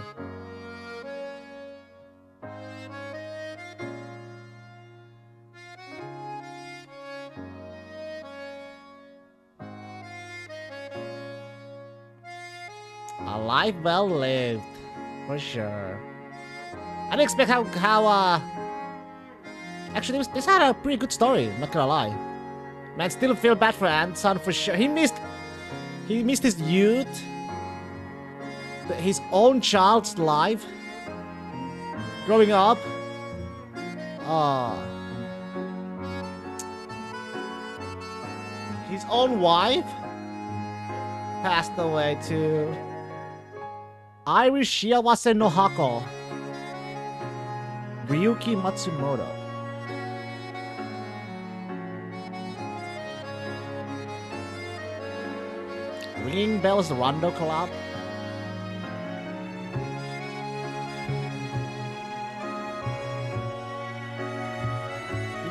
A life well lived. For sure. I didn't expect how actually this had a pretty good story, not gonna lie. Man, still feel bad for Anton for sure. He missed his youth, his own child's life, growing up, Oh. His own wife passed away too. Irish Shiawase no Hako. Ryuki Matsumoto. Ringing Bells Rondo Club.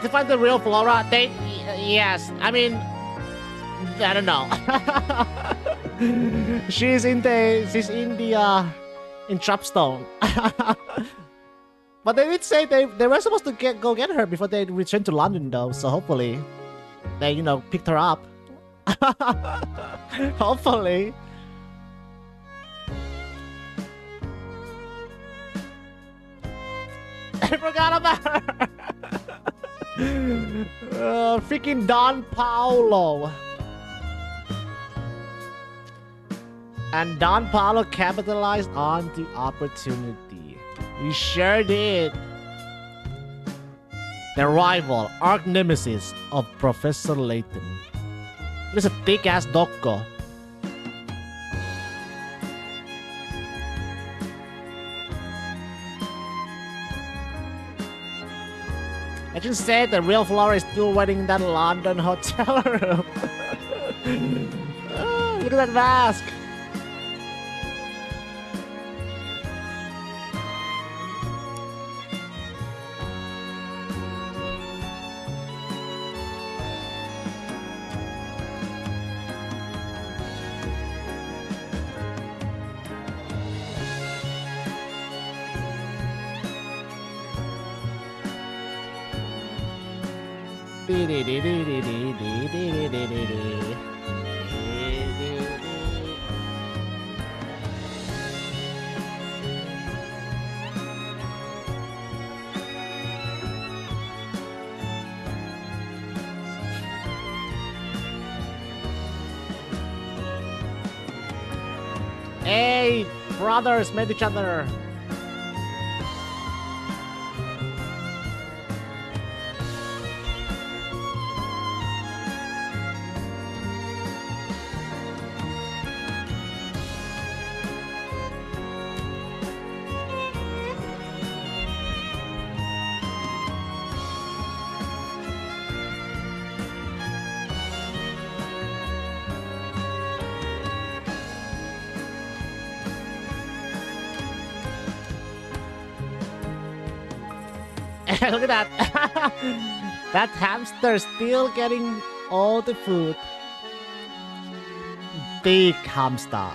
To find the real Flora, yes. I mean, I don't know. she's in the in Trapstone. But they did say they were supposed to go get her before they returned to London though. So hopefully, they picked her up. Hopefully. I forgot about her. Freaking Don Paolo. And Don Paolo capitalized on the opportunity. He sure did. The rival, arch nemesis of Professor Layton. He's a thick-ass doggo. I just said the real Flora is still waiting in that London hotel room. Oh, look at that mask. Hey, brothers, met each other. Look at that. That hamster still getting all the food. Big hamster.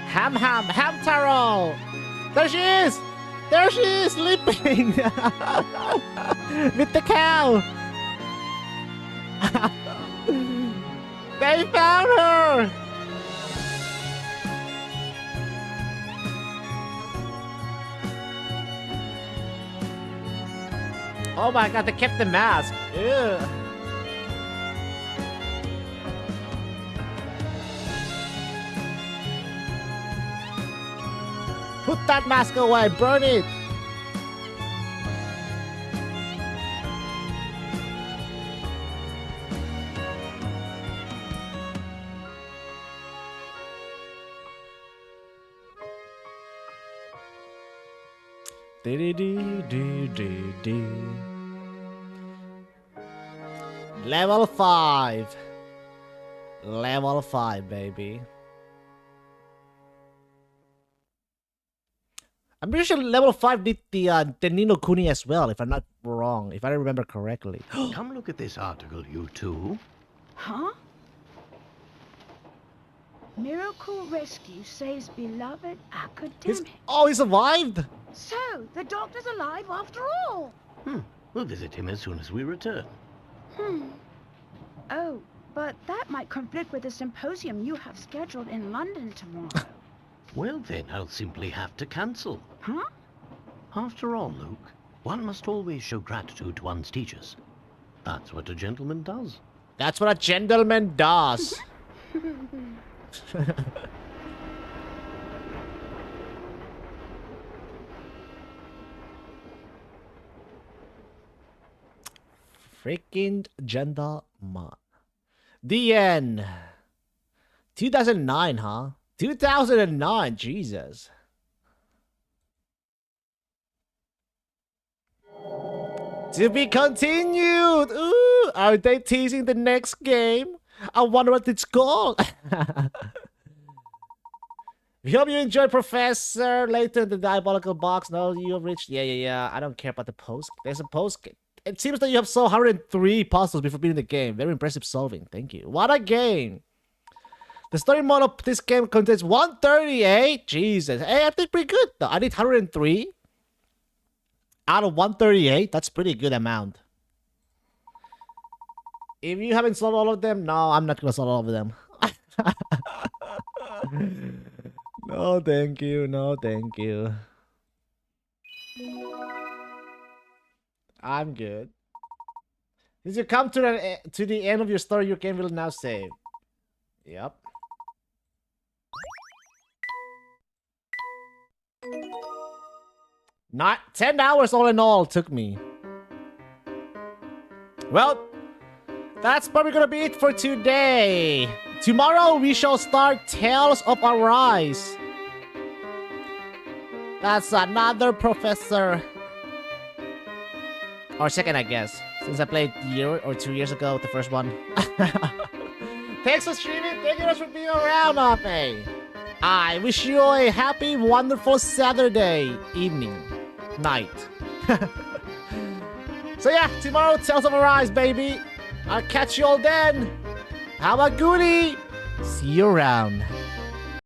Hamtaro. There she is. There she is, sleeping with the cow. They found her. Oh my god, they kept the mask. Ew. Put that mask away, burn it. Level 5. Level 5, baby. I'm pretty sure level 5 did the Nino Kuni as well, if I'm not wrong, if I remember correctly. Come look at this article, you two. Huh? Miracle Rescue saves beloved academic. Oh, he survived? So, the doctor's alive after all. We'll visit him as soon as we return. Oh, but that might conflict with the symposium you have scheduled in London tomorrow. Well then, I'll simply have to cancel. Huh? After all, Luke, one must always show gratitude to one's teachers. That's what a gentleman does. That's what a gentleman does. Freaking gentleman. The end. 2009, huh? 2009, Jesus. To be continued. Ooh, are they teasing the next game? I wonder what it's called. We hope you enjoyed Professor Layton, the Diabolical box. No, you have reached. Yeah. I don't care about the post. There's a post. It seems that you have solved 103 puzzles before beating the game. Very impressive solving. Thank you. What a game. The story mode of this game contains 138. Jesus. Hey, I did pretty good though. I did 103 out of 138. That's pretty good amount. If you haven't solved all of them, no, I'm not gonna solve all of them. No, thank you. No, thank you. I'm good. Since you come to the end of your story, your game will now save. Yep. Not 10 hours all in all took me. Well, that's probably gonna be it for today. Tomorrow we shall start Tales of Arise. That's another professor. Or second, I guess. Since I played a year or 2 years ago, the first one. Thanks for streaming. Thank you guys for being around, Ape. I wish you a happy, wonderful Saturday evening, night. So yeah, tomorrow, Tales of Arise, baby. I'll catch you all then. Have a goodie. See you around.